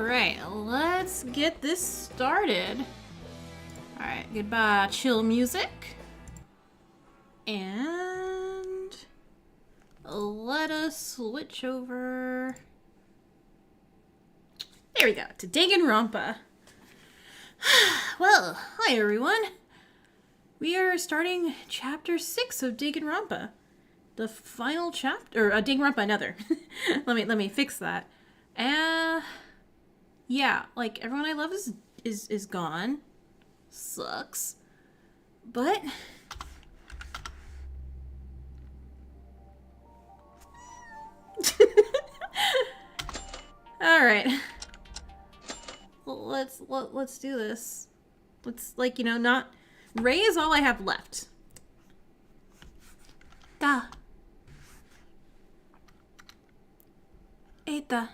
Alright, let's get this started. Alright, goodbye, chill music. And let us switch over. There we go, to Danganronpa. Well, hi everyone. We are starting chapter 6 of Danganronpa. The final chapter, or Danganronpa Another. let me fix that. Yeah, like everyone I love is gone. Sucks. But all right. Let's do this. Let's, like, you know, not Ray is all I have left. Da. Eita.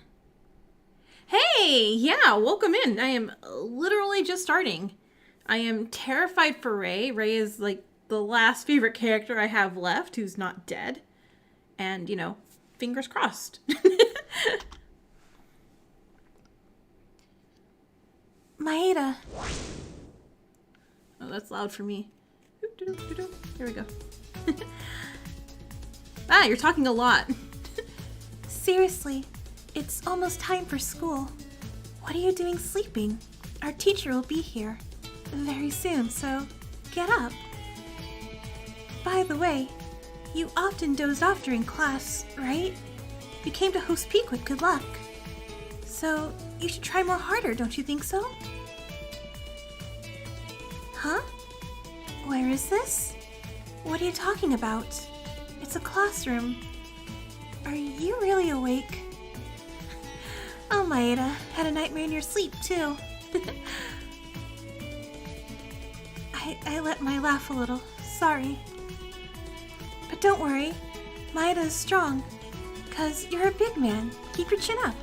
Hey, yeah, welcome in. I am literally just starting. I am terrified for Ray. Ray is like the last favorite character I have left who's not dead. And, you know, fingers crossed. Maeda. Oh, that's loud for me. There we go. Ah, you're talking a lot. Seriously, it's almost time for school. What are you doing sleeping? Our teacher will be here very soon, so get up. By the way, you often dozed off during class, right? You came to host peak with good luck. So you should try more harder, don't you think so? Huh? Where is this? What are you talking about? It's a classroom. Are you really awake? Oh, Maeda, had a nightmare in your sleep, too. I let my laugh a little. Sorry. But don't worry. Maeda is strong. 'Cause you're a big man. Keep your chin up.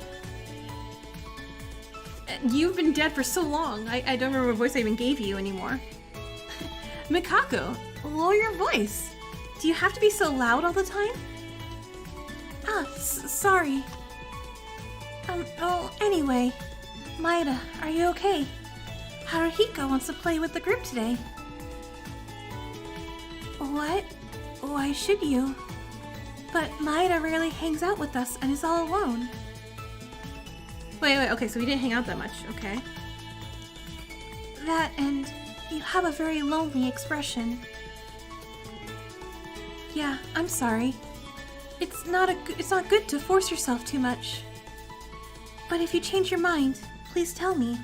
You've been dead for so long. I don't remember what voice I even gave you anymore. Mikako, lower your voice. Do you have to be so loud all the time? Ah, sorry. Oh, anyway. Maeda, are you okay? Haruhiko wants to play with the group today. What? Why should you? But Maeda rarely hangs out with us and is all alone. Wait, okay, so we didn't hang out that much, okay. That, and you have a very lonely expression. Yeah, I'm sorry. It's not good to force yourself too much. But if you change your mind, please tell me.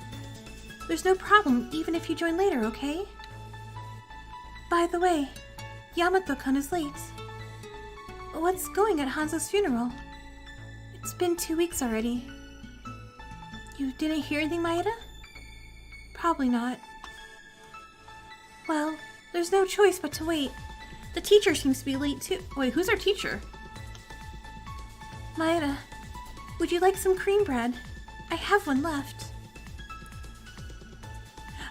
There's no problem even if you join later, okay? By the way, Yamato-kun is late. What's going at Hanzo's funeral? It's been 2 weeks already. You didn't hear anything, Maeda? Probably not. Well, there's no choice but to wait. The teacher seems to be late too. Wait, who's our teacher? Maeda, would you like some cream bread? I have one left.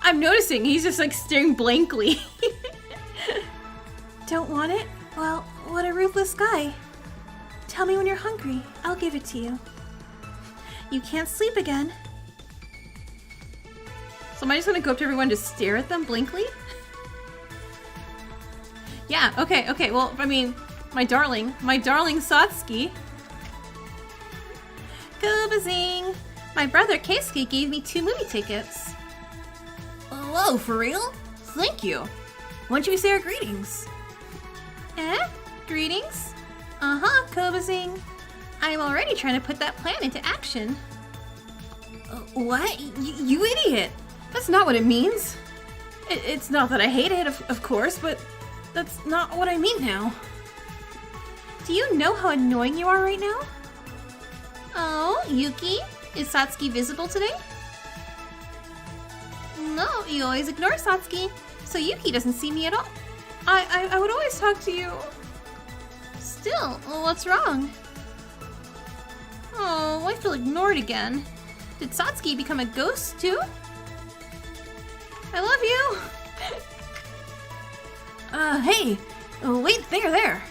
I'm noticing he's just like staring blankly. Don't want it? Well, what a ruthless guy. Tell me when you're hungry. I'll give it to you. You can't sleep again. So am I just gonna go up to everyone to stare at them blankly? Yeah, okay, well, I mean, my darling Satsuki. Gobazing! My brother Keisuke gave me 2 movie tickets. Whoa, for real? Thank you. Why don't we say our greetings? Greetings? Uh-huh, Kobazing. I'm already trying to put that plan into action. What? You idiot! That's not what it means. It's not that I hate it, of course, but that's not what I mean now. Do you know how annoying you are right now? Oh, Yuki? Is Satsuki visible today? No, you always ignore Satsuki, so Yuki doesn't see me at all. I would always talk to you. Still, what's wrong? Oh, I feel ignored again. Did Satsuki become a ghost too? I love you! Hey! Wait, there!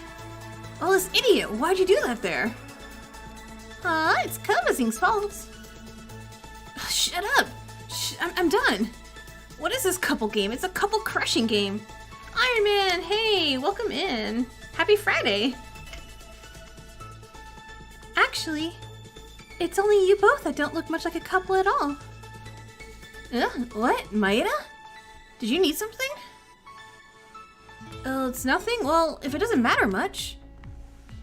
Oh, this idiot, why'd you do that there? It's Kobazing's fault. shut up! I'm done. What is this couple game? It's a couple crushing game. Iron Man, hey, welcome in. Happy Friday. Actually, it's only you both that don't look much like a couple at all. What? Maeda? Did you need something? It's nothing. Well, if it doesn't matter much.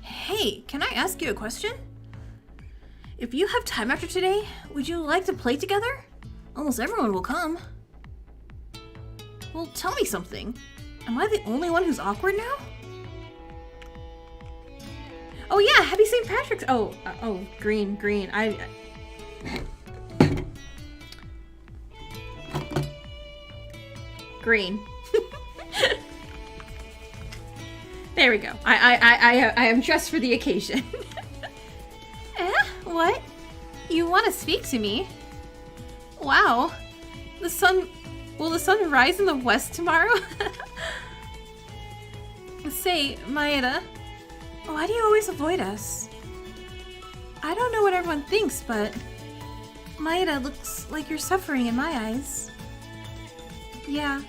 Hey, can I ask you a question? If you have time after today, would you like to play together? Almost everyone will come. Well, tell me something. Am I the only one who's awkward now? Oh yeah, happy St. Patrick's. Oh, green. Green. There we go. I am dressed for the occasion. What? You want to speak to me? Wow. Will the sun rise in the west tomorrow? Say, Maeda, why do you always avoid us? I don't know what everyone thinks, but Maeda looks like you're suffering in my eyes. Yeah,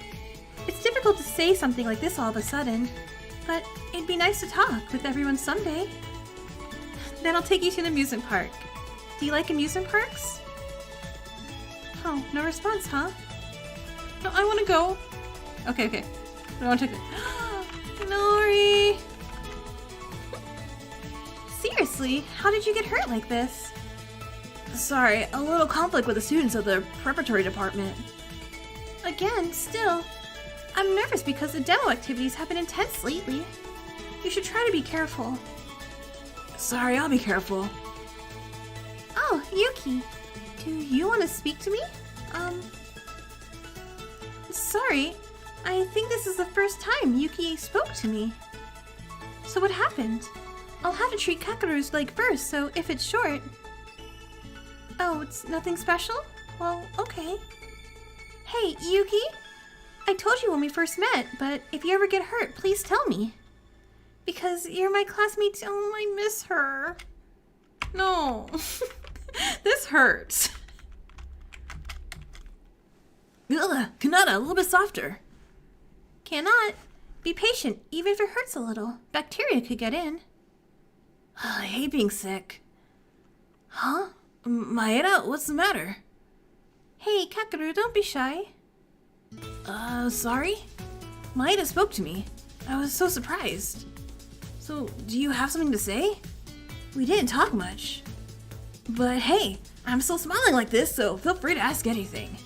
it's difficult to say something like this all of a sudden, but it'd be nice to talk with everyone someday. Then I'll take you to an amusement park. Do you like amusement parks? Oh, no response, huh? No, I want to go. Okay. I want to take it. Nori! Seriously, how did you get hurt like this? Sorry, a little conflict with the students of the preparatory department. Again, still. I'm nervous because the demo activities have been intense lately. You should try to be careful. Sorry, I'll be careful. Oh, Yuki. Do you want to speak to me? Sorry. I think this is the first time Yuki spoke to me. So what happened? I'll have to treat Kakeru's leg first, so if it's short... Oh, it's nothing special? Well, okay. Hey, Yuki? I told you when we first met, but if you ever get hurt, please tell me. Because you're my classmate. Oh, I miss her. No. This hurts. Ugh, Kanata, a little bit softer. Cannot. Be patient, even if it hurts a little. Bacteria could get in. I hate being sick. Huh? Maeda, what's the matter? Hey, Kakeru, don't be shy. Sorry? Maeda spoke to me. I was so surprised. So, do you have something to say? We didn't talk much. But hey, I'm still smiling like this, so feel free to ask anything.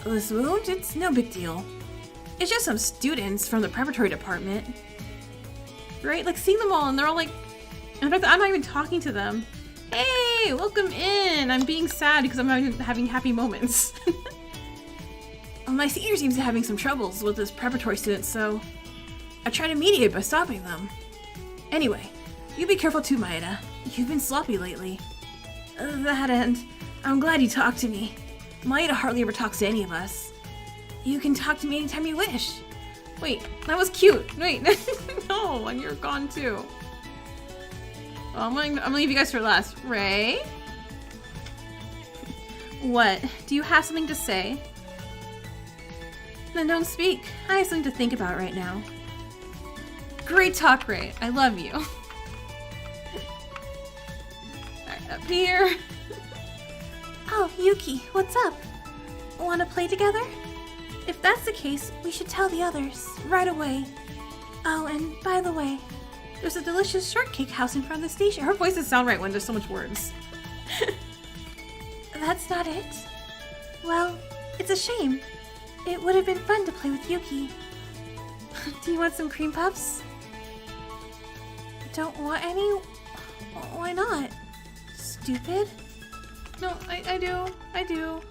This wound? It's no big deal. It's just some students from the preparatory department. Right? Like, seeing them all and they're all like... In fact, I'm not even talking to them. Hey, welcome in! I'm being sad because I'm having happy moments. My senior team's having some troubles with this preparatory student, so I try to mediate by stopping them. Anyway, you be careful too, Maeda. You've been sloppy lately. That end, I'm glad you talked to me. Maeda hardly ever talks to any of us. You can talk to me anytime you wish. Wait, that was cute. Wait, no, and you're gone too. Well, I'm gonna leave you guys for last. Ray? What? Do you have something to say? Then don't speak. I have something to think about right now. Great talk, Ray. I love you. Alright, up here. Oh, Yuki, what's up? Want to play together? If that's the case, we should tell the others right away. Oh, and by the way, there's a delicious shortcake house in front of the station. Her voices sound right when there's so much words. That's not it? Well, it's a shame. It would have been fun to play with Yuki. Do you want some cream puffs? Don't want any? Why not? Stupid? No, I do.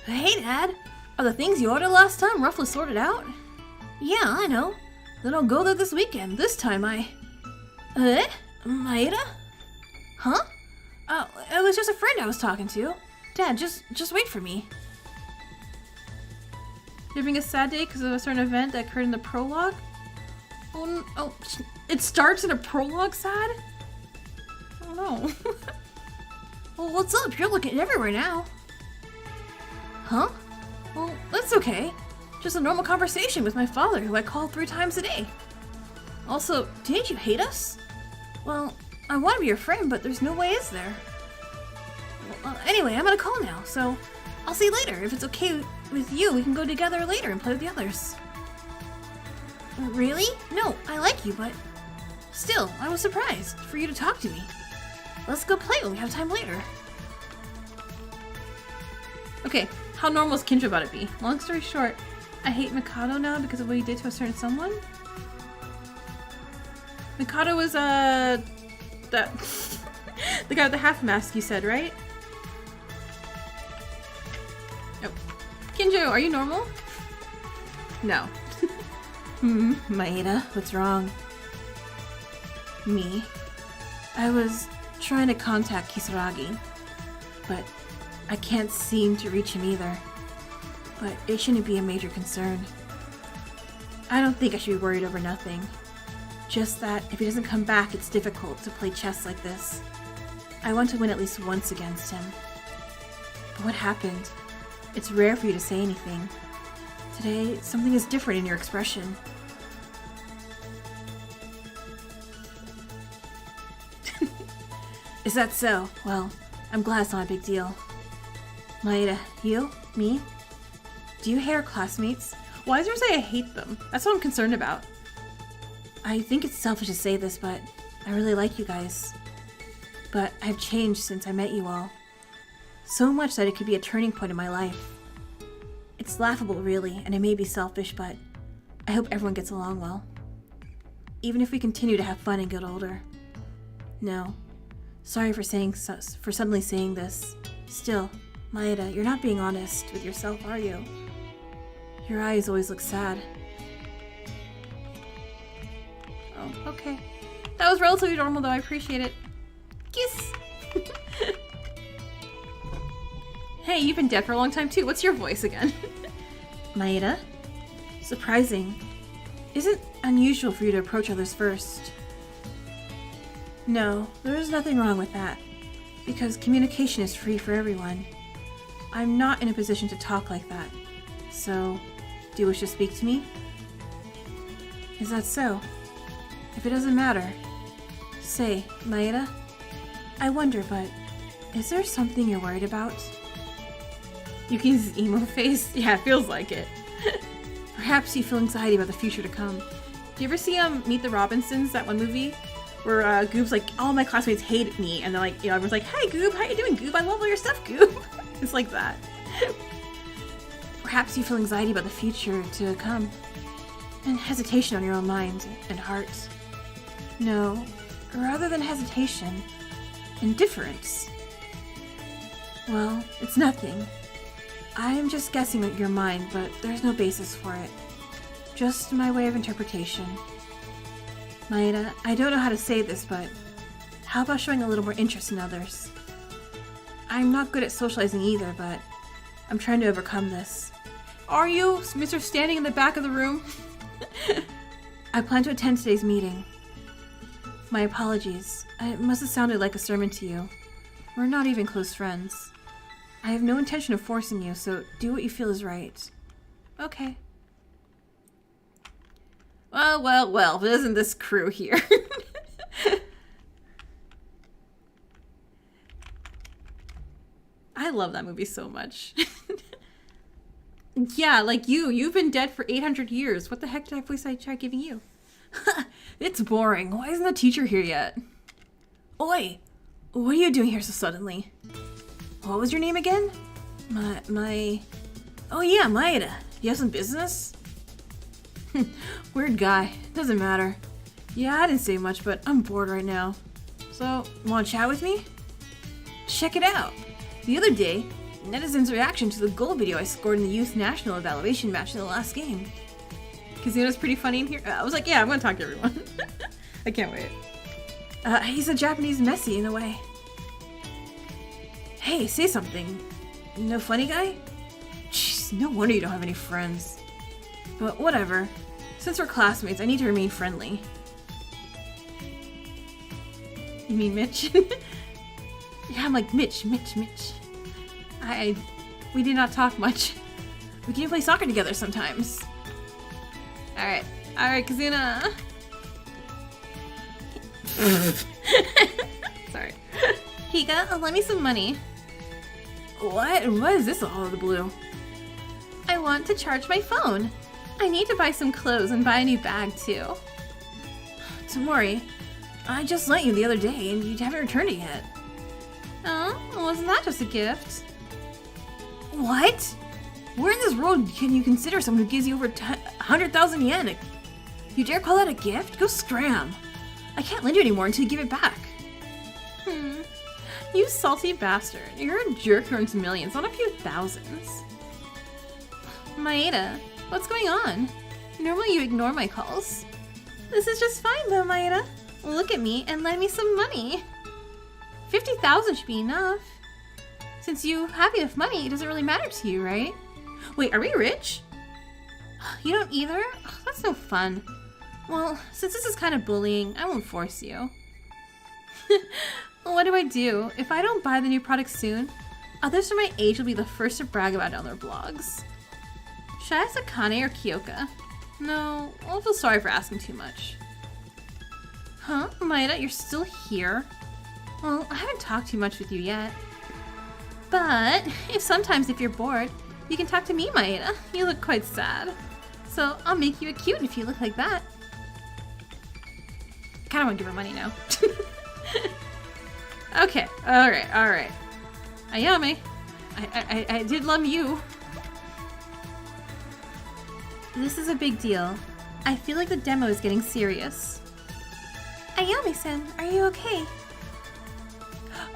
Hey, Dad. Are the things you ordered last time roughly sorted out? Yeah, I know. Then I'll go there this weekend. This time Maeda? Huh? Oh, it was just a friend I was talking to. Dad, just wait for me. You're having a sad day because of a certain event that occurred in the prologue? Oh, it starts in a prologue sad? Oh no. Well, what's up? You're looking everywhere now. Huh? Well, that's okay. Just a normal conversation with my father, who I call 3 times a day. Also, didn't you hate us? Well, I want to be your friend, but there's no way, is there? Well, anyway, I'm gonna call now, so I'll see you later. If it's okay with you, we can go together later and play with the others. Really? No, I like you, but still, I was surprised for you to talk to me. Let's go play when we have time later. Okay, how normal is Kinjo about it be? Long story short, I hate Mikado now because of what he did to a certain someone. Mikado was, that... the guy with the half mask you said, right? Oh. Kinjo, are you normal? No. Maeda, what's wrong? Me? I was trying to contact Kisaragi, but I can't seem to reach him either. But it shouldn't be a major concern. I don't think I should be worried over nothing. Just that if he doesn't come back, it's difficult to play chess like this. I want to win at least once against him. But what happened? It's rare for you to say anything. Today, something is different in your expression. Is that so? Well, I'm glad it's not a big deal. Maeda, you? Me? Do you hate our classmates? Why does everyone say I hate them? That's what I'm concerned about. I think it's selfish to say this, but I really like you guys. But I've changed since I met you all. So much that it could be a turning point in my life. It's laughable, really, and it may be selfish, but I hope everyone gets along well. Even if we continue to have fun and get older. No. Sorry for suddenly saying this. Still, Maeda, you're not being honest with yourself, are you? Your eyes always look sad. Oh, okay. That was relatively normal, though. I appreciate it. Kiss! Hey, you've been dead for a long time, too. What's your voice again? Maeda? Surprising. Isn't unusual for you to approach others first. No, there's nothing wrong with that. Because communication is free for everyone. I'm not in a position to talk like that. So, do you wish to speak to me? Is that so? If it doesn't matter. Say, Maeda, I wonder, but is there something you're worried about? Yuki's emo face? Yeah, it feels like it. Perhaps you feel anxiety about the future to come. Do you ever see Meet the Robinsons, that one movie? Where Goob's like, all my classmates hate me, and they're like, you know, everyone's like, hey Goob, how you doing, Goob? I love all your stuff, Goob. It's like that. Perhaps you feel anxiety about the future to come. And hesitation on your own mind and heart. No, rather than hesitation, indifference. Well, it's nothing. I'm just guessing at your mind, but there's no basis for it. Just my way of interpretation. Maeda, I don't know how to say this, but how about showing a little more interest in others? I'm not good at socializing either, but I'm trying to overcome this. Are you, Mr. Standing in the back of the room? I plan to attend today's meeting. My apologies. It must have sounded like a sermon to you. We're not even close friends. I have no intention of forcing you, so do what you feel is right. Okay. Well, but isn't this crew here? I love that movie so much. Yeah, like you've been dead for 800 years. What the heck did I voice I try giving you? It's boring. Why isn't the teacher here yet? Oi! What are you doing here so suddenly? What was your name again? Oh yeah, Maeda. You have some business? Weird guy. Doesn't matter. Yeah, I didn't say much, but I'm bored right now. So, wanna chat with me? Check it out. The other day, netizens' reaction to the goal video I scored in the youth national evaluation match in the last game. Because you know what's pretty funny in here? I was like, yeah, I'm gonna talk to everyone. I can't wait. He's a Japanese Messi in a way. Hey, say something. No funny guy? Jeez, no wonder you don't have any friends. But whatever. Since we're classmates, I need to remain friendly. You mean Mitch? Yeah, I'm like, Mitch. We did not talk much. We can play soccer together sometimes. Alright, Kazuna. Sorry. Higa, lend me some money. What is this all out of the blue? I want to charge my phone. I need to buy some clothes and buy a new bag too. Don't worry. I just lent you the other day and you haven't returned it yet. Oh, wasn't that just a gift? What? Where in this world can you consider someone who gives you over 100,000 yen? You dare call that a gift? Go scram. I can't lend you anymore until you give it back. You salty bastard. You're a jerk who earns millions, not a few thousands. Maeda, what's going on? Normally you ignore my calls. This is just fine though, Maeda. Look at me and lend me some money. 50,000 should be enough. Since you have enough money, it doesn't really matter to you, right? Wait, are we rich? You don't either? That's no fun. Well, since this is kind of bullying, I won't force you. What do I do? If I don't buy the new product soon, others from my age will be the first to brag about it on their blogs. Should I ask Akane or Kyoka? No, I'll feel sorry for asking too much. Huh? Maeda, you're still here? Well, I haven't talked too much with you yet. But, if you're bored, you can talk to me, Maeda. You look quite sad. So, I'll make you a cute if you look like that. I kinda wanna give her money now. Okay, alright. Ayame, I did love you. This is a big deal. I feel like the demo is getting serious. Ayame-san, are you okay?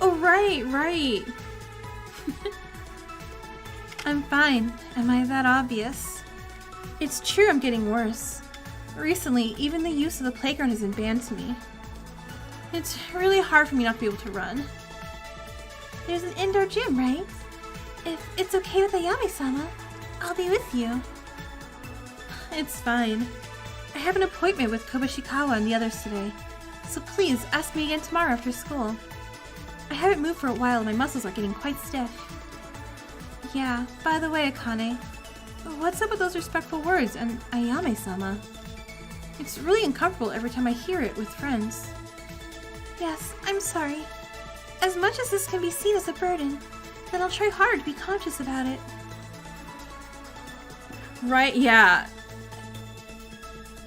Oh, right. I'm fine. Am I that obvious? It's true I'm getting worse. Recently, even the use of the playground has been banned to me. It's really hard for me not to be able to run. There's an indoor gym, right? If it's okay with Ayame-sama, I'll be with you. It's fine. I have an appointment with Kobushikawa and the others today, so please ask me again tomorrow after school. I haven't moved for a while and my muscles are getting quite stiff. Yeah, by the way, Akane, what's up with those respectful words and Ayame-sama? It's really uncomfortable every time I hear it with friends. Yes, I'm sorry. As much as this can be seen as a burden, then I'll try hard to be conscious about it. Right, yeah.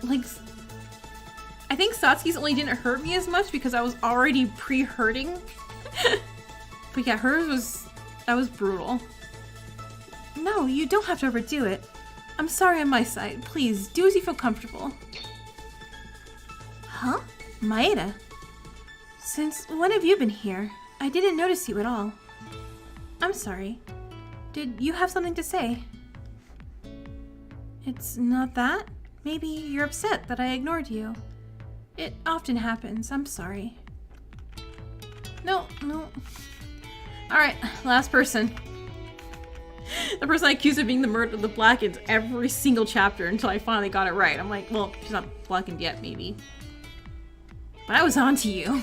Like, I think Satsuki's only didn't hurt me as much because I was already pre-hurting. But yeah, that was brutal. No, you don't have to overdo it. I'm sorry on my side. Please, do as you feel comfortable. Huh? Maeda? Since when have you been here? I didn't notice you at all. I'm sorry. Did you have something to say? It's not that? Maybe you're upset that I ignored you. It often happens. I'm sorry. No. Alright, last person. The person I accused of being the murder of the Blackens every single chapter until I finally got it right. I'm like, well, she's not Blackened yet, maybe. But I was on to you.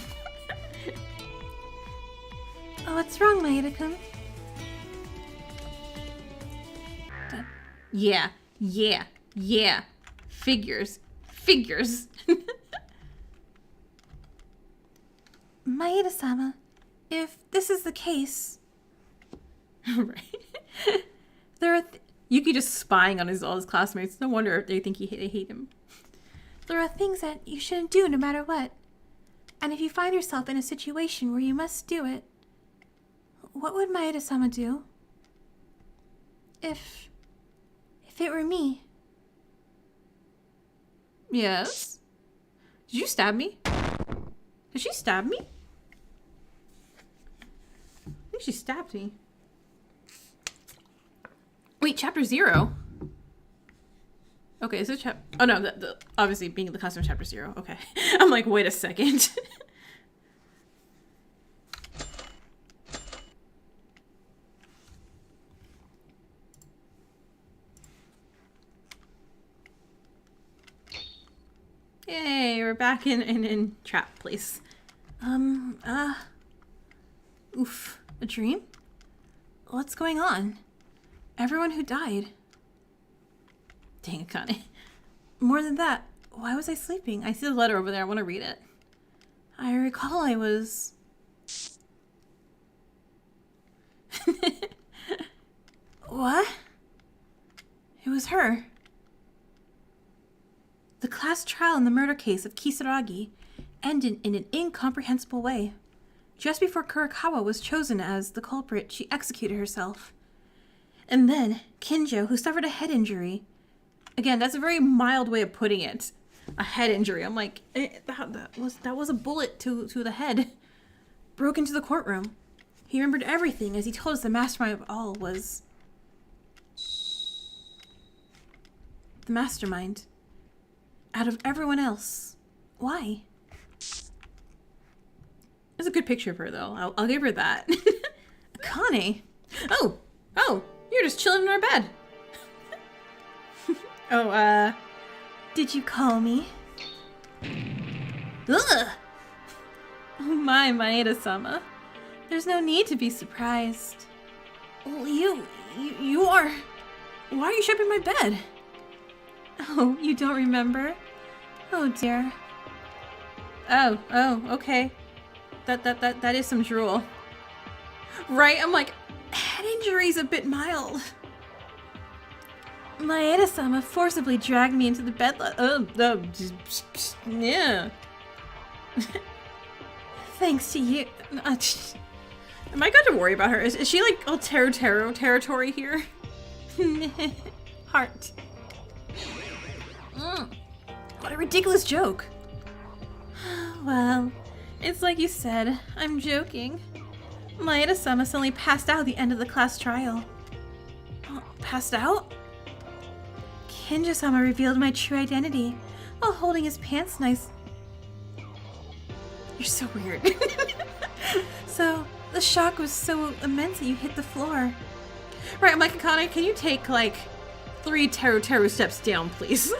Oh, what's wrong, Maeda-kun? Yeah. Figures. Maeda-sama, if this is the case... Right. Yuki just spying on all his classmates. No wonder if they think they hate him. There are things that you shouldn't do no matter what. And if you find yourself in a situation where you must do it, what would Maeda-sama do? If it were me. Yes? Did you stab me? Did she stab me? I think she stabbed me. Wait, chapter 0? Okay, is it oh no, obviously being the customer chapter 0. Okay. I'm like, wait a second. Yay, we're back in trap place. Oof, a dream? What's going on? Everyone who died. Dang, Akane. More than that, why was I sleeping? I see the letter over there. I want to read it. I recall I was... What? It was her. The class trial in the murder case of Kisaragi ended in an incomprehensible way. Just before Kurikawa was chosen as the culprit, she executed herself. And then, Kinjo, who suffered a head injury... Again, that's a very mild way of putting it. A head injury. I'm like, that was a bullet to the head. Broke into the courtroom. He remembered everything as he told us the mastermind of all was... The mastermind. Out of everyone else. Why? There's a good picture of her, though. I'll give her that. Akane! Oh! You're just chilling in our bed. Did you call me? Ugh! Oh my, Maeda-sama. There's no need to be surprised. Well, you are... Why are you shaping my bed? Oh, you don't remember? Oh dear. Oh, okay. That is some drool. Right? I'm like, head injury's a bit mild. Maeda-sama forcibly dragged me into the bed. Yeah. Thanks to you. Am I going to worry about her? Is she like all Taro territory here? Heart. What a ridiculous joke. Well, it's like you said. I'm joking. Maeda-sama suddenly passed out at the end of the class trial. Passed out? Kinjo-sama revealed my true identity while holding his pants nice. You're so weird. So, the shock was so immense that you hit the floor. Right, I'm like, Akane, can you take like 3 Taro steps down, please?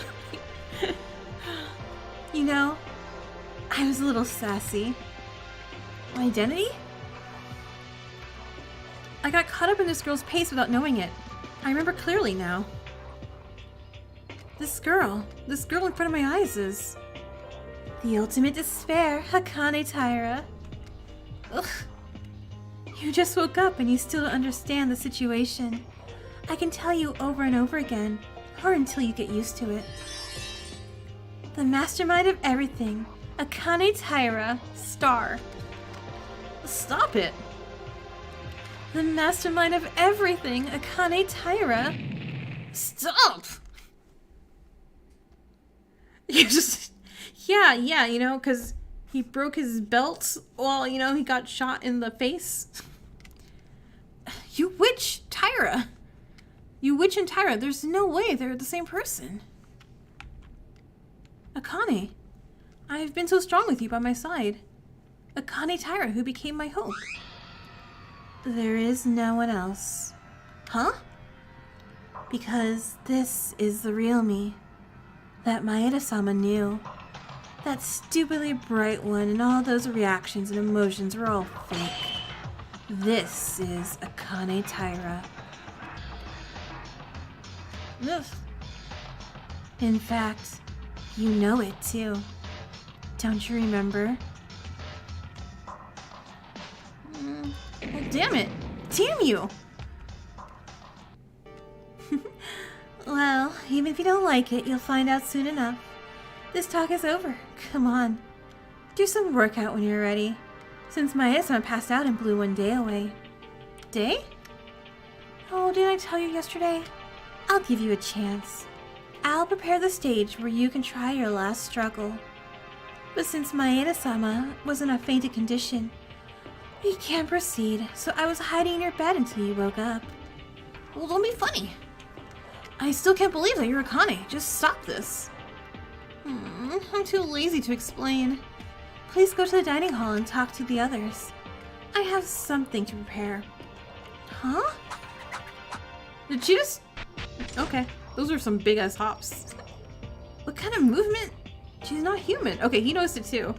You know, I was a little sassy. My identity? I got caught up in this girl's pace without knowing it. I remember clearly now. This girl in front of my eyes is... the ultimate despair, Akane Taira. Ugh. You just woke up and you still don't understand the situation. I can tell you over and over again, or until you get used to it. The mastermind of everything, Akane Taira, star. Stop it. The mastermind of everything, Akane Taira. Stop! You just... Yeah, you know, because he broke his belt while, you know, he got shot in the face. You witch, Taira. You witch and Taira, there's no way they're the same person. Akane, I've been so strong with you by my side. Akane Taira, who became my hope. There is no one else. Huh? Because this is the real me. That Maeda-sama knew. That stupidly bright one and all those reactions and emotions were all fake. This is Akane Taira. Ugh. In fact, you know it too. Don't you remember? Oh, damn it! Damn you! Well, even if you don't like it, you'll find out soon enough. This talk is over. Come on. Do some workout when you're ready. Since Maeda-sama passed out and blew one day away. Day? Oh, didn't I tell you yesterday? I'll give you a chance. I'll prepare the stage where you can try your last struggle. But since Maeda-sama was in a fainted condition, we can't proceed, so I was hiding in your bed until you woke up. Well, don't be funny. I still can't believe that you're Akane. Just stop this. I'm too lazy to explain. Please go to the dining hall and talk to the others. I have something to prepare. Huh? Did she just... Okay, those are some big-ass hops. What kind of movement? She's not human. Okay, he noticed it too.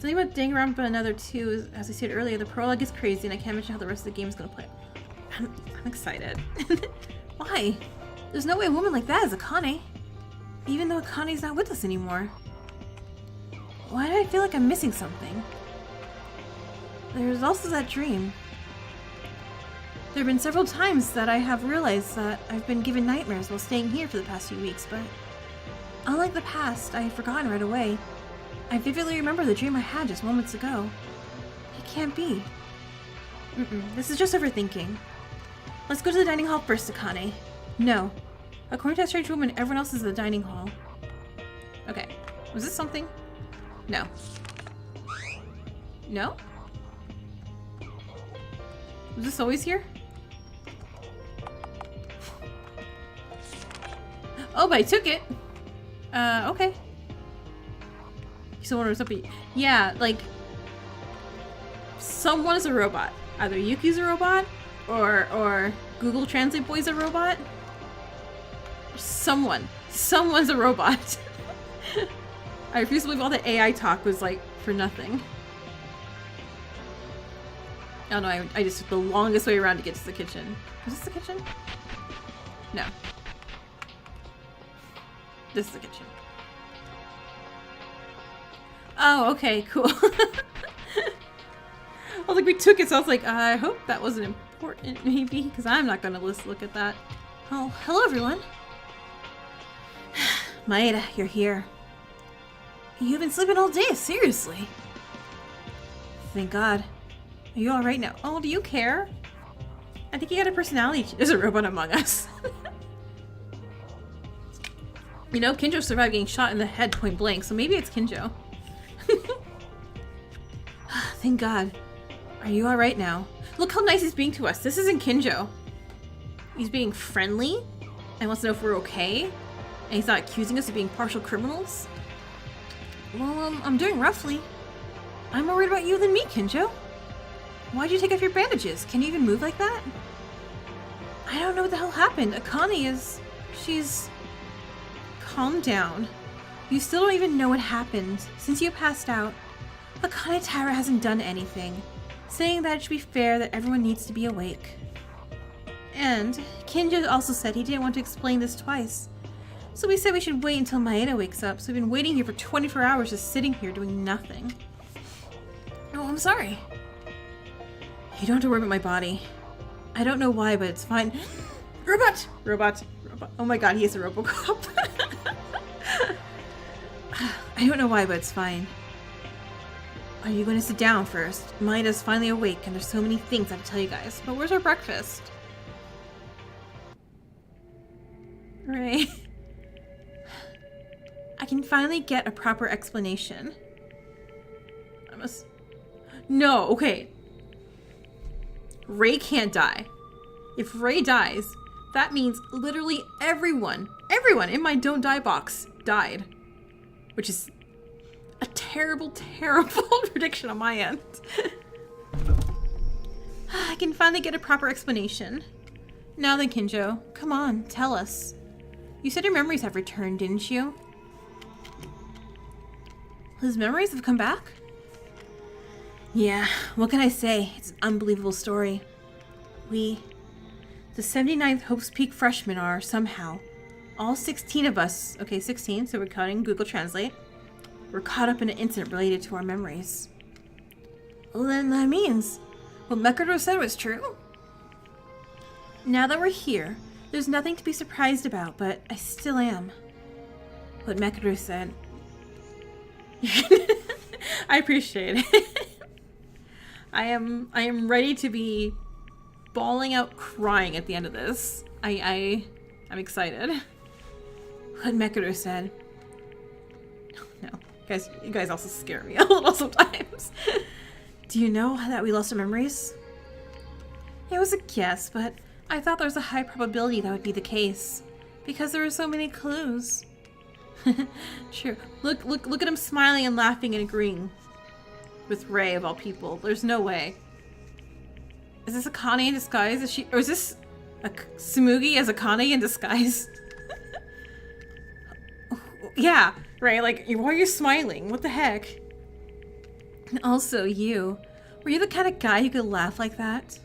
Something about Danganronpa Another 2 is, as I said earlier, the prologue is crazy and I can't imagine how the rest of the game is gonna play. I'm excited. Why? There's no way a woman like that is Akane. Even though Akane's not with us anymore. Why do I feel like I'm missing something? There's also that dream. There have been several times that I have realized that I've been given nightmares while staying here for the past few weeks, but unlike the past, I had forgotten right away. I vividly remember the dream I had just moments ago. It can't be. This is just overthinking. Let's go to the dining hall first, Akane. No. According to that strange woman, everyone else is in the dining hall. Okay. Was this something? No. No? Was this always here? Oh, but I took it. Okay. Someone was up. Yeah, like someone is a robot. Either Yuki's a robot, or Google Translate Boy's a robot. Someone's a robot. I refuse to believe all the AI talk was like for nothing. Oh no, I just took the longest way around to get to the kitchen. Was this the kitchen? No. This is the kitchen. Oh, okay, cool. I was like, we took it, so I was like, I hope that wasn't important, maybe, because I'm not going to look at that. Oh, hello everyone. Maeda, you're here. You've been sleeping all day, seriously. Thank God. Are you alright now? Oh, do you care? I think you got a personality. There's a robot among us. You know, Kinjo survived getting shot in the head point blank, so maybe it's Kinjo. Thank God. Are you alright now? Look how nice he's being to us. This isn't Kinjo. He's being friendly and wants to know if we're okay. And he's not accusing us of being partial criminals. Well, I'm doing roughly. I'm more worried about you than me, Kinjo. Why'd you take off your bandages? Can you even move like that? I don't know what the hell happened. Akane she's... Calm down. You still don't even know what happened. Since you passed out, Akane Taira hasn't done anything, saying that it should be fair that everyone needs to be awake. And Kinjo also said he didn't want to explain this twice. So we said we should wait until Maeda wakes up, so we've been waiting here for 24 hours just sitting here doing nothing. Oh, I'm sorry. You don't have to worry about my body. I don't know why, but it's fine. Robot! Robot. Robot. Oh my god, he is a Robocop. I don't know why, but it's fine. Are you going to sit down first? Maeda's finally awake, and there's so many things I have to tell you guys. But where's our breakfast? Right. I can finally get a proper explanation. I must... No, okay. Ray can't die. If Ray dies, that means literally everyone in my don't die box died. Which is a terrible, terrible prediction on my end. I can finally get a proper explanation. Now then, Kinjo, come on, tell us. You said your memories have returned, didn't you? His memories have come back? Yeah, what can I say? It's an unbelievable story. The 79th Hope's Peak freshmen are, somehow, all 16 of us, okay, 16, so we're counting Google Translate, were caught up in an incident related to our memories. Well, then that means what Mekuro said was true? Now that we're here, there's nothing to be surprised about, but I still am. What Mekuro said. I appreciate it. I am ready to be bawling out crying at the end of this. I'm excited. What Mekuro said. No. You guys also scare me a little sometimes. Do you know that we lost our memories? It was a guess, but I thought there was a high probability that would be the case. Because there were so many clues. True. Look at him smiling and laughing and agreeing. With Ray, of all people. There's no way. Is this Akane in disguise? Or is this Tsumugi as Akane in disguise? Yeah, Ray, like, why are you smiling? What the heck? And also, you. Were you the kind of guy who could laugh like that?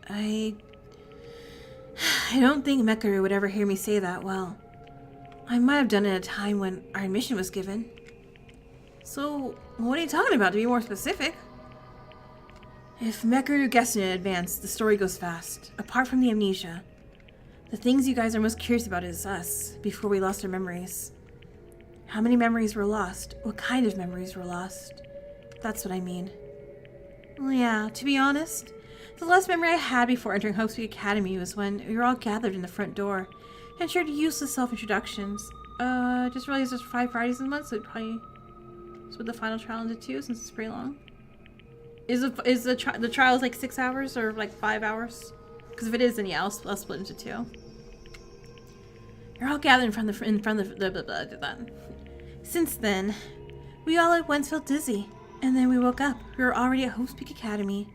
I don't think Mekaru would ever hear me say that well. I might have done it at a time when our admission was given. So, what are you talking about, to be more specific? If Mekaru guessed in advance, the story goes fast. Apart from the amnesia, the things you guys are most curious about is us, before we lost our memories. How many memories were lost? What kind of memories were lost? That's what I mean. Well, yeah, to be honest, the last memory I had before entering Hope's Peak Academy was when we were all gathered in the front door and shared useless self-introductions. Just realized there's 5 Fridays in a month, so it probably split the final trial into 2 since it's pretty long. Is the trial is like 6 hours or like 5 hours? Because if it is, then yeah, I'll split into 2. You're all gathered in front of the Since then, we all at once felt dizzy, and then we woke up. We were already at Hope's Peak Academy.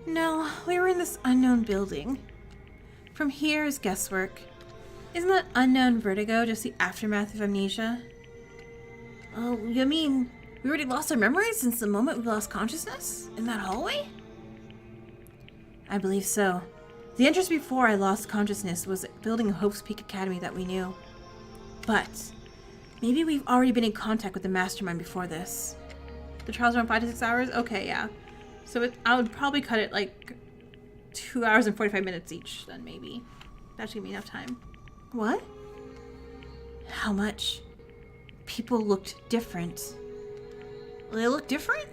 No, we were in this unknown building. From here is guesswork. Isn't that unknown vertigo just the aftermath of amnesia? Oh, you mean we already lost our memories since the moment we lost consciousness? In that hallway? I believe so. The entrance before I lost consciousness was building Hope's Peak Academy that we knew. But maybe we've already been in contact with the Mastermind before this. The trial's around 5 to 6 hours? Okay, yeah. So I would probably cut it like 2 hours and 45 minutes each, then maybe. That should give me enough time. What? How much? People looked different. They look different?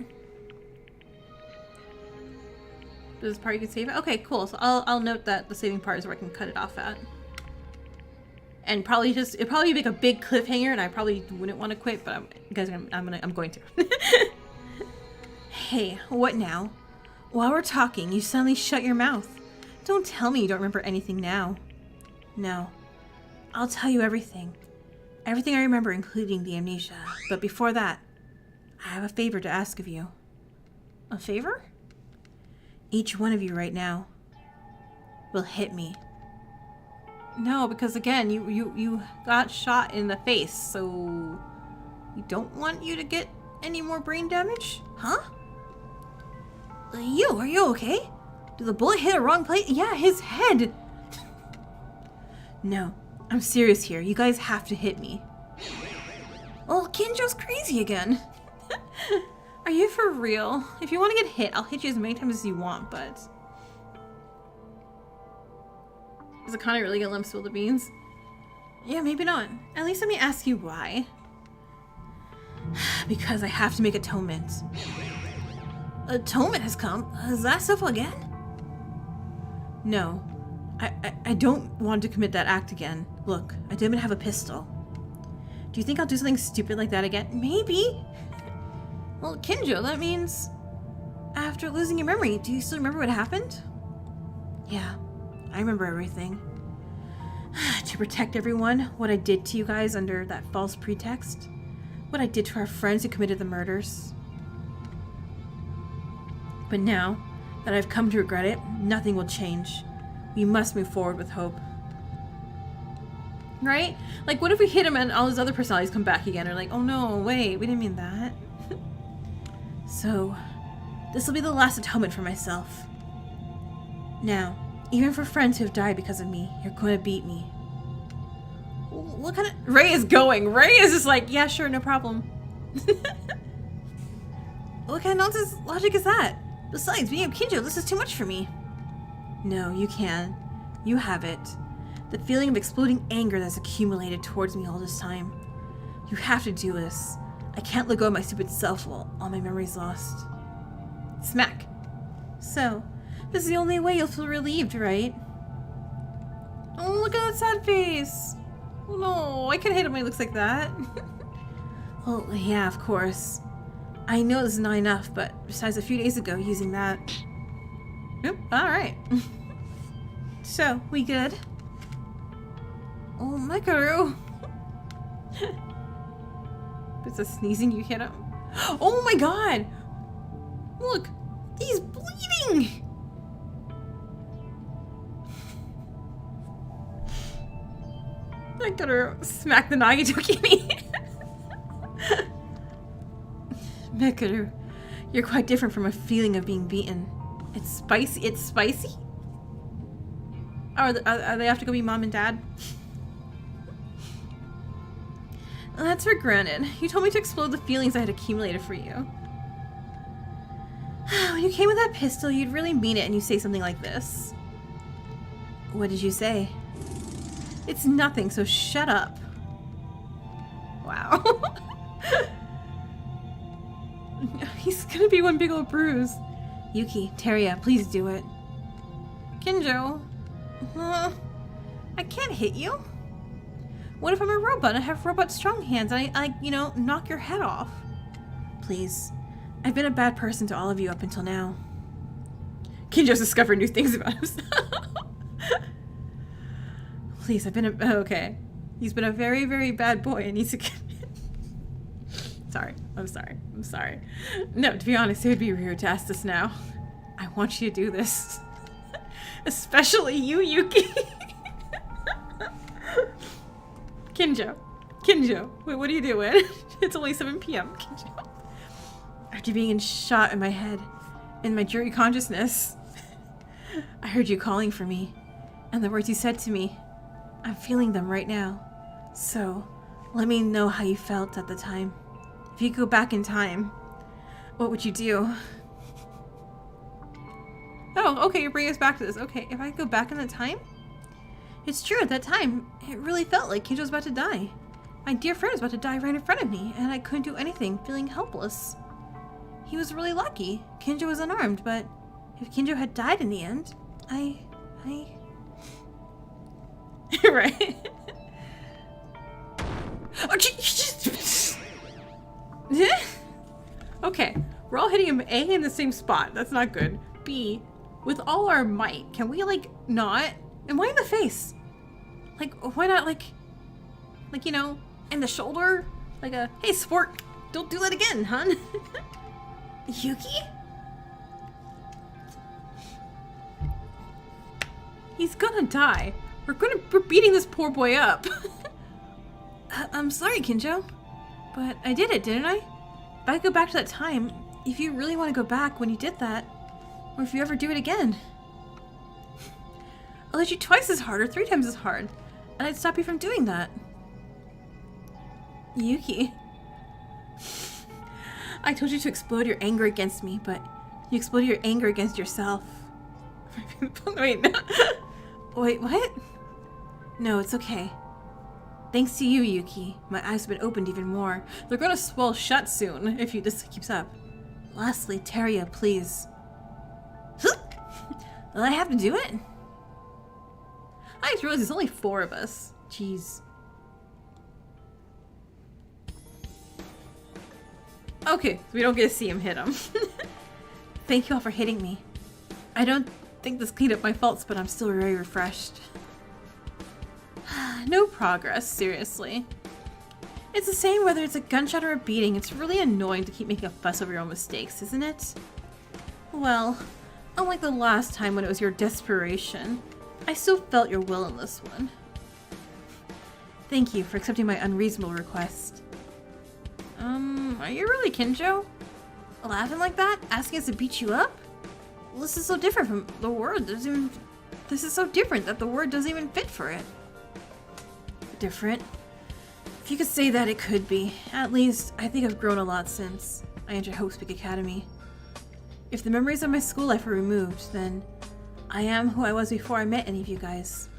This part you can save it? Okay, cool. So I'll note that the saving part is where I can cut it off at. And it'd probably make a big cliffhanger, and I probably wouldn't want to quit, but I'm going to. Hey, what now? While we're talking, you suddenly shut your mouth. Don't tell me you don't remember anything now. No. I'll tell you everything. Everything I remember, including the amnesia. But before that, I have a favor to ask of you. A favor? Each one of you right now will hit me. No, because again, you got shot in the face, so we don't want you to get any more brain damage? Huh? Are you okay? Did the bullet hit a wrong place? Yeah, his head! No, I'm serious here. You guys have to hit me. Oh, Kinjo's crazy again. Are you for real? If you want to get hit, I'll hit you as many times as you want, but... Is Akane really gonna let him spill the beans? Yeah, maybe not. At least let me ask you why. Because I have to make atonement. Atonement has come? Is that stuff again? No. I don't want to commit that act again. Look, I don't even have a pistol. Do you think I'll do something stupid like that again? Maybe. Well, Kinjo, that means... After losing your memory, do you still remember what happened? Yeah, I remember everything. To protect everyone, what I did to you guys under that false pretext. What I did to our friends who committed the murders. But now that I've come to regret it, nothing will change. We must move forward with hope. Right? Like, what if we hit him and all his other personalities come back again? Or like, oh no, wait, we didn't mean that. So, this will be the last atonement for myself. Now, even for friends who have died because of me, you're going to beat me. What kind of... Ray is going. Ray is just like, yeah, sure, no problem. What kind of nonsense logic is that? Besides, being a Kinjo, this is too much for me. No, you can. You have it. The feeling of exploding anger that's accumulated towards me all this time. You have to do this. I can't let go of my stupid self while all my memories lost. Smack. So, this is the only way you'll feel relieved, right? Oh, look at that sad face. Oh no, I can't hate him when he looks like that. Well, yeah, of course. I know this is not enough, but besides a few days ago using that... Oop, alright. So, we good? Oh, Mekaru. It's a sneezing, you hit him. Oh my god! Look! He's bleeding! I gotta smack the Nagitoki. Mekaru, You're quite different from a feeling of being beaten. It's spicy. It's spicy? Are they have to go be mom and dad? That's for granted. You told me to explode the feelings I had accumulated for you. When you came with that pistol, you'd really mean it and you say something like this. What did you say? It's nothing, so shut up. Wow. He's gonna be one big old bruise. Yuki, Teria, please do it. Kinjo. I can't hit you. What if I'm a robot and I have robot strong hands and I, you know, knock your head off? Please. I've been a bad person to all of you up until now. Kinjo's discovering new things about himself. Please, I've been a... okay. He's been a very, very bad boy and needs to get... Sorry. I'm sorry. I'm sorry. No, to be honest, it would be rude to ask this now. I want you to do this. Especially you, Yuki. Kinjo. Kinjo. Wait, what are you doing? It's only 7 p.m. Kinjo. After being shot in my head, in my jury consciousness, I heard you calling for me. And the words you said to me, I'm feeling them right now. So, let me know how you felt at the time. If you could go back in time, what would you do? Oh, okay, you're bringing us back to this. Okay, if I could go back in that time? It's true, at that time, it really felt like Kinjo was about to die. My dear friend was about to die right in front of me, and I couldn't do anything, feeling helpless. He was really lucky. Kinjo was unarmed, but if Kinjo had died in the end, Right. Okay, we're all hitting him A in the same spot. That's not good. B, with all our might, can we, like, not? And why in the face? Like, why not, like, you know, in the shoulder? Like a, hey, sport, don't do that again, hun. Yuki? He's gonna die. We're beating this poor boy up. I'm sorry, Kinjo. But I did it, didn't I? If I go back to that time, if you really want to go back when you did that, or if you ever do it again, I'll let you twice as hard or 3 times as hard, and I'd stop you from doing that. Yuki. I told you to explode your anger against me, but you exploded your anger against yourself. Wait, no. Wait, what? No, it's okay. Thanks to you, Yuki, my eyes have been opened even more. They're gonna swell shut soon if this keeps up. Lastly, Teria, please. Will I have to do it? I just realized there's only 4 of us. Jeez. Okay, so we don't get to see him hit him. Thank you all for hitting me. I don't think this cleaned up my faults, but I'm still very refreshed. No progress, seriously. It's the same whether it's a gunshot or a beating. It's really annoying to keep making a fuss over your own mistakes, isn't it? Well, unlike the last time when it was your desperation, I still felt your will in this one. Thank you for accepting my unreasonable request. Are you really Kinjo? Laughing like that? Asking us to beat you up? Well, this is so different from the word. This is so different that the word doesn't even fit for it. Different? If you could say that, it could be. At least, I think I've grown a lot since I entered Hope's Peak Academy. If the memories of my school life are removed, then I am who I was before I met any of you guys.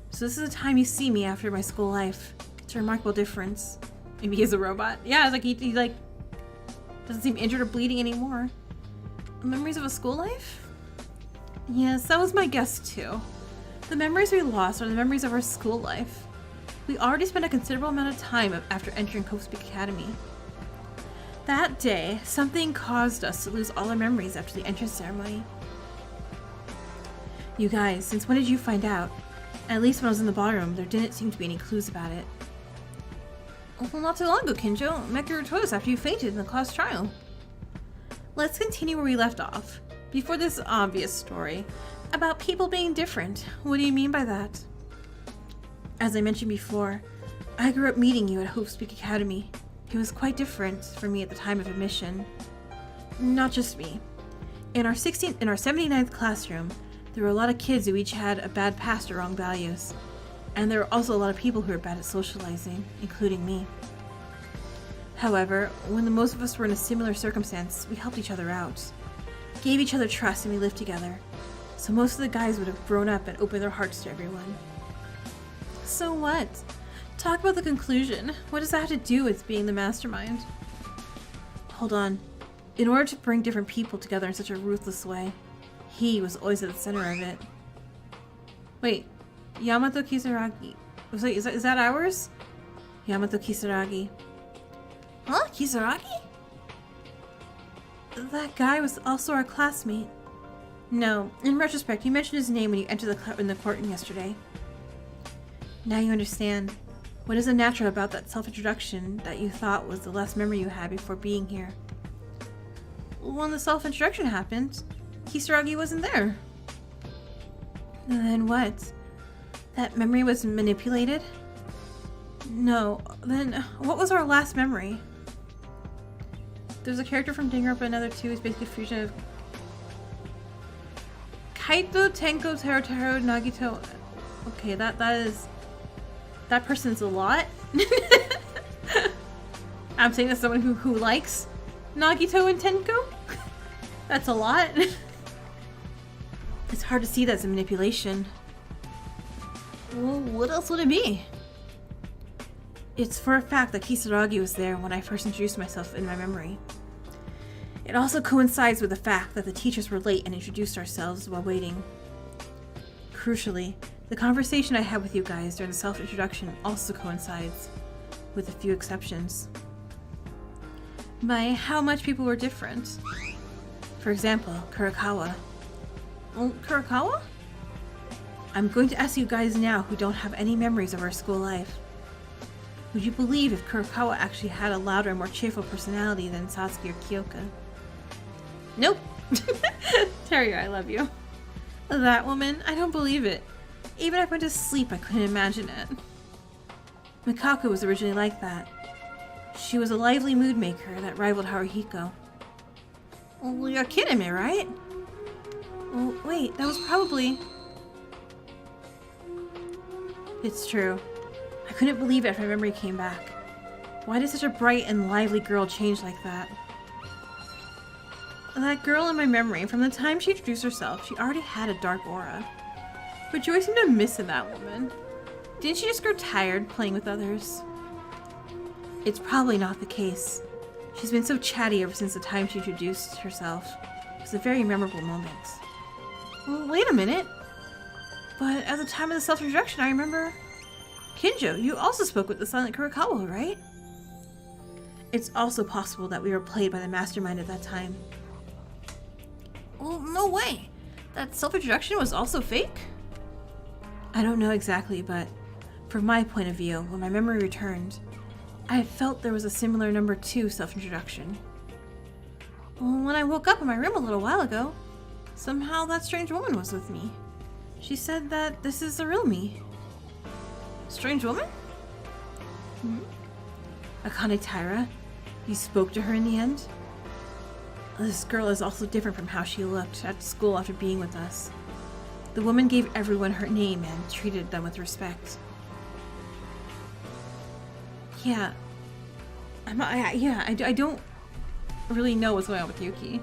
So this is the time you see me after my school life. It's a remarkable difference. Maybe he's a robot. Yeah, it's like he like doesn't seem injured or bleeding anymore. Memories of a school life? Yes, that was my guess too. The memories we lost are the memories of our school life. We already spent a considerable amount of time after entering Hope's Peak Academy. That day, something caused us to lose all our memories after the entrance ceremony. You guys, since when did you find out? At least when I was in the ballroom, there didn't seem to be any clues about it. Well, not too long ago, Kinjo. Mekuru told us after you fainted in the class trial. Let's continue where we left off. Before this obvious story about people being different. What do you mean by that? As I mentioned before, I grew up meeting you at Hope's Peak Academy. It was quite different for me at the time of admission. not just me. In our 79th classroom, there were a lot of kids who each had a bad past or wrong values. And there were also a lot of people who were bad at socializing, including me. However, when the most of us were in a similar circumstance, we helped each other out, gave each other trust, and we lived together. So most of the guys would have grown up and opened their hearts to everyone. So what? Talk about the conclusion. What does that have to do with being the mastermind? Hold on. In order to bring different people together in such a ruthless way, he was always at the center of it. Wait, Yamato Kisaragi. Is that ours? Yamato Kisaragi. Huh? Kisaragi? That guy was also our classmate. No, in retrospect, you mentioned his name when you entered in the courtroom yesterday. Now you understand. What is unnatural about that self-introduction that you thought was the last memory you had before being here? When the self-introduction happened, Kisaragi wasn't there. Then what? That memory was manipulated? No, then what was our last memory? There's a character from Danganronpa Another 2 who's basically a fusion of Kaito, Tenko, Taro, Nagito. Okay, that person's a lot. I'm saying as someone who likes Nagito and Tenko. That's a lot. It's hard to see that as a manipulation. Well, what else would it be? It's for a fact that Kisaragi was there when I first introduced myself in my memory. It also coincides with the fact that the teachers were late and introduced ourselves while waiting. Crucially, the conversation I had with you guys during the self-introduction also coincides, with a few exceptions. By how much people were different. For example, Kurakawa. Well, Kurakawa? I'm going to ask you guys now who don't have any memories of our school life. Would you believe if Kurakawa actually had a louder and more cheerful personality than Satsuki or Kyoka? Nope. Terrier, I love you. That woman? I don't believe it. Even if I went to sleep, I couldn't imagine it. Mikako was originally like that. She was a lively mood maker that rivaled Haruhiko. Well, you're kidding me, right? Well, wait, that was probably... It's true. I couldn't believe it if my memory came back. Why did such a bright and lively girl change like that? That girl in my memory, from the time she introduced herself, she already had a dark aura. But Joy seemed to miss in that woman. Didn't she just grow tired playing with others? It's probably not the case. She's been so chatty ever since the time she introduced herself. It was a very memorable moment. Well, wait a minute. But at the time of the self-introduction, I remember... Kinjo, you also spoke with the silent Kurakawa, right? It's also possible that we were played by the Mastermind at that time. Well, no way. That self-introduction was also fake? I don't know exactly, but from my point of view, when my memory returned, I felt there was a similar number 2 self-introduction. Well, when I woke up in my room a little while ago, somehow that strange woman was with me. She said that this is the real me. Strange woman? Akane Taira? You spoke to her in the end? This girl is also different from how she looked at school after being with us. The woman gave everyone her name and treated them with respect. Yeah. I don't really know what's going on with Yuki.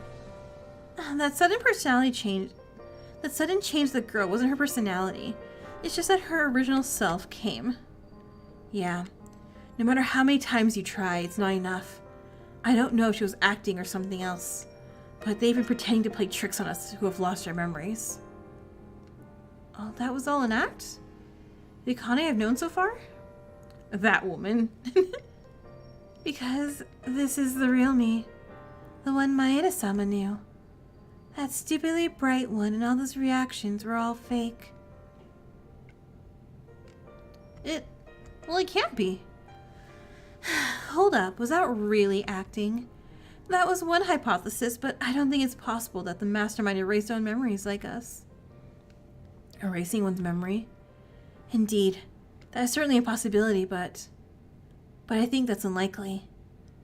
That sudden change of the girl wasn't her personality. It's just that her original self came. Yeah. No matter how many times you try, it's not enough. I don't know if she was acting or something else, but they've been pretending to play tricks on us who have lost our memories. Oh, that was all an act? The Akane I've known so far? That woman. Because this is the real me. The one Maeda-sama knew. That stupidly bright one and all those reactions were all fake. Well, it can't be. Hold up, was that really acting? That was one hypothesis, but I don't think it's possible that the Mastermind erased own memories like us. Erasing one's memory? Indeed, that is certainly a possibility, but I think that's unlikely.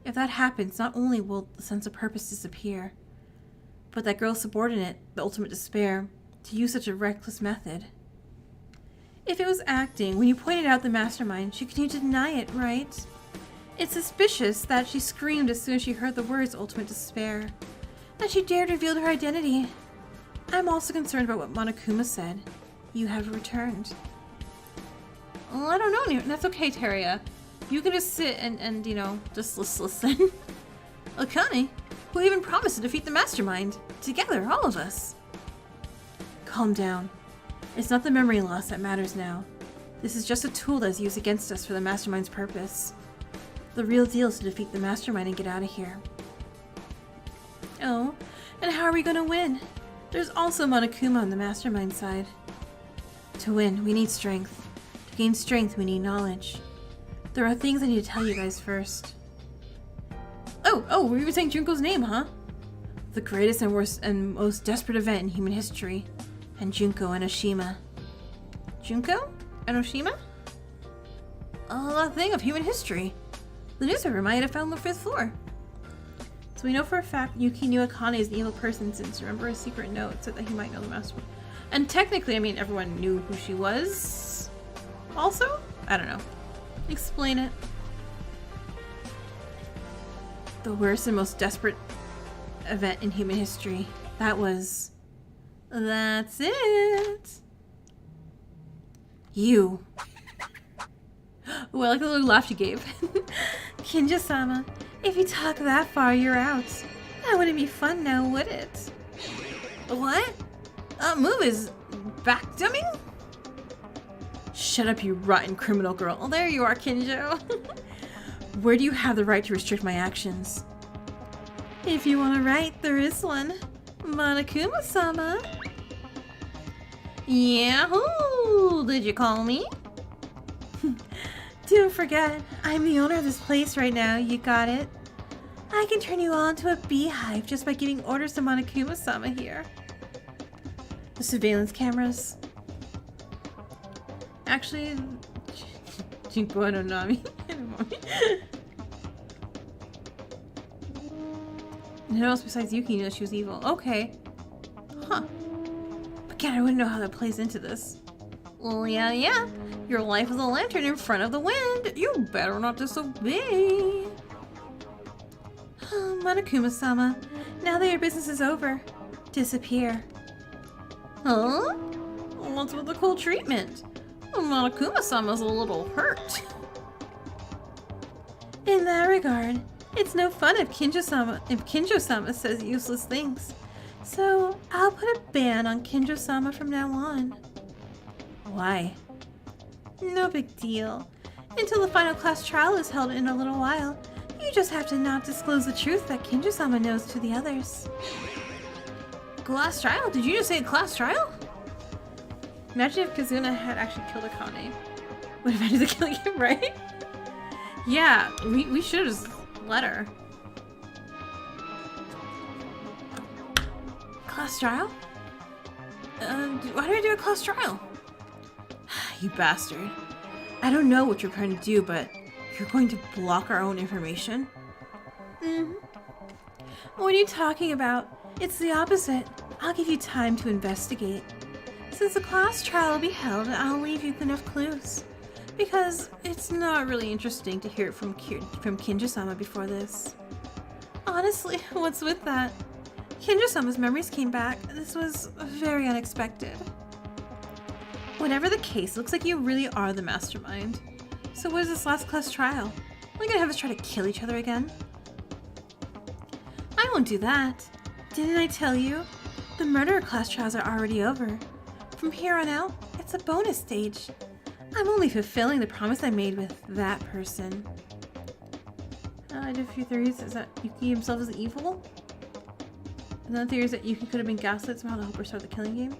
If that happens, not only will the sense of purpose disappear, But that girl's subordinate, the ultimate despair, to use such a reckless method. If it was acting, when you pointed out the mastermind, she continued to deny it, right? It's suspicious that she screamed as soon as she heard the words ultimate despair. That she dared reveal her identity. I'm also concerned about what Monokuma said. You have returned. Well, I don't know. That's okay, Teria. You can just sit and you know, just listen. Akane, who even promised to defeat the mastermind. Together, all of us. Calm down. It's not the memory loss that matters now. This is just a tool that's used against us for the mastermind's purpose. The real deal is to defeat the mastermind and get out of here. Oh, and how are we going to win? There's also Monokuma on the mastermind side. To win, we need strength. To gain strength, we need knowledge. There are things I need to tell you guys first. Oh, we were saying Junko's name, huh? The greatest and most desperate event in human history. And Junko Enoshima. Junko? Enoshima? A thing of human history. The newspaper might have found on the 5th floor. So we know for a fact Yuki knew Akane is an evil person since, remember, a secret note said that he might know the mastermind. And technically, I mean, everyone knew who she was. Also? I don't know. Explain it. The worst and most desperate event in human history. That's it. You. Oh, I like the little laugh you gave. Kinja-sama, if you talk that far, you're out. That wouldn't be fun now, would it? What? Move is backdumming? Shut up, you rotten criminal girl. Oh, there you are, Kinjo. Where do you have the right to restrict my actions? If you want a right, there is one. Monokuma-sama. Yahoo! Did you call me? Don't forget, I'm the owner of this place right now, you got it? I can turn you all into a beehive just by giving orders to Monokuma-sama here. The surveillance cameras. Actually, Junko and Onami. No one else besides Yuki knew that she was evil. Okay. Huh. But God, I wouldn't know how that plays into this. Well, yeah. Your life is a lantern in front of the wind. You better not disobey. Monokuma-sama, now that your business is over, disappear. Huh? What's with the cold treatment? Monokuma-sama's a little hurt. In that regard, it's no fun if Kinjo-sama says useless things. So I'll put a ban on Kinjo-sama from now on. Why? No big deal. Until the final class trial is held in a little while, you just have to not disclose the truth that Kinjo-sama knows to the others. Class trial? Did you just say class trial? Imagine if Kazuna had actually killed Akane. Would have ended the killing him, right? Yeah, we should have just let her. Class trial? Why do I do a class trial? You bastard. I don't know what you're trying to do, but you're going to block our own information? What are you talking about? It's the opposite. I'll give you time to investigate. Since the class trial will be held, I'll leave you enough clues. Because it's not really interesting to hear it from Kinjo-sama before this. Honestly, what's with that? Kinjo-sama's memories came back. This was very unexpected. Whatever the case, looks like you really are the mastermind. So what is this last class trial? Are you gonna have us try to kill each other again? I won't do that. Didn't I tell you? The murder class trials are already over. From here on out, it's a bonus stage. I'm only fulfilling the promise I made with that person. I did a few theories. Is that Yuki himself is evil? Another theory is that Yuki could have been gaslit somehow to help her start the killing game.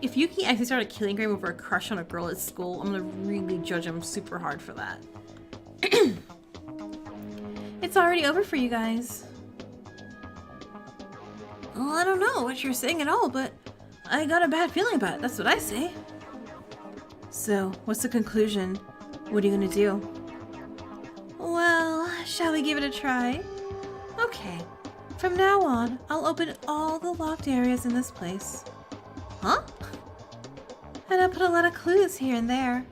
If Yuki actually started a killing game over a crush on a girl at school, I'm gonna really judge him super hard for that. It's already over for you guys. Well, I don't know what you're saying at all, but I got a bad feeling about it. That's what I say. So, what's the conclusion? What are you gonna do? Well, shall we give it a try? Okay. From now on, I'll open all the locked areas in this place. Huh? And I'll put a lot of clues here and there.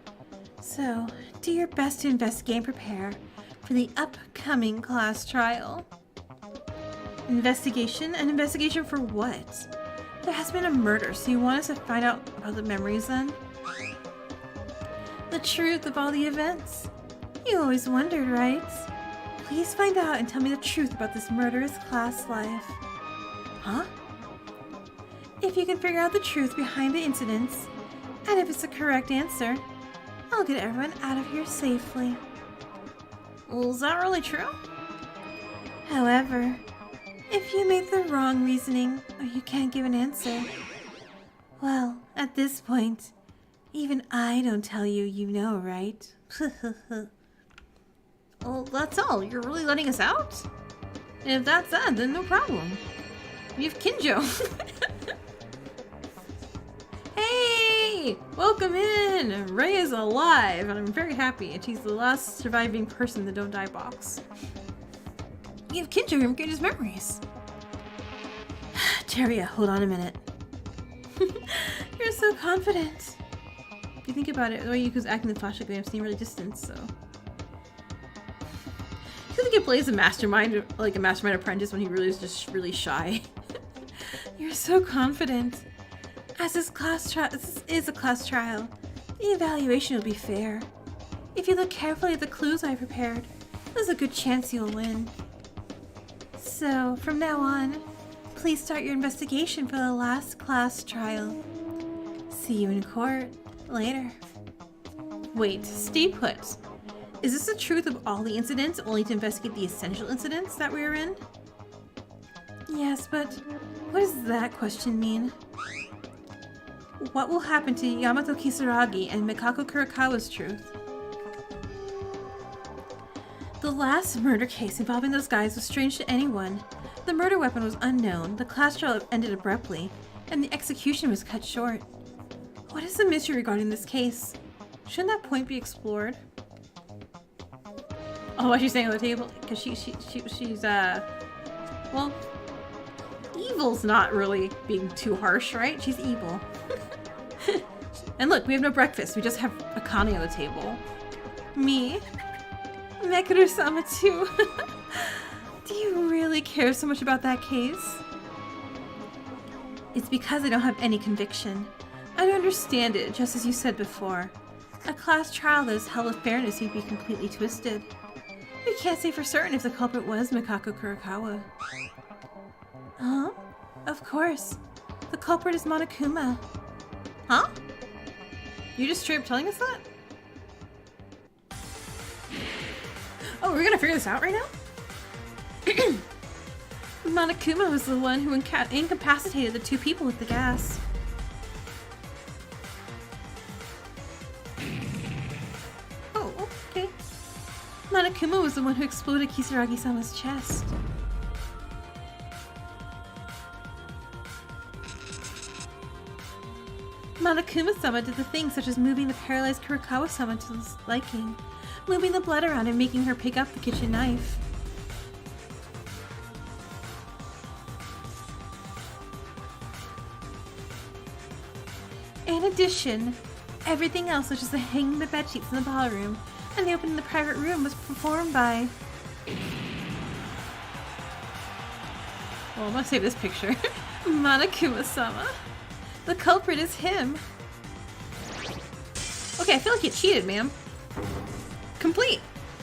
So, do your best to investigate and prepare for the upcoming class trial. Investigation? An investigation for what? There has been a murder, so you want us to find out about the memories then? The truth of all the events. You always wondered, right? Please find out and tell me the truth about this murderous class life. Huh? If you can figure out the truth behind the incidents, and if it's the correct answer, I'll get everyone out of here safely. Well, is that really true? However, if you make the wrong reasoning or you can't give an answer, well, at this point, even I don't tell you, you know, right? Well, that's all. You're really letting us out? And if that's that, then no problem. We have Kinjo. Hey! Welcome in! Rei is alive, and I'm very happy. And she's the last surviving person in the Don't Die box. We have Kinjo here getting his memories. Teria, hold on a minute. You're so confident. If you think about it, the way Yuko's acting in the flashback, they seem really distant, so... I feel like he plays a mastermind, like a mastermind apprentice when he really is just really shy. You're so confident. As this is a class trial, the evaluation will be fair. If you look carefully at the clues I prepared, there's a good chance you'll win. So, from now on, please start your investigation for the last class trial. See you in court later. Wait, stay put. Is this the truth of all the incidents, only to investigate the essential incidents that we are in? Yes, but what does that question mean? What will happen to Yamato Kisaragi and Mikako Kurakawa's truth? The last murder case involving those guys was strange to anyone. The murder weapon was unknown, the class trial ended abruptly, and the execution was cut short. What is the mystery regarding this case? Shouldn't that point be explored? Oh, why she's staying on the table? Because she's well, evil's not really being too harsh, right? She's evil. And look, we have no breakfast. We just have Akane on the table. Me? Mekuru-sama too. Do you really care so much about that case? It's because I don't have any conviction. I don't understand it, just as you said before. A class trial that is held with fairness would be completely twisted. We can't say for certain if the culprit was Mikako Kurakawa. Huh? Of course. The culprit is Monokuma. Huh? You just straight up telling us that? Oh, we're gonna figure this out right now? Monokuma was the one who incapacitated the two people with the gas. Oh, okay. Monokuma was the one who exploded Kisaragi-sama's chest. Monokuma-sama did the things such as moving the paralyzed Kurakawa-sama to his liking, moving the blood around and making her pick up the kitchen knife. In addition, everything else such as the hanging the bedsheets in the ballroom and the opening the private room was performed by... Well, I'm gonna save this picture. Monokuma-sama. The culprit is him. Okay, I feel like you cheated, ma'am. Complete.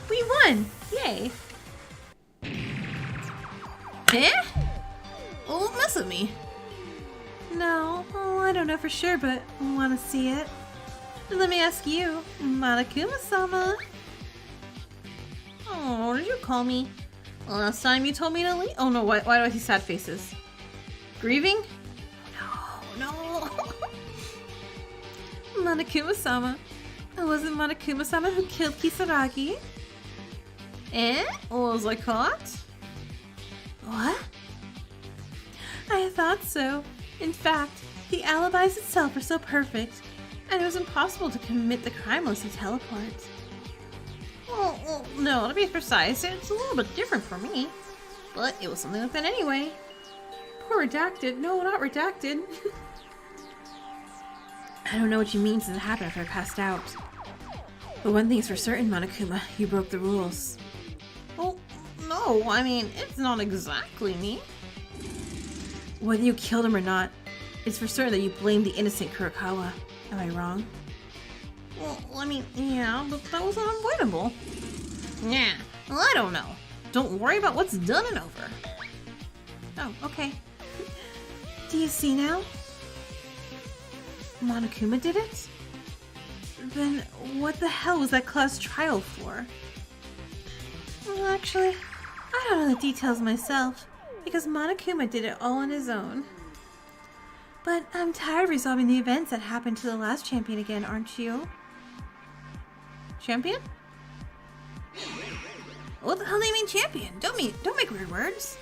We won. Yay. Eh? Oh, don't mess with me. No, I don't know for sure, but I want to see it. Let me ask you, Monokuma-sama. Oh, what did you call me? Last time you told me to leave? Oh no, why do I see sad faces? Grieving? No. Monokuma-sama. It wasn't Monokuma-sama who killed Kisaragi. Eh? Was I caught? What? I thought so. In fact, the alibis itself are so perfect, and it was impossible to commit the crime unless you teleport. Well, no, to be precise, it's a little bit different for me. But it was something like that anyway. Poor redacted. No, not redacted. I don't know what you mean since it happened after I passed out. But one thing's for certain, Monokuma, you broke the rules. Well, no, I mean, it's not exactly me. Whether you killed him or not, it's for certain that you blamed the innocent Kurokawa. Am I wrong? Well, I mean, yeah, but that was unavoidable. Yeah, well, I don't know. Don't worry about what's done and over. Oh, okay. Do you see now? Monokuma did it? Then what the hell was that class trial for? Well, actually, I don't know the details myself, because Monokuma did it all on his own. But I'm tired of resolving the events that happened to the last champion again, aren't you? Champion? What the hell do you mean champion? Don't make weird words.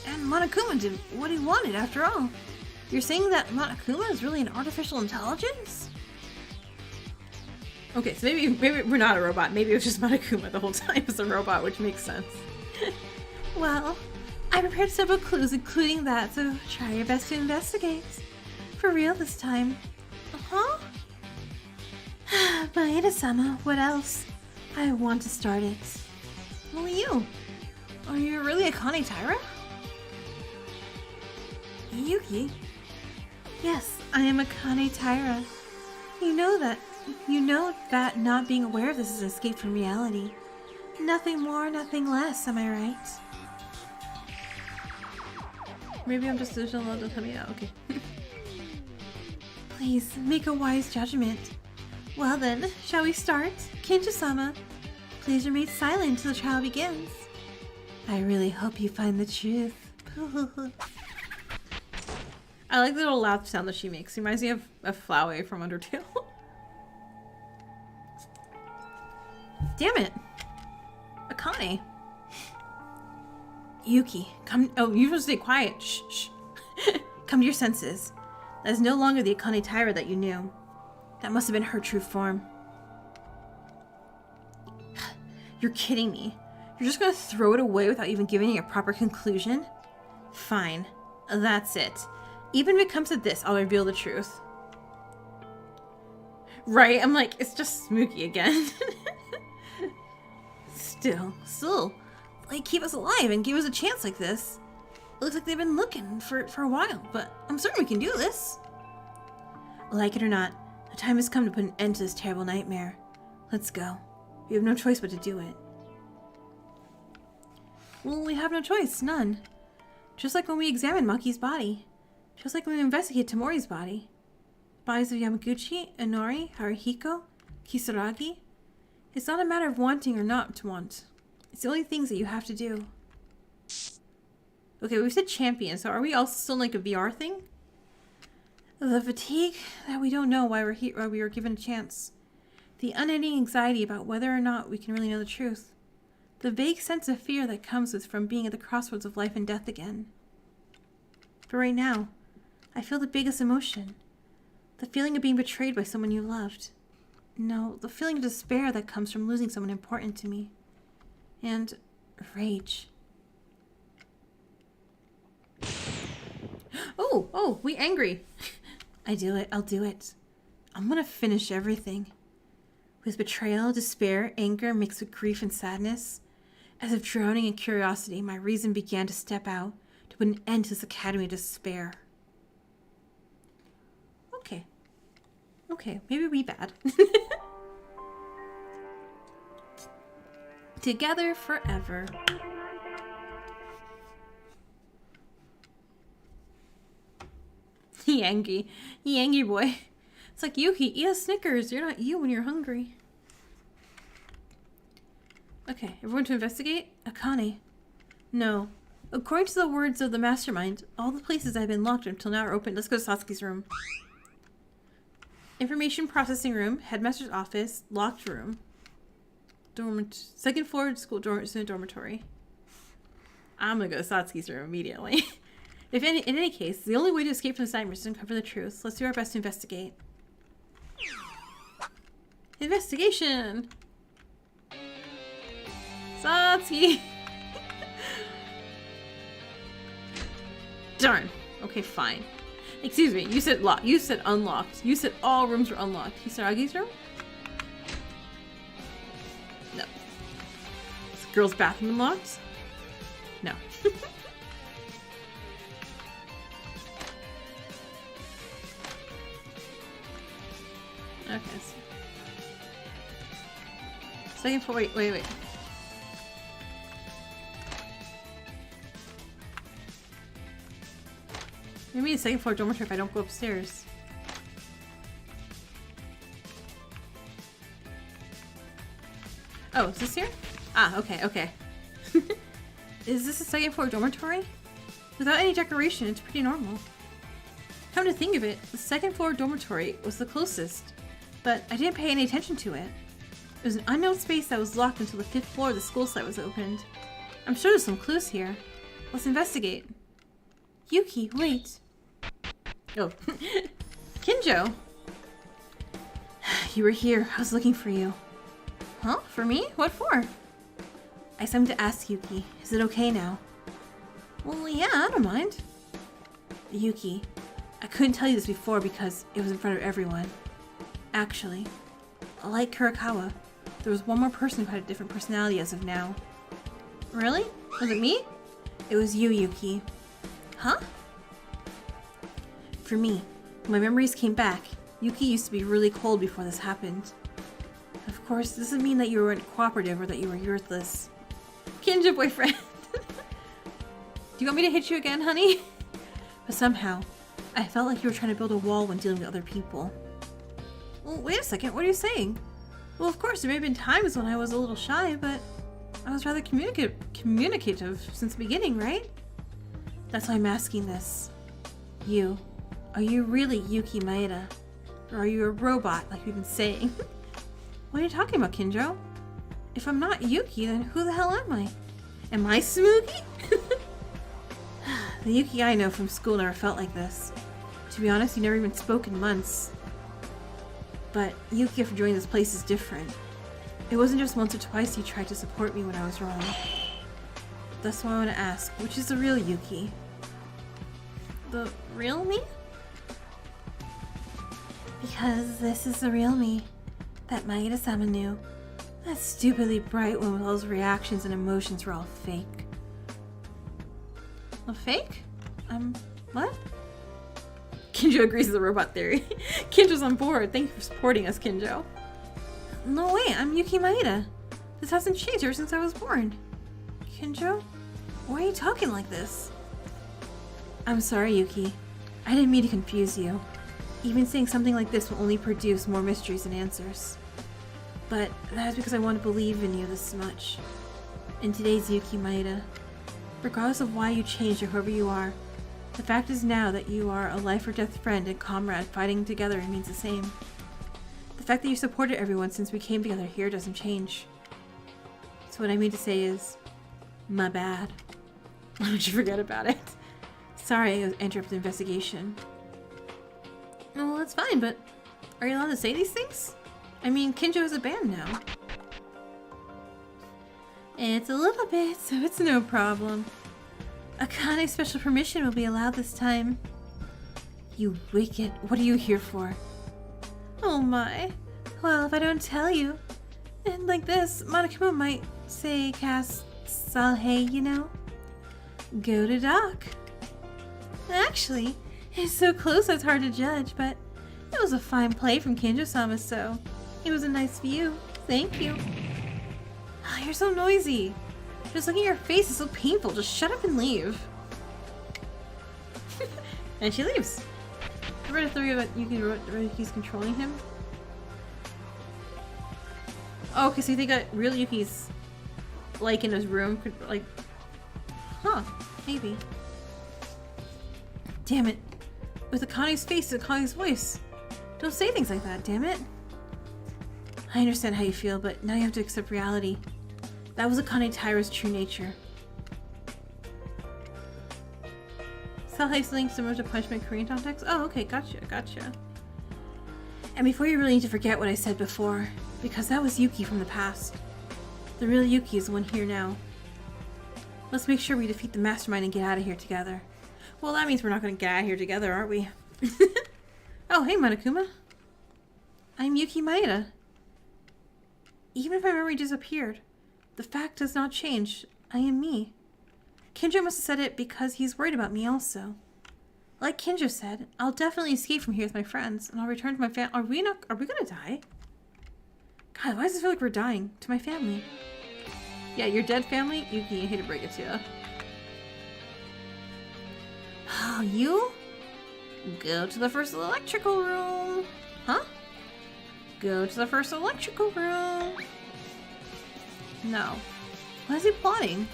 And Monokuma did what he wanted after all. You're saying that Monokuma is really an artificial intelligence? Okay, so maybe we're not a robot. Maybe it was just Monokuma the whole time as a robot, which makes sense. Well, I prepared several clues, including that, so try your best to investigate. For real this time. Uh-huh. But Ida-sama, what else? I want to start it. Well, you. Are you really Akane Taira? Yuki? Yes, I am Akane Taira. You know that not being aware of this is an escape from reality. Nothing more, nothing less, am I right? Maybe I'm just delusional, don't tell me that. Okay. Please, make a wise judgment. Well then, shall we start? Kinja-sama, please remain silent until the trial begins. I really hope you find the truth. I like the little laugh sound that she makes. It reminds me of Flowey from Undertale. Damn it. Akane. Yuki, come. Oh, you should stay quiet. Shh, shh. Come to your senses. That is no longer the Akane Taira that you knew. That must have been her true form. You're kidding me. You're just gonna throw it away without even giving it a proper conclusion? Fine. That's it. Even if it comes to this, I'll reveal the truth. Right? I'm like, it's just Smokey again. Still. Like, keep us alive and give us a chance like this. It looks like they've been looking for a while, but I'm certain we can do this. Like it or not, the time has come to put an end to this terrible nightmare. Let's go. We have no choice but to do it. Well, we have no choice, none. Just like when we examined Maki's body. Just like when we investigated Tamori's body. Bodies of Yamaguchi, Inori, Haruhiko, Kisaragi. It's not a matter of wanting or not to want. It's the only things that you have to do. Okay, we said champion, so are we also still like a VR thing? The fatigue that we don't know why we were given a chance. The unending anxiety about whether or not we can really know the truth. The vague sense of fear that comes from being at the crossroads of life and death again. But right now, I feel the biggest emotion. The feeling of being betrayed by someone you loved. No, the feeling of despair that comes from losing someone important to me. And rage. Oh, we angry. I'll do it. I'm gonna finish everything. With betrayal, despair, anger mixed with grief and sadness. As if drowning in curiosity, my reason began to step out to put an end to this academy of despair. Okay, maybe we bad. Together forever. He angry boy. It's like, Yuki, eat a Snickers. You're not you when you're hungry. Okay, everyone to investigate? Akane. No. According to the words of the Mastermind, all the places that have been locked until now are open. Let's go to Satsuki's room. Information processing room, headmaster's office, locked room. Second floor student dormitory. I'm gonna go to Satsuki's room immediately. In any case, the only way to escape from this nightmare is to uncover the truth. Let's do our best to investigate. Investigation! Satsuki! Darn. Okay, fine. Excuse me, you said locked. You said unlocked. You said all rooms were unlocked. Kisaragi's room? No. Is the girl's bathroom unlocked? No. Okay. Second floor. Wait. What do you mean second floor dormitory if I don't go upstairs? Oh, is this here? Ah, okay. Is this a second floor dormitory? Without any decoration, it's pretty normal. Come to think of it, the second floor dormitory was the closest, but I didn't pay any attention to it. It was an unknown space that was locked until the 5th floor of the school site was opened. I'm sure there's some clues here. Let's investigate. Yuki, wait. Oh. Kinjo! You were here. I was looking for you. Huh? For me? What for? I have something to ask Yuki. Is it okay now? Well, yeah, I don't mind. Yuki, I couldn't tell you this before because it was in front of everyone. Actually, like Kurakawa, there was one more person who had a different personality as of now. Really? Was it me? It was you, Yuki. Huh? For me, when my memories came back, Yuki used to be really cold before this happened. Of course, this doesn't mean that you weren't cooperative or that you were worthless. Kinja boyfriend! Do you want me to hit you again, honey? But somehow, I felt like you were trying to build a wall when dealing with other people. Well, wait a second, what are you saying? Well, of course, there may have been times when I was a little shy, but I was rather communicative since the beginning, right? That's why I'm asking this. Are you really Yuki Maeda? Or are you a robot, like we've been saying? What are you talking about, Kinjo? If I'm not Yuki, then who the hell am I? Am I Smoogie? The Yuki I know from school never felt like this. To be honest, you never even spoke in months. But Yuki after joining this place is different. It wasn't just once or twice you tried to support me when I was wrong. That's why I want to ask, which is the real Yuki? The real me? Because this is the real me that Maeda-sama knew. That stupidly bright one with all those reactions and emotions were all fake. A fake? What? Kinjo agrees with the robot theory. Kinjo's on board. Thank you for supporting us, Kinjo. No way, I'm Yuki Maeda. This hasn't changed ever since I was born. Kinjo? Why are you talking like this? I'm sorry, Yuki. I didn't mean to confuse you. Even saying something like this will only produce more mysteries and answers. But that is because I want to believe in you this much. In today's Yuki Maeda, regardless of why you changed or whoever you are, the fact is now that you are a life or death friend and comrade fighting together remains the same. The fact that you supported everyone since we came together here doesn't change. So what I mean to say is, my bad. Why don't you forget about it? Sorry I interrupted the investigation. Well, that's fine, but are you allowed to say these things? I mean, Kinjo is a band now. It's a little bit, so it's no problem. Akane's special permission will be allowed this time. You wicked, what are you here for? Oh my. Well, if I don't tell you, and like this, Monokuma might say cast Salhei, you know? Go to Doc. Actually, it's so close it's hard to judge, but it was a fine play from Kinjo-sama, so it was a nice view. Thank you. Oh, you're so noisy. Just looking at your face is so painful. Just shut up and leave. And she leaves. I read a theory about Yuki's controlling him. Oh, okay, so you think that real Yuki's like in his room could like... Huh, maybe. Damn it. With Akane's face and Akane's voice. Don't say things like that, damn it. I understand how you feel, but now you have to accept reality. That was Akane Taira's true nature. Salhei's link similar to Punishment Korean context? Oh, okay, gotcha. And before you really need to forget what I said before, because that was Yuki from the past. The real Yuki is the one here now. Let's make sure we defeat the Mastermind and get out of here together. Well, that means we're not going to get out of here together, aren't we? Oh, hey, Monokuma. I'm Yuki Maeda. Even if my memory disappeared, the fact does not change. I am me. Kinjo must have said it because he's worried about me also. Like Kinjo said, I'll definitely escape from here with my friends, and I'll return to my Are we gonna die? God, why does it feel like we're dying? To my family. Yeah, your dead family? Yuki, I hate to break it to you. Oh, you? Go to the first electrical room. Huh? Go to the first electrical room. No. What is he plotting?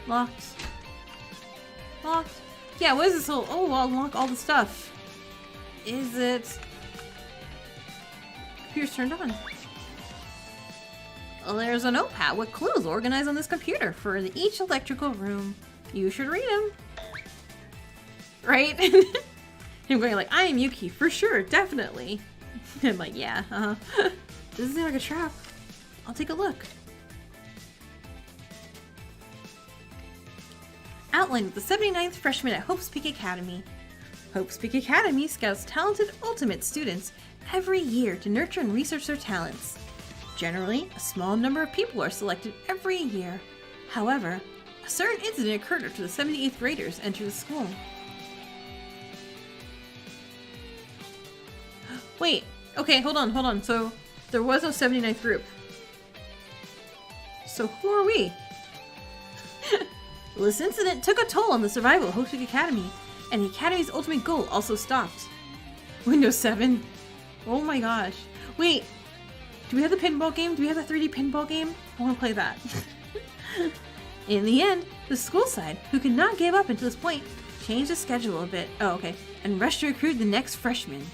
Locked. Locked. Yeah, what is this whole... Oh, I'll unlock all the stuff. Is it... Computer's turned on. Well, there's a notepad with clues organized on this computer for each electrical room. You should read them. Right? Him going like, I am Yuki, for sure, definitely. I'm like, yeah, This is like a trap. I'll take a look. Outline of the 79th freshman at Hope's Peak Academy. Hope's Peak Academy scouts talented ultimate students every year to nurture and research their talents. Generally, a small number of people are selected every year. However, a certain incident occurred after the 78th graders entered the school. Wait, okay, hold on. So, there was no 79th group. So who are we? Well, this incident took a toll on the survival of Hope's Peak Academy, and the Academy's ultimate goal also stopped. Windows 7. Oh my gosh. Wait, do we have the pinball game? Do we have the 3D pinball game? I want to play that. In the end, the school side, who could not give up until this point, changed the schedule a bit. Oh, okay. And rushed to recruit the next freshman.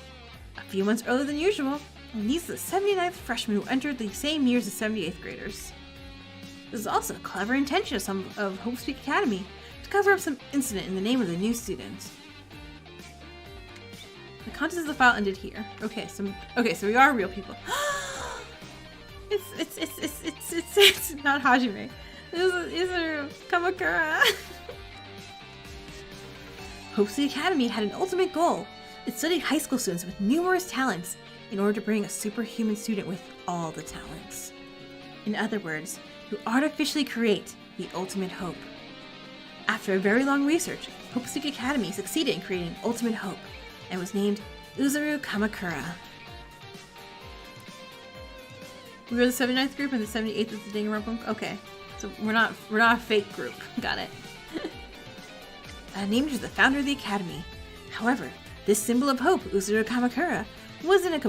A few months earlier than usual, and these are the 79th freshmen who entered the same year as the 78th graders. This is also a clever intention of some of Hope's Peak Academy to cover up some incident in the name of the new student. The contents of the file ended here. Okay, so we are real people. It's not Hajime. This is Kamakura. Hope's Peak Academy had an ultimate goal. It studied high school students with numerous talents in order to bring a superhuman student with all the talents. In other words, to artificially create the ultimate Hope. After a very long research, Hope's Peak Academy succeeded in creating Ultimate Hope and was named Uzuru Kamakura. We were the 79th group and the 78th is the Danganronpa. Okay, so we're not a fake group. Got it. Named as the founder of the academy. However, this symbol of hope, Uzuru Kamakura, was in an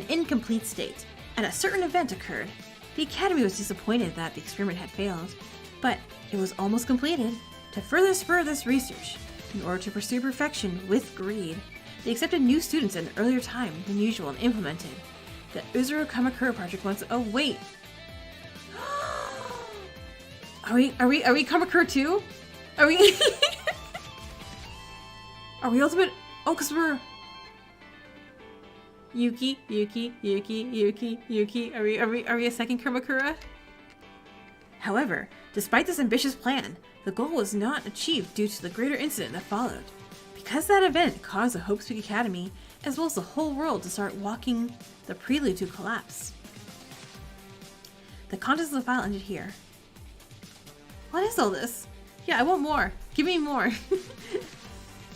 incomplete state, and a certain event occurred. The academy was disappointed that the experiment had failed, but it was almost completed. To further spur this research, in order to pursue perfection with greed, they accepted new students at an earlier time than usual and implemented the Uzuru Kamakura project once. Oh wait, are we Kamakura too? Are we? Are we ultimate? Oh, cause we're Yuki. Are we a second Kamakura? However, despite this ambitious plan, the goal was not achieved due to the greater incident that followed. Because that event caused the Hope's Peak Academy, as well as the whole world, to start walking the prelude to collapse. The contents of the file ended here. What is all this? Yeah, I want more. Give me more.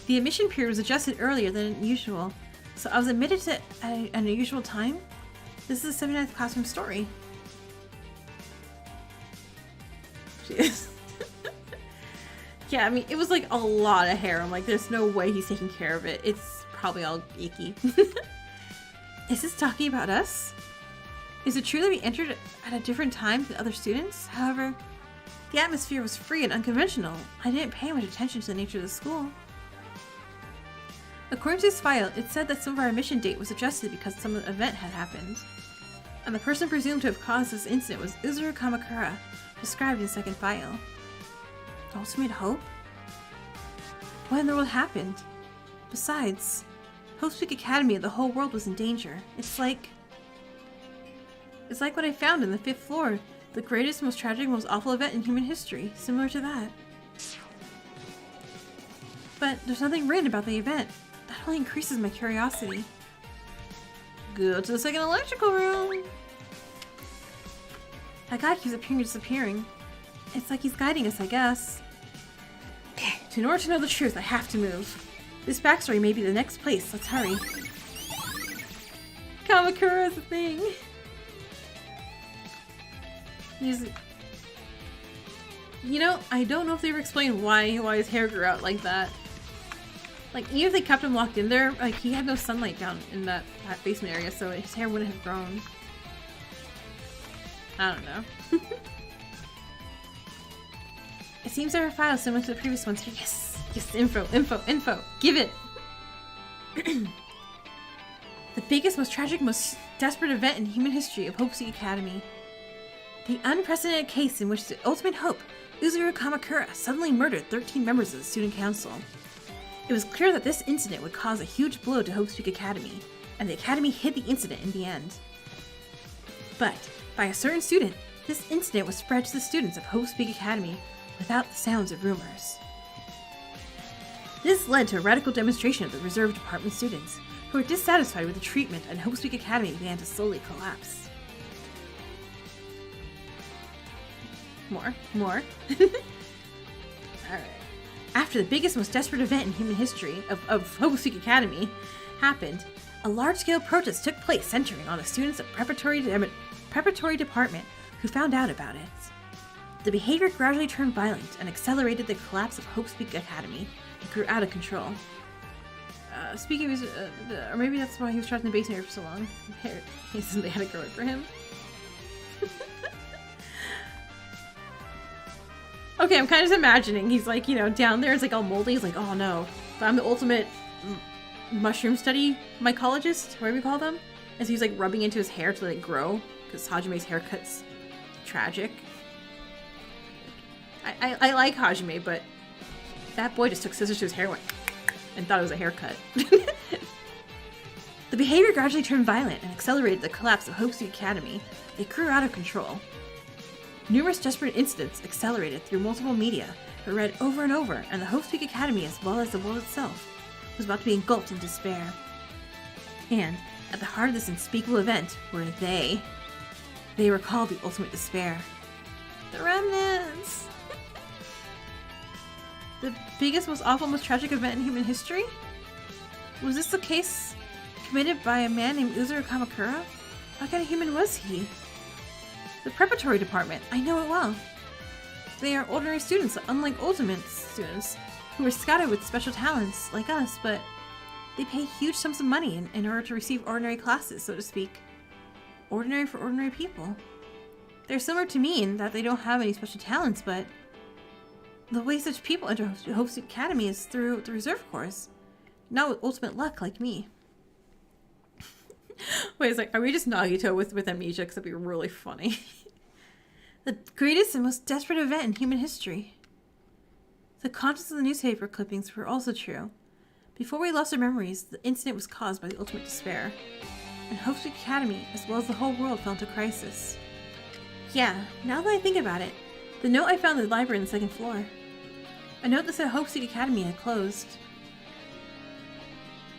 The admission period was adjusted earlier than usual, so I was admitted to an unusual time. This is a 79th classroom story. Jeez. Yeah, I mean, it was like a lot of hair. I'm like, there's no way he's taking care of it. It's probably all icky. Is this talking about us? Is it true that we entered at a different time than other students? However, the atmosphere was free and unconventional. I didn't pay much attention to the nature of the school. According to this file, it said that some of our admission date was adjusted because some event had happened. And the person presumed to have caused this incident was Uzuru Kamakura, described in the second file. Ultimate Hope? What in the world happened? Besides, Hope's Peak Academy and the whole world was in danger. It's like what I found in the 5th floor. The greatest, most tragic, most awful event in human history. Similar to that. But there's nothing written about the event. That only increases my curiosity. Go to the second electrical room. That guy keeps appearing and disappearing. It's like he's guiding us, I guess. In order to know the truth, I have to move. This backstory may be the next place. Let's hurry. Kamakura is a thing. You know, I don't know if they ever explained why his hair grew out like that. Like, even if they kept him locked in there, like, he had no sunlight down in that basement area, so his hair wouldn't have grown. I don't know. It seems there are files similar to the previous ones here. Yes! Yes, info. Give it! The biggest, most tragic, most desperate event in human history of Hope Seek Academy. The unprecedented case in which the ultimate hope, Uzuru Kamakura, suddenly murdered 13 members of the student council. It was clear that this incident would cause a huge blow to Hope Seek Academy, and the Academy hid the incident in the end. But, by a certain student, this incident was spread to the students of Hope Seek Academy without the sounds of rumors. This led to a radical demonstration of the reserve department students, who were dissatisfied with the treatment, and Hope Seek Academy began to slowly collapse. More. Alright. After the biggest, most desperate event in human history of Hope Seek Academy happened, a large-scale protest took place centering on the students of preparatory department who found out about it. The behavior gradually turned violent and accelerated the collapse of Hope Seek Academy and grew out of control. Speaking of, or maybe that's why he was trapped in the basement for so long. They had to grow it for him. Okay, I'm kind of just imagining he's like, you know, down there, it's like all moldy. He's like, oh no, but I'm the ultimate mushroom study mycologist, whatever you call them. And so he's like rubbing into his hair to let it grow, because Hajime's haircut's tragic. I like Hajime, but that boy just took scissors to his hair and thought it was a haircut. The behavior gradually turned violent and accelerated the collapse of Hope Seek Academy. It grew out of control. Numerous desperate incidents accelerated through multiple media were read over and over, and the Hope Seek Academy, as well as the world itself, was about to be engulfed in despair. And at the heart of this unspeakable event were they. They were called the Ultimate Despair. The Remnants! The biggest, most awful, most tragic event in human history? Was this the case committed by a man named Uzuru Kamakura? What kind of human was he? The preparatory department, I know it well. They are ordinary students, unlike ultimate students, who are scouted with special talents, like us, but they pay huge sums of money in order to receive ordinary classes, so to speak. Ordinary for ordinary people. They're similar to me in that they don't have any special talents, but the way such people enter Hope Seek Academy is through the reserve course, not with ultimate luck like me. Wait, it's like, are we just Nagito with amnesia? Because that'd be really funny. The greatest and most desperate event in human history. The contents of the newspaper clippings were also true. Before we lost our memories, the incident was caused by the ultimate despair, and Hope Seek Academy, as well as the whole world, fell into crisis. Yeah, now that I think about it, the note I found in the library on the second floor. A note that said Hope Seek Academy had closed.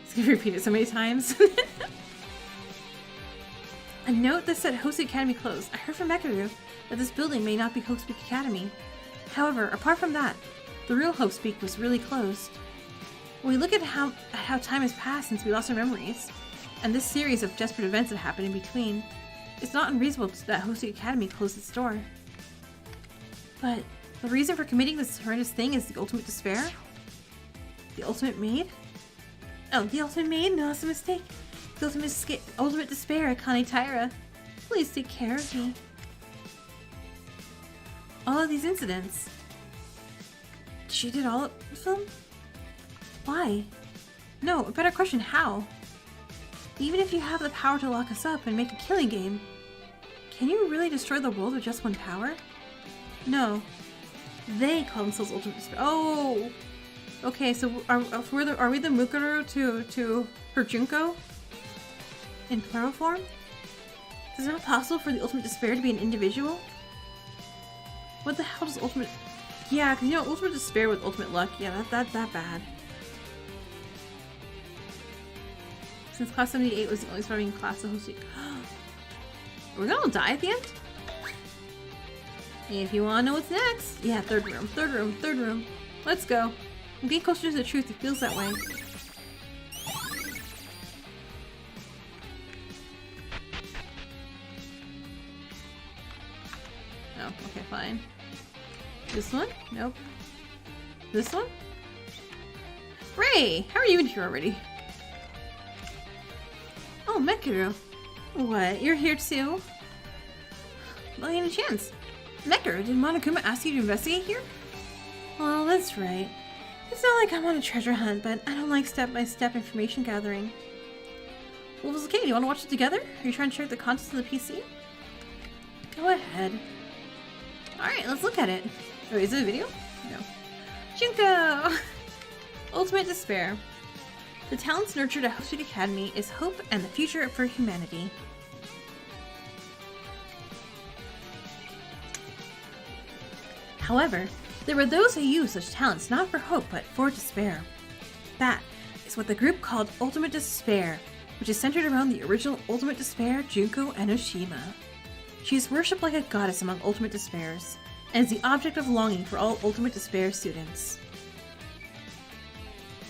It's gonna repeat it so many times. A note that said Hope Seek Academy closed. I heard from Mekaru that this building may not be Hope Seek Academy. However, apart from that, the real Hope Seek was really closed. When we look at how time has passed since we lost our memories, and this series of desperate events that happened in between, it's not unreasonable that Hope Seek Academy closed its door. But the reason for committing this horrendous thing is the ultimate despair? The ultimate maid? Oh, the ultimate maid? No, it's a mistake. The ultimate despair, Akane Taira. Please take care of me. All of these incidents. She did all of them? Why? No, a better question, how? Even if you have the power to lock us up and make a killing game, can you really destroy the world with just one power? No. They call themselves Ultimate Despair. Oh! Okay, so are we the Mukuru to her Junko? In plural form? Is it not possible for the Ultimate Despair to be an individual? What the hell does Ultimate... Yeah, because you know, Ultimate Despair with Ultimate Luck, yeah, that bad. Since class 78 was the only surviving class of hosting. Are we gonna all die at the end? If you wanna know what's next. Yeah, third room, third room, third room. Let's go. I'm getting closer to the truth. It feels that way. Oh, okay, fine. This one? Nope. This one? Ray! How are you in here already? Oh, Mekaru. What? You're here too? Well, you had a chance. Mekaru, did Monokuma ask you to investigate here? Well, that's right. It's not like I'm on a treasure hunt, but I don't like step-by-step information gathering. Well, if it's okay, do you want to watch it together? Are you trying to check the contents of the PC? Go ahead. Alright, let's look at it. Oh, is it a video? No. Junko! Ultimate Despair. The talents nurtured at Hope's Academy is hope and the future for humanity. However, there were those who used such talents not for hope but for despair. That is what the group called Ultimate Despair, which is centered around the original Ultimate Despair, Junko Enoshima. She is worshipped like a goddess among Ultimate Despairs, and is the object of longing for all Ultimate Despair students.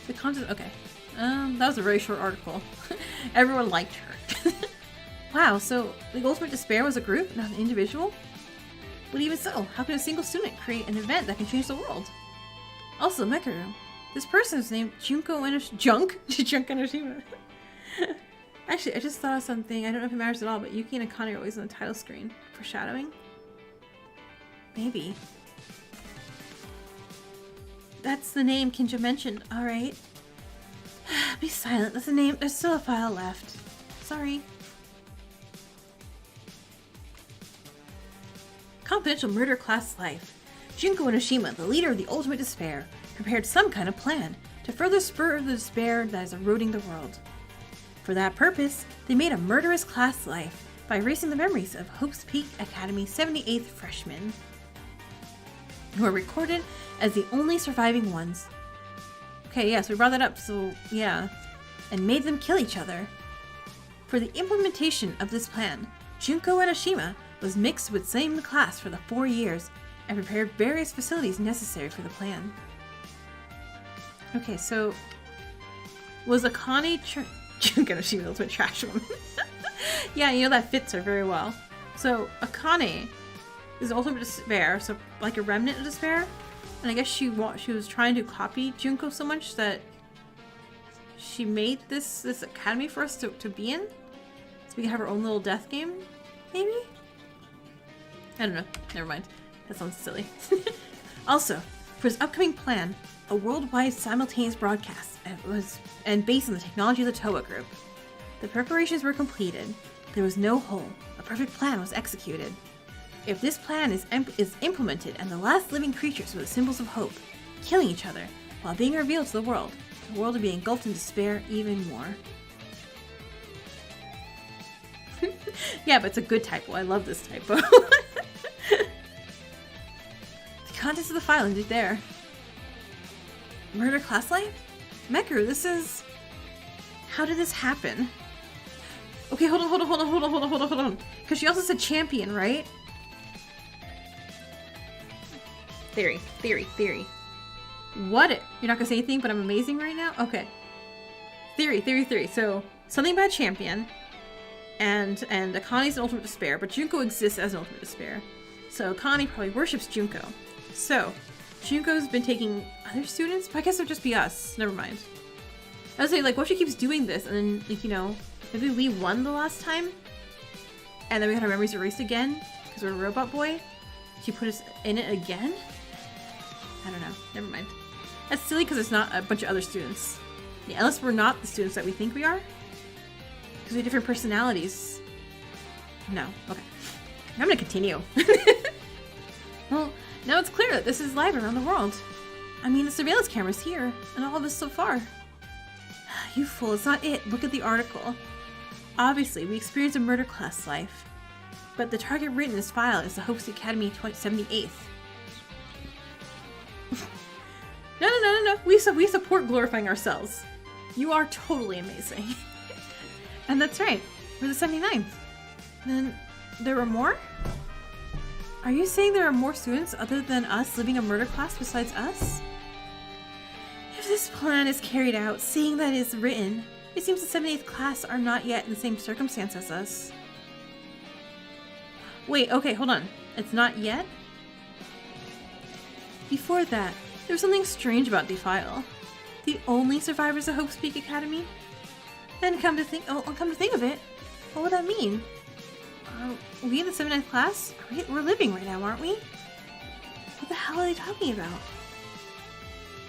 The content, okay. That was a very short article. Everyone liked her. Wow, so the Ultimate Despair was a group, not an individual? But even so, how can a single student create an event that can change the world? Also, Mekaru. This person is named Junko Enoshima. Actually, I just thought of something. I don't know if it matters at all, but Yuki and Akane are always on the title screen. Foreshadowing? Maybe. That's the name Kinja mentioned. Alright. Be silent. That's the name. There's still a file left. Sorry. Confidential murder class life. Junko Enoshima, the leader of the Ultimate Despair, prepared some kind of plan to further spur the despair that is eroding the world. For that purpose, they made a murderous class life by erasing the memories of Hope's Peak Academy 78th freshmen, who are recorded as the only surviving ones. Okay, yeah, so we brought that up, so yeah. And made them kill each other. For the implementation of this plan, Junko Enoshima was mixed with same the class for the 4 years and prepared various facilities necessary for the plan. Okay, so was Akane Junko Enoshima the ultimate trash woman? Yeah, you know that fits her very well. So Akane is the ultimate despair, so like a remnant of despair. And I guess she was trying to copy Junko so much that she made this academy for us to be in, so we can have our own little death game, maybe? I don't know. Never mind. That sounds silly. Also, for his upcoming plan, a worldwide simultaneous broadcast and based on the technology of the Toa Group. The preparations were completed. There was no hole. A perfect plan was executed. If this plan is implemented and the last living creatures were the symbols of hope, killing each other while being revealed to the world would be engulfed in despair even more. Yeah, but it's a good typo. I love this typo. The contents of the file ended there. Murder class life? Mekaru, this is... How did this happen? Okay, hold on. Because she also said champion, right? Theory. What? You're not gonna say anything, but I'm amazing right now? Okay. Theory. So, something about champion. And Akane's an ultimate despair, but Junko exists as an ultimate despair. So Akane probably worships Junko. So, Junko's been taking other students? But I guess it would just be us. Never mind. I was saying, like, what if she keeps doing this and then, like, you know, maybe we won the last time? And then we got our memories erased again? Because we're a robot boy? She put us in it again? I don't know. Never mind. That's silly because it's not a bunch of other students. Yeah, unless we're not the students that we think we are. Because we have different personalities. No. Okay. I'm gonna continue. Well, now it's clear that this is live around the world. I mean, the surveillance camera's here, and all of this so far. You fool, it's not it. Look at the article. Obviously, we experienced a murder class life. But the target written in this file is the Hope's Academy 78th. No. We support glorifying ourselves. You are totally amazing. And that's right. We're the 79th. Then there were more? Are you saying there are more students other than us living a murder class besides us? If this plan is carried out, seeing that it is written, it seems the 78th class are not yet in the same circumstance as us. Wait, okay, hold on. It's not yet? Before that, there was something strange about Defile. The only survivors of Hope's Peak Academy? Then come to think of it, what would that mean? We in the 79th class? We're living right now, aren't we? What the hell are they talking about?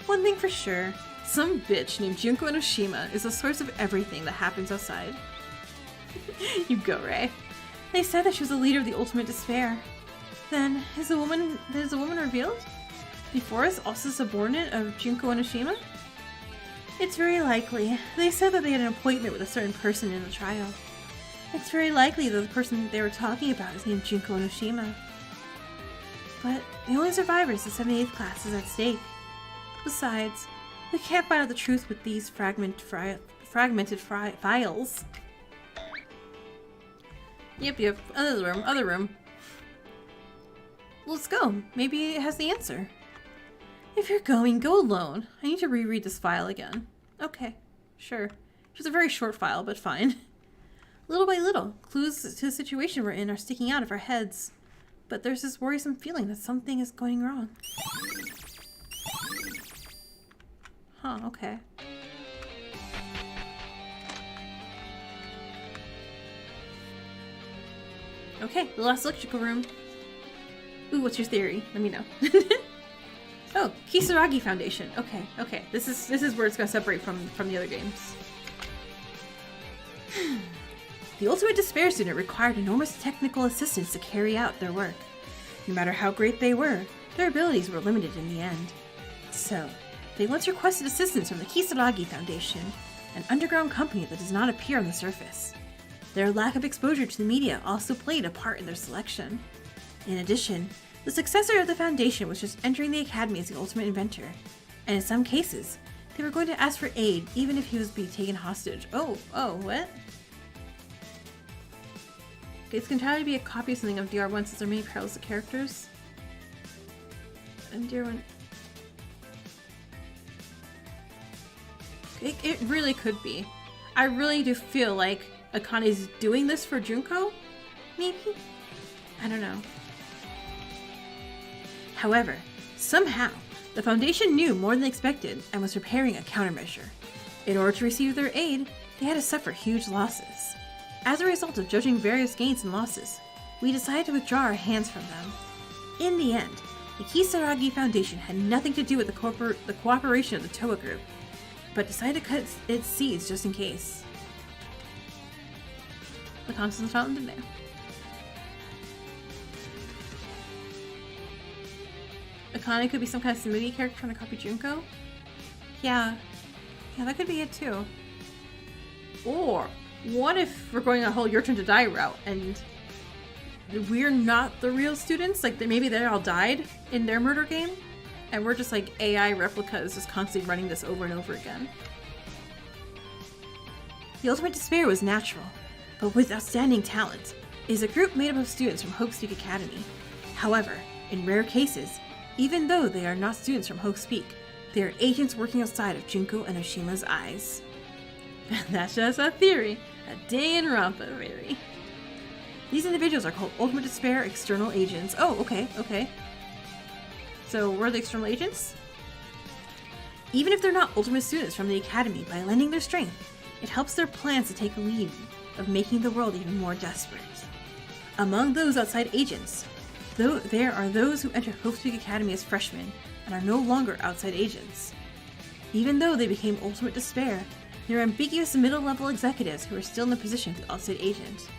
One thing for sure, some bitch named Junko Enoshima is the source of everything that happens outside. You go, Ray. They said that she was the leader of the Ultimate Despair. Then, is the woman revealed? Before us, also subordinate of Junko Enoshima? It's very likely. They said that they had an appointment with a certain person in the trial. It's very likely that the person they were talking about is named Junko Enoshima. But the only survivors of the 78th class is at stake. Besides, we can't find out the truth with these fragmented files. Yep. Other room. Let's go. Maybe it has the answer. If you're going, go alone. I need to reread this file again. Okay, sure. It's a very short file, but fine. Little by little, clues to the situation we're in are sticking out of our heads. But there's this worrisome feeling that something is going wrong. Huh, okay. Okay, the last electrical room. Ooh, what's your theory? Let me know. Oh, Kisaragi Foundation. Okay. This is where it's gonna separate from the other games. The Ultimate Despair student required enormous technical assistance to carry out their work. No matter how great they were, their abilities were limited in the end. So, they once requested assistance from the Kisaragi Foundation, an underground company that does not appear on the surface. Their lack of exposure to the media also played a part in their selection. In addition, the successor of the Foundation was just entering the Academy as the ultimate inventor, and in some cases, they were going to ask for aid even if he was being taken hostage. Oh, what? It's going to try to be a copy of something of DR1 since there are many parallels to characters. And DR1... It really could be. I really do feel like Akane's doing this for Junko? Maybe? I don't know. However, somehow, the Foundation knew more than expected and was preparing a countermeasure. In order to receive their aid, they had to suffer huge losses. As a result of judging various gains and losses, we decided to withdraw our hands from them. In the end, the Kisaragi Foundation had nothing to do with the cooperation of the Toa Group, but decided to cut its seeds just in case. The Constance Fountain in there. Akane could be some kind of Simidi character trying to copy Junko? Yeah, that could be it too. Or, what if we're going a whole Your Turn to Die route and we're not the real students? Like, maybe they all died in their murder game and we're just like AI replicas just constantly running this over and over again. The Ultimate Despair was natural, but with outstanding talent, is a group made up of students from Hope's Peak Academy. However, in rare cases, even though they are not students from Hope's Peak, they are agents working outside of Junko Enoshima's eyes. That's just a theory, a Danganronpa theory. These individuals are called Ultimate Despair External Agents. Oh, okay. So, we're the external agents? Even if they're not Ultimate students from the Academy, by lending their strength, it helps their plans to take a lead of making the world even more desperate. Among those outside agents, though there are those who enter Hope's Peak Academy as freshmen and are no longer outside agents. Even though they became Ultimate Despair, there are ambiguous middle-level executives who are still in the position of the outside agent.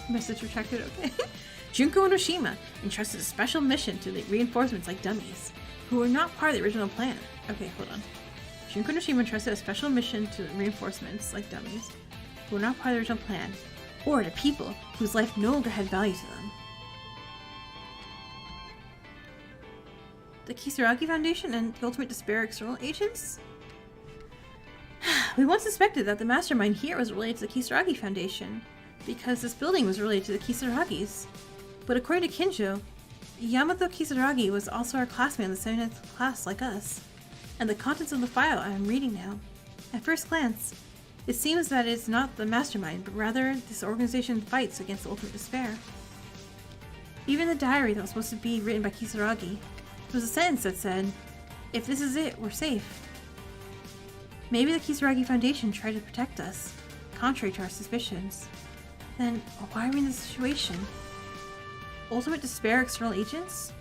Message retracted, okay. Junko Enoshima entrusted a special mission to the reinforcements like dummies, who were not part of the original plan. Okay, hold on. Junko Enoshima entrusted a special mission to reinforcements like dummies, who were not part of the original plan, or to people whose life no longer had value to them. The Kisaragi Foundation and the Ultimate Despair External Agents? We once suspected that the Mastermind here was related to the Kisaragi Foundation, because this building was related to the Kisaragis. But according to Kinjo, Yamato Kisaragi was also our classmate in the 7th class like us, and the contents of the file I am reading now. At first glance, it seems that it's not the Mastermind, but rather this organization fights against ultimate despair. Even the diary that was supposed to be written by Kisaragi, there was a sentence that said, "If this is it, we're safe." Maybe the Kisaragi Foundation tried to protect us, contrary to our suspicions. Then, why are we in this situation? Ultimate Despair external agents?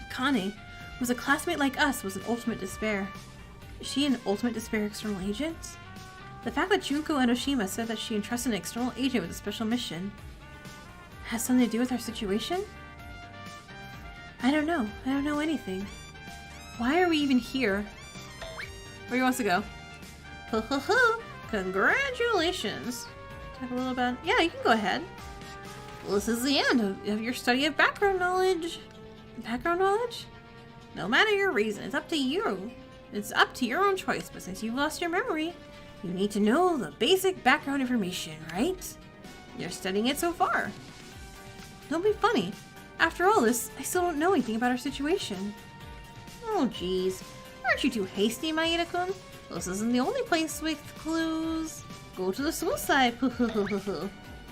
Akane, who was a classmate like us, was an Ultimate Despair. Is she an Ultimate Despair external agent? The fact that Junko Enoshima said that she entrusted an external agent with a special mission has something to do with our situation? I don't know. I don't know anything. Why are we even here? Where he wants to go? Ho ho ho! Congratulations! Talk a little about... Yeah, you can go ahead. Well, this is the end of your study of background knowledge. Background knowledge? No matter your reason, it's up to you. It's up to your own choice, but since you've lost your memory, you need to know the basic background information, right? You're studying it so far. Don't be funny. After all this, I still don't know anything about our situation. Oh, jeez. Aren't you too hasty, Maeda-kun? This isn't the only place with clues. Go to the school side. Okay.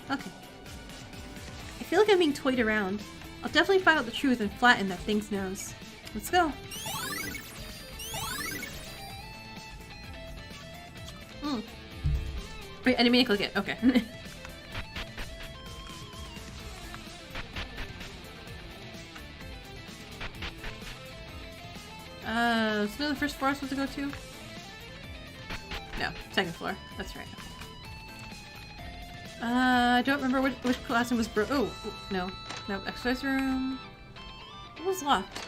I feel like I'm being toyed around. I'll definitely find out the truth and flatten that thing's nose. Let's go. Wait, I didn't mean to click it. Okay. So the first floor I'm supposed to go to? No, second floor. That's right. I don't remember which classroom was oh, no. No, exercise room. What was locked?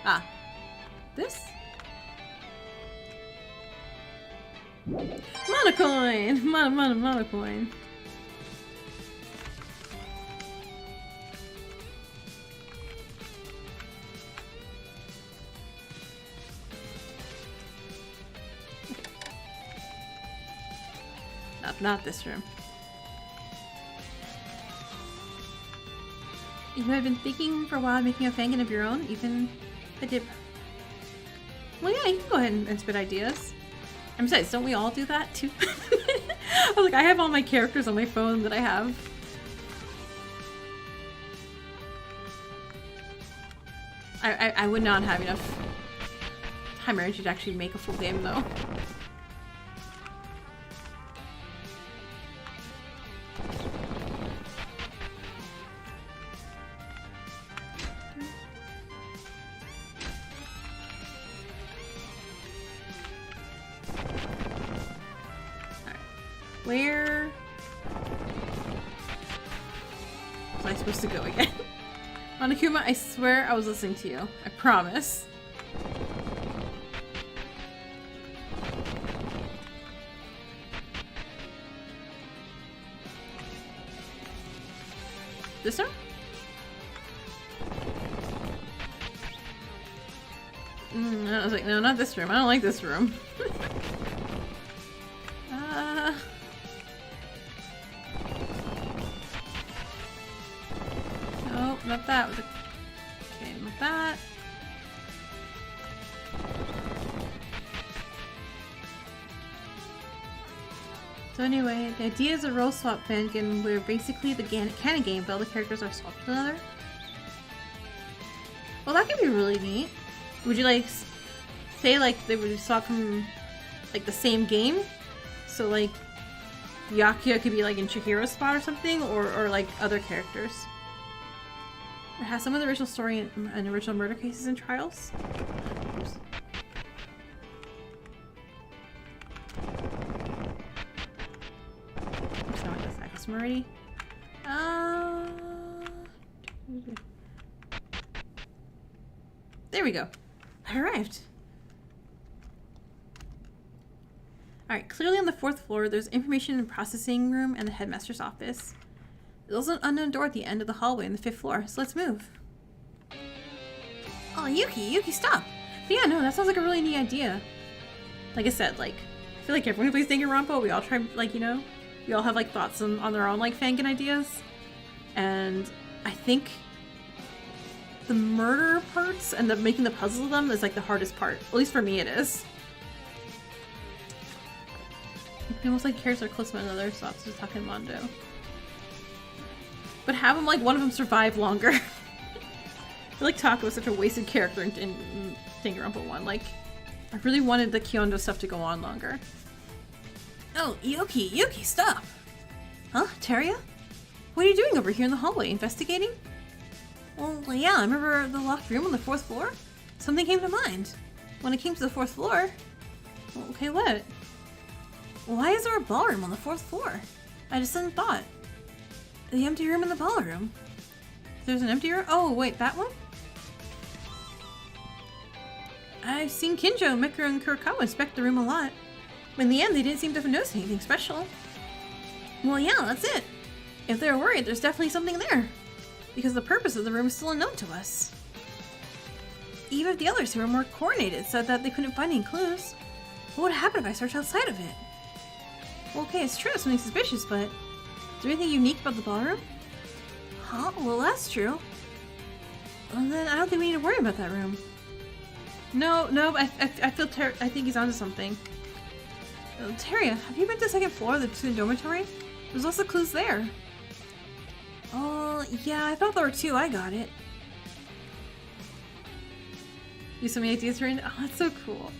Ah. This? Monocoin! Monocoin. Not this room. You have been thinking for a while making a fangan of your own, even a dip. Well, yeah, you can go ahead and spit ideas. And besides, don't we all do that too? I was like, I have all my characters on my phone that I have. I would not have enough time or energy to actually make a full game though. Where was I supposed to go again? Monokuma, I swear I was listening to you. I promise. This room? I was like, no, not this room. I don't like this room. Nope, not that. Okay, not that. So anyway, the idea is a role swap fangan where basically the canon game, but all the characters are swapped to another. Well, that could be really neat. Would you like say like they would swap from like the same game? So like Yakuya could be like in Chihiro's spot or something, or like other characters. It has some of the original story and original murder cases and trials. Oops. Oops, no, I just access them already. There we go. I arrived. Alright, clearly on the 4th floor, there's information and processing room and the headmaster's office. There's also an unknown door at the end of the hallway on the 5th floor, so let's move. Oh, Yuki, stop! But yeah, no, that sounds like a really neat idea. Like I said, like, feel like everyone who plays Danganronpa, we all try, like, you know, we all have, like, thoughts on their own, like, Fangame ideas. And I think the murder parts and making the puzzle of them is, like, the hardest part. At least for me it is. Almost like characters are close to one another, so that's just talking Mondo. But have them, like, one of them survive longer. I feel like Taka was such a wasted character in Danganronpa 1. Like, I really wanted the Kyondo stuff to go on longer. Oh, Yuki, stop! Huh, Teria? What are you doing over here in the hallway, investigating? Well, yeah, I remember the locked room on the 4th floor. Something came to mind. When it came to the 4th floor... Well, okay, what? Why is there a ballroom on the 4th floor? I just hadn't thought. The empty room in the ballroom. There's an empty room? Oh, wait, that one? I've seen Kinjo, Mikuro, and Kurokawa inspect the room a lot. But in the end, they didn't seem to have noticed anything special. Well, yeah, that's it. If they're worried, there's definitely something there. Because the purpose of the room is still unknown to us. Even if the others who were more coordinated said that they couldn't find any clues, what would happen if I searched outside of it? Well, okay, it's true, something suspicious, but is there anything unique about the ballroom? Huh? Well, that's true. Well, then I don't think we need to worry about that room. No, I think he's onto something. Teria, have you been to the 2nd floor of the student dormitory? There's also clues there. Oh, yeah, I thought there were 2. I got it. You have so many ideas right now? Oh, that's so cool.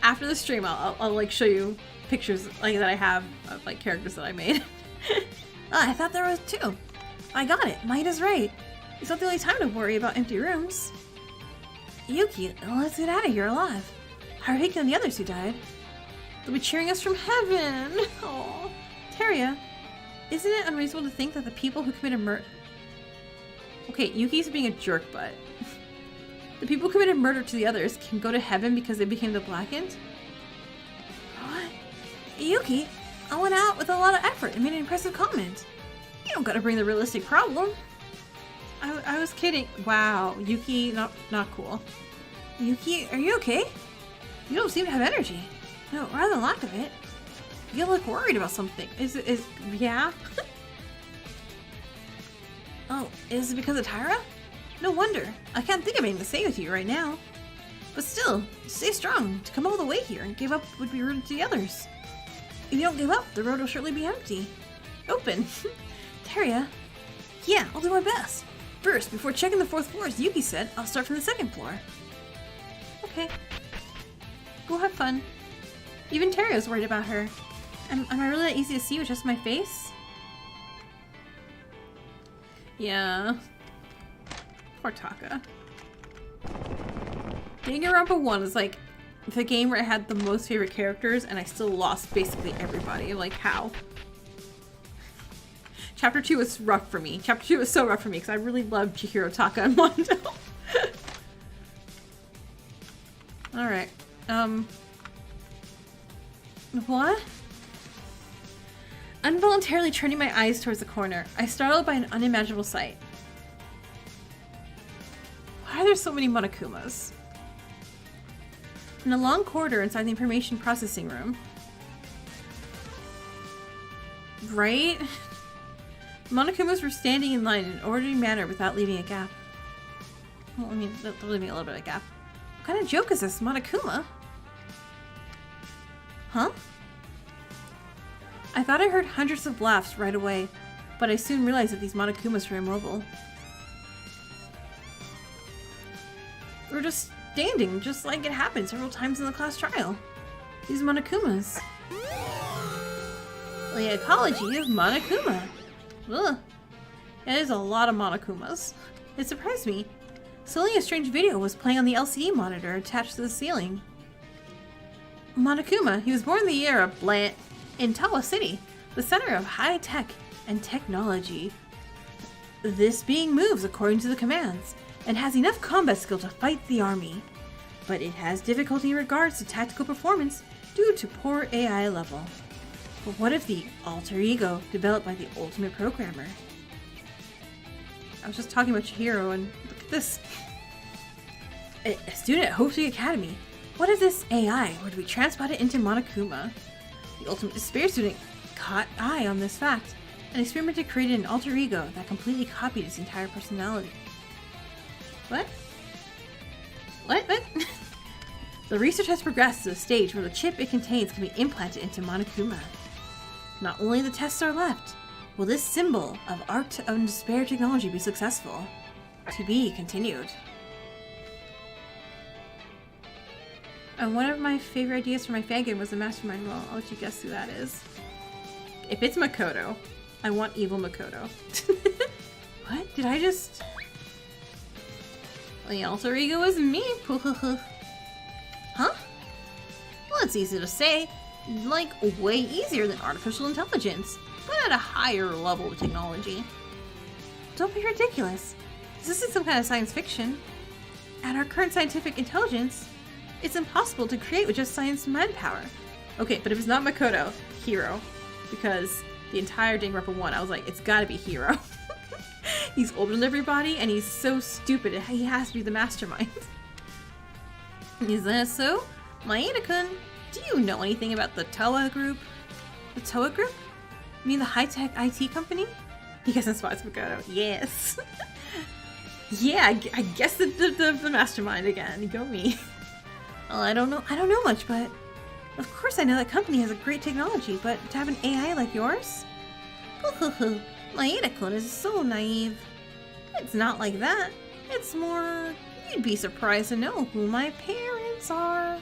After the stream, I'll like show you pictures like that I have of like characters that I made. I thought there was 2. I got it. Maida's right. It's not the only time to worry about empty rooms. Yuki, let's get out of here alive. How are Hiki and the others who died? They'll be cheering us from heaven. Oh, Teria, isn't it unreasonable to think that the people who committed murder... Okay, Yuki's being a jerk, but... the people who committed murder to the others can go to heaven because they became the Blackened? What? Yuki, I went out with a lot of effort and made an impressive comment. You don't gotta bring the realistic problem. I was kidding. Wow, Yuki, not cool. Yuki, are you okay? You don't seem to have energy. No, rather than lack of it. You look worried about something. Yeah? Oh, is it because of Tyra? No wonder. I can't think of anything to say with you right now. But still, stay strong. To come all the way here and give up would be rude to the others. If you don't give up, the road will surely be empty. Open. Teria. Yeah, I'll do my best. First, before checking the 4th floor, as Yuki said, I'll start from the 2nd floor. Okay. Go have fun. Even Terria's worried about her. Am I really that easy to see with just my face? Yeah. Poor Taka. Danganronpa 1 is like the game where I had the most favorite characters and I still lost basically everybody. Like, how? Chapter 2 was rough for me. Chapter 2 was so rough for me because I really loved Chihiro, Taka, and Mondo. Alright. What? Involuntarily turning my eyes towards the corner, I startled by an unimaginable sight. Why are there so many Monokumas? In a long corridor inside the information processing room. Right? Monokumas were standing in line in an orderly manner without leaving a gap. Well, I mean, they're leaving a little bit of a gap. What kind of joke is this, Monokuma? Huh? I thought I heard hundreds of laughs right away, but I soon realized that these Monokumas were immobile. They were just standing, just like it happened several times in the class trial. These Monokumas. The ecology of Monokuma. Ugh. It is a lot of Monokumas. It surprised me. Suddenly a strange video was playing on the LCD monitor attached to the ceiling. Monokuma, he was born in the year of Blant in Tawa City, the center of high tech and technology. This being moves according to the commands, and has enough combat skill to fight the army. But it has difficulty in regards to tactical performance due to poor AI level. But what if the alter ego developed by the ultimate programmer? I was just talking about Chihiro and look at this. A student at Hope Academy. What if this AI were to be transplanted into Monokuma? The ultimate despair student caught eye on this fact and experimented created an alter ego that completely copied its entire personality. What? What? The research has progressed to the stage where the chip it contains can be implanted into Monokuma. Not only the tests are left, will this symbol of art and despair technology be successful? To be continued. One of my favorite ideas for my fangame was the Mastermind role. I'll let you guess who that is. If it's Makoto, I want evil Makoto. What? Did I just... The alter ego is me. Huh? Well, it's easy to say. Like, way easier than artificial intelligence, but at a higher level of technology. Don't be ridiculous. This isn't some kind of science fiction. At our current scientific intelligence, it's impossible to create with just science manpower. Okay, but if it's not Makoto, Hiro. Because the entire Danganronpa 1, I was like, it's gotta be Hiro. He's older than everybody, and he's so stupid, he has to be the mastermind. Is that so? Maeda-kun, do you know anything about the Toa group? The Toa group? You mean the high-tech IT company? You guys inspired Makoto. Yes. Yeah, I guess the mastermind again. Go me. Well, I don't know much, but of course I know that company has a great technology, but to have an AI like yours? Maeda-kun is so naive. It's not like that. It's more, you'd be surprised to know who my parents are.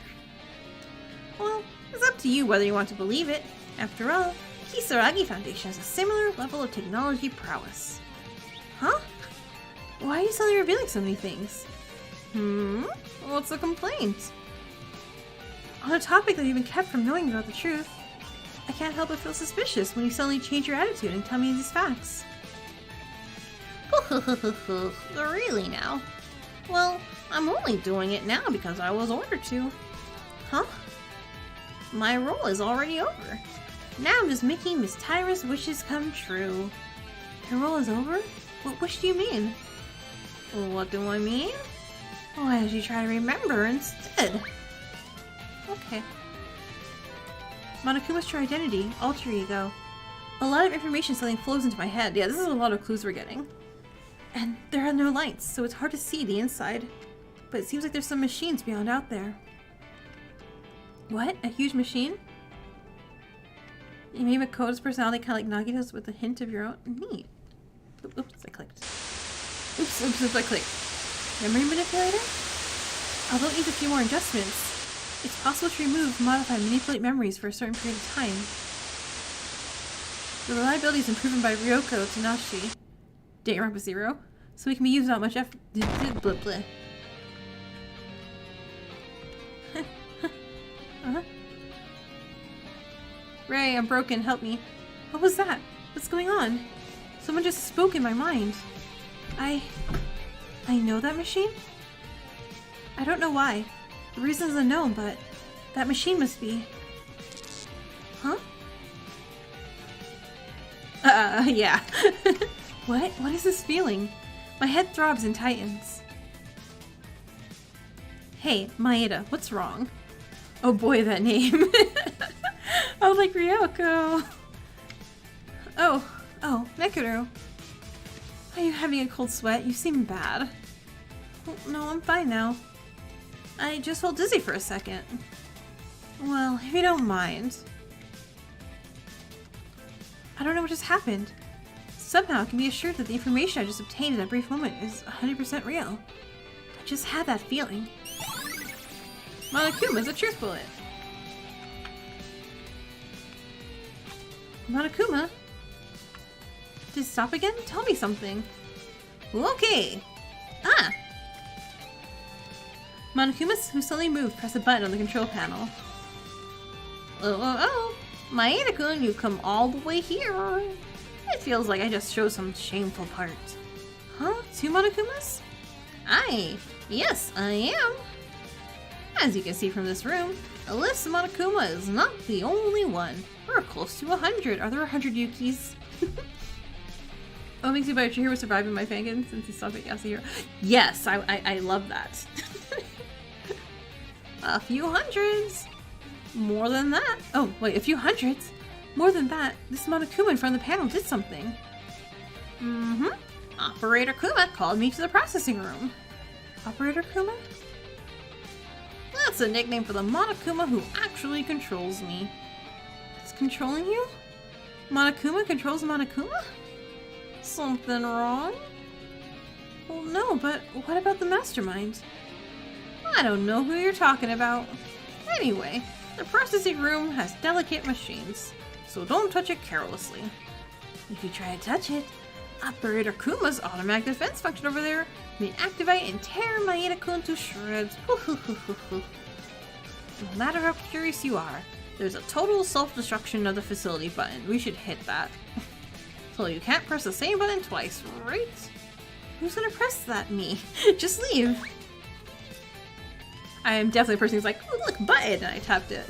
Well, it's up to you whether you want to believe it. After all, Kisaragi Foundation has a similar level of technology prowess. Huh? Why are you suddenly revealing so many things? What's the complaint? On a topic that you've been kept from knowing about the truth, I can't help but feel suspicious when you suddenly change your attitude and tell me these facts. Really now? Well, I'm only doing it now because I was ordered to. Huh? My role is already over. Now I'm just making Miss Tyra's wishes come true. Her role is over? What wish do you mean? What do I mean? Why don't you try to remember instead? Okay. Monokuma's true identity, alter ego. A lot of information suddenly flows into my head. Yeah, this is a lot of clues we're getting. And there are no lights, so it's hard to see the inside. But it seems like there's some machines beyond out there. What? A huge machine? You made Makoto's personality kind of like Nagito's with a hint of your own? Neat. Oops, I clicked. Oops, I clicked. Memory manipulator? Although it needs a few more adjustments, it's possible to remove, modify, and manipulate memories for a certain period of time. The reliability is improved by Ryoko Tanashi, Danganronpa 0, so it can be used without much effort. Ray, I'm broken, help me. What was that? What's going on? Someone just spoke in my mind. I know that machine? I don't know why. The reason is unknown, but that machine must be... Huh? Yeah. What? What is this feeling? My head throbs and tightens. Hey, Maeda, what's wrong? Oh boy, that name. Oh, like Ryoko. Oh, Nekuru. Are you having a cold sweat? You seem bad. Well, no, I'm fine now. I just felt dizzy for a second. Well, if you don't mind. I don't know what just happened. Somehow I can be assured that the information I just obtained in that brief moment is 100% real. I just had that feeling. Monokuma's a truth bullet. Monokuma? Did it stop again? Tell me something. Okay. Ah! Monokuma, who suddenly moved, pressed a button on the control panel. Maeda-kun, you've come all the way here. It feels like I just showed some shameful part. Huh? 2 Monokumas? Yes, I am. As you can see from this room, Alyssa Monokuma is not the only one. We're close to 100. Are there 100 Yukis? Oh, it makes me better. Your hero surviving my fangame since he's stopping as a hero. Yes, I love that. A few hundreds. More than that. Oh, wait, a few hundreds? More than that, this Monokuma in front of the panel did something. Mm-hmm. Operator Kuma called me to the processing room. Operator Kuma? That's a nickname for the Monokuma who actually controls me. It's controlling you? Monokuma controls Monokuma? Something wrong? Well, no, but what about the Mastermind? I don't know who you're talking about. Anyway, the processing room has delicate machines, so don't touch it carelessly. If you try to touch it, Operator Kuma's automatic defense function over there may activate and tear Maeda-kun to shreds. No matter how curious you are, there's a total self-destruction of the facility button. We should hit that. So you can't press the same button twice, right? Who's gonna press that? Me. Just leave. I am definitely a person who's like, oh look, button, and I tapped it.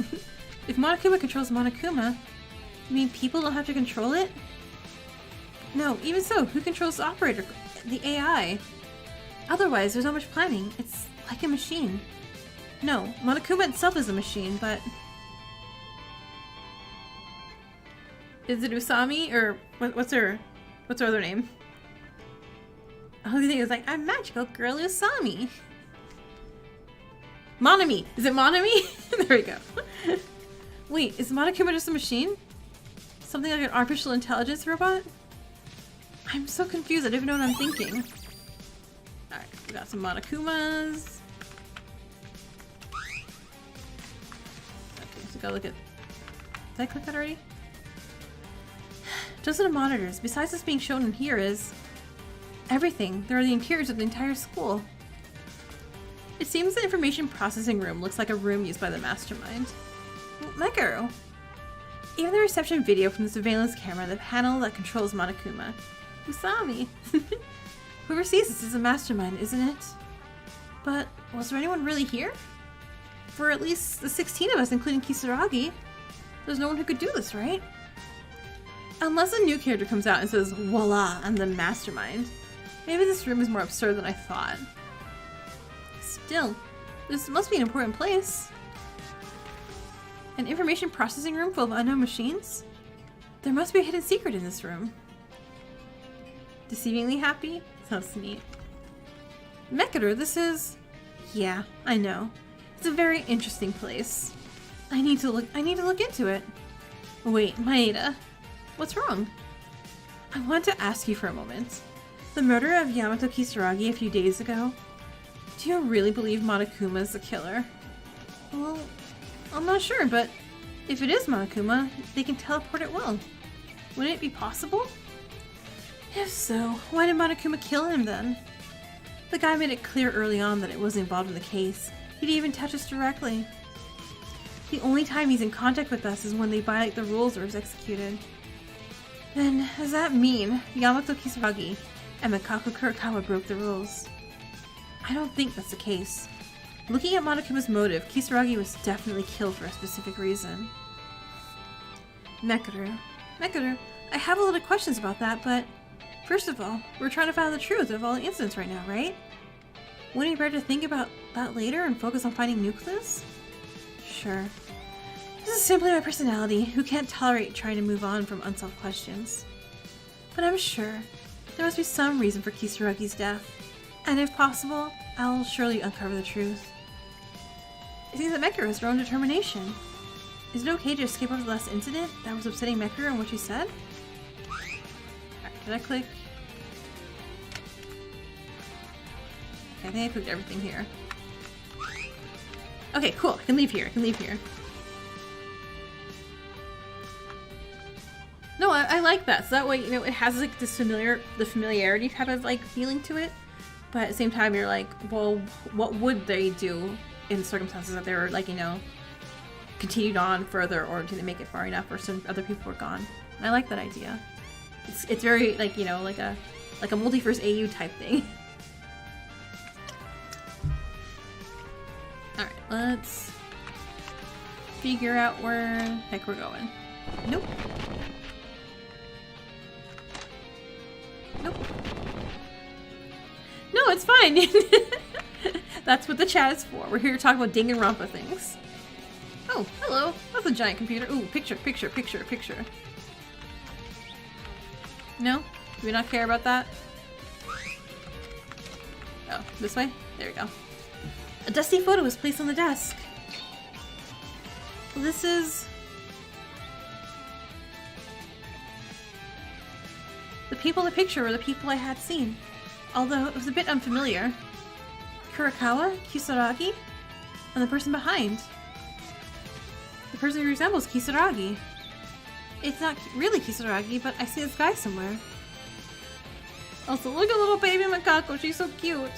If Monokuma controls Monokuma, you mean people don't have to control it? No, even so, who controls the operator? The AI. Otherwise, there's not much planning. It's like a machine. No, Monokuma itself is a machine, but... Is it Usami? Or what's her other name? The only thing is like, I'm magical girl Usami. Monami! Is it Monami? There we go. Wait, is Monokuma just a machine? Something like an artificial intelligence robot? I'm so confused, I don't even know what I'm thinking. Alright, we got some Monokumas. Okay, so go look at... Did I click that already? Dozens of monitors. Besides this being shown in here is... everything. There are the interiors of the entire school. It seems the information processing room looks like a room used by the Mastermind. Meguro! Even the reception video from the surveillance camera, the panel that controls Monokuma. Usami! Whoever sees this is a Mastermind, isn't it? But was there anyone really here? For at least the 16 of us, including Kisaragi, there's no one who could do this, right? Unless a new character comes out and says, voila, I'm the Mastermind. Maybe this room is more absurd than I thought. Still, this must be an important place. An information processing room full of unknown machines? There must be a hidden secret in this room. Deceivingly happy? Sounds neat. Mekador, this is... Yeah, I know. It's a very interesting place. I need to look into it. Wait, Maeda. What's wrong? I want to ask you for a moment. The murder of Yamato Kisaragi a few days ago, do you really believe Monokuma is the killer? Well, I'm not sure, but if it is Monokuma, they can teleport at will. Wouldn't it be possible? If so, why did Monokuma kill him then? The guy made it clear early on that it wasn't involved in the case. He didn't even touch us directly. The only time he's in contact with us is when they violate the rules or is executed. Then, does that mean Yamato Kisaragi and Mikaku Kurakawa broke the rules? I don't think that's the case. Looking at Monokuma's motive, Kisaragi was definitely killed for a specific reason. Mekador, I have a lot of questions about that, but first of all, we're trying to find the truth of all the incidents right now, right? Wouldn't it be better to think about that later and focus on finding new clues? Sure. This is simply my personality, who can't tolerate trying to move on from unsolved questions. But I'm sure there must be some reason for Kisaragi's death, and if possible, I'll surely uncover the truth. It seems that Mekuro has grown determination. Is it okay to escape over the last incident that was upsetting Mekuro and what she said? Alright, did I click? Okay, I think I clicked everything here. Okay, cool. I can leave here. No, I like that. So that way, you know, it has like this familiarity type of like feeling to it. But at the same time, you're like, well, what would they do in circumstances that they were like, you know, continued on further, or did they make it far enough, or some other people were gone? And I like that idea. It's very like, you know, like a multiverse AU type thing. Alright, let's figure out where the heck we're going. Nope. No, it's fine. That's what the chat is for. We're here to talk about Danganronpa things. Oh, hello. That's a giant computer. Ooh, picture, picture, picture, picture. No? Do we not care about that? Oh, this way? There we go. A dusty photo was placed on the desk. Well, this is... The people in the picture were the people I had seen, although it was a bit unfamiliar. Kurakawa, Kisaragi, and the person behind. The person who resembles Kisaragi. It's not really Kisaragi, but I see this guy somewhere. Also, look at little baby Makako, she's so cute.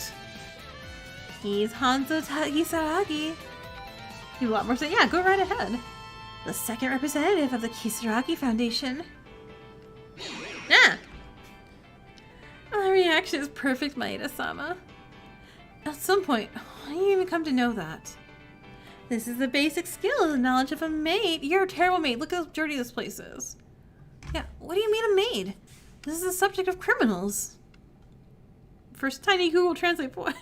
He's Hanzo Kisaragi. You have a lot more to say. Yeah, go right ahead. The second representative of the Kisaragi Foundation. Ah! The reaction is perfect, Maeda-sama. At some point, how do you even come to know that? This is the basic skill of the knowledge of a maid. You're a terrible maid. Look how dirty this place is. Yeah, what do you mean a maid? This is the subject of criminals. First tiny Google Translate boy.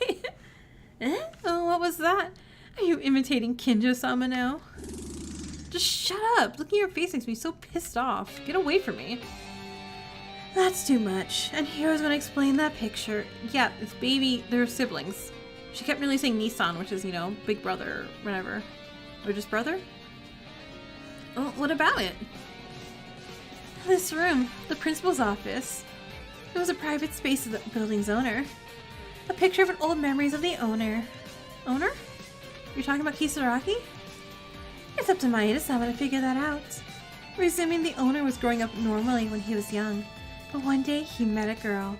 Eh? Oh, what was that? Are you imitating Kinjo-sama now? Just shut up. Looking at your face makes me so pissed off. Get away from me. That's too much. And here's when I explain that picture. Yeah, it's baby. They're siblings. She kept really saying Nissan, which is, you know, big brother or whatever. Or just brother? Oh, what about it? This room, the principal's office. It was a private space of the building's owner. A picture of an old memories of the owner. Owner? You're talking about Kisaragi? It's up to Maeda-sama to figure that out. Presuming the owner was growing up normally when he was young. But one day, he met a girl.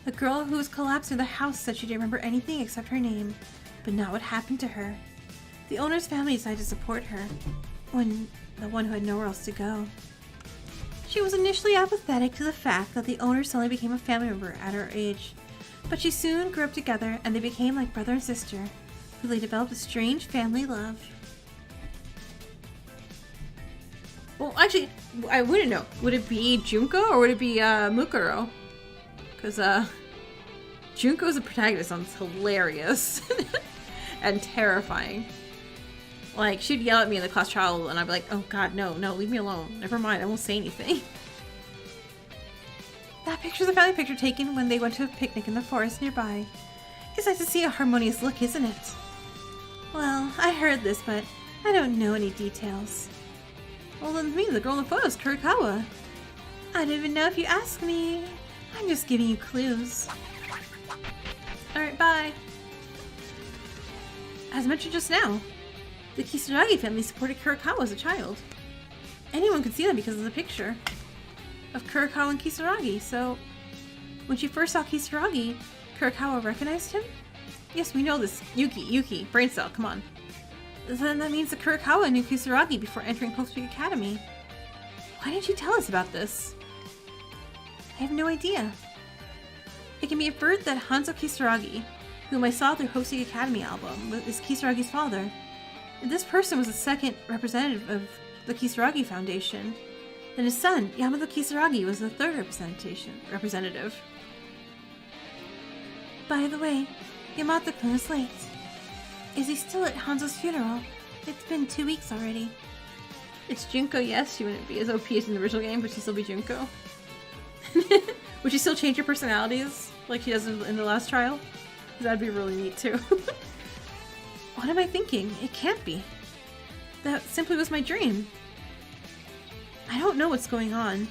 A girl who was collapsed in the house said she didn't remember anything except her name, but not what happened to her. The owner's family decided to support her, when the one who had nowhere else to go. She was initially apathetic to the fact that the owner suddenly became a family member at her age, but she soon grew up together and they became like brother and sister, who they developed a strange family love. Well, actually, I wouldn't know. Would it be Junko or would it be Mukuro? Because Junko as a protagonist sounds hilarious and terrifying. Like, she'd yell at me in the class trial and I'd be like, oh god, no, leave me alone. Never mind, I won't say anything. That picture's a family picture taken when they went to a picnic in the forest nearby. It's nice to see a harmonious look, isn't it? Well, I heard this, but I don't know any details. Well, then me, the girl in the photo is Kurakawa. I don't even know if you ask me. I'm just giving you clues. Alright, bye. As mentioned just now, the Kisaragi family supported Kurakawa as a child. Anyone could see that because of the picture of Kurakawa and Kisaragi, so when she first saw Kisaragi, Kurakawa recognized him? Yes, we know this. Yuki, brain cell, come on. Then that means that Kurakawa knew Kisaragi before entering Post Peak Academy. Why didn't you tell us about this? I have no idea. It can be inferred that Hanzo Kisaragi, whom I saw through Hosting Academy album, is Kisaragi's father. This person was the second representative of the Kisaragi Foundation. Then his son, Yamato Kisaragi, was the third representative. By the way, Yamato-kun is late. Is he still at Hanzo's funeral? It's been 2 weeks already. It's Junko, yes. She wouldn't be as OP as in the original game, but she'd still be Junko. Would she still change her personalities like she does in the last trial? That'd be really neat too. What am I thinking? It can't be. That simply was my dream. I don't know what's going on.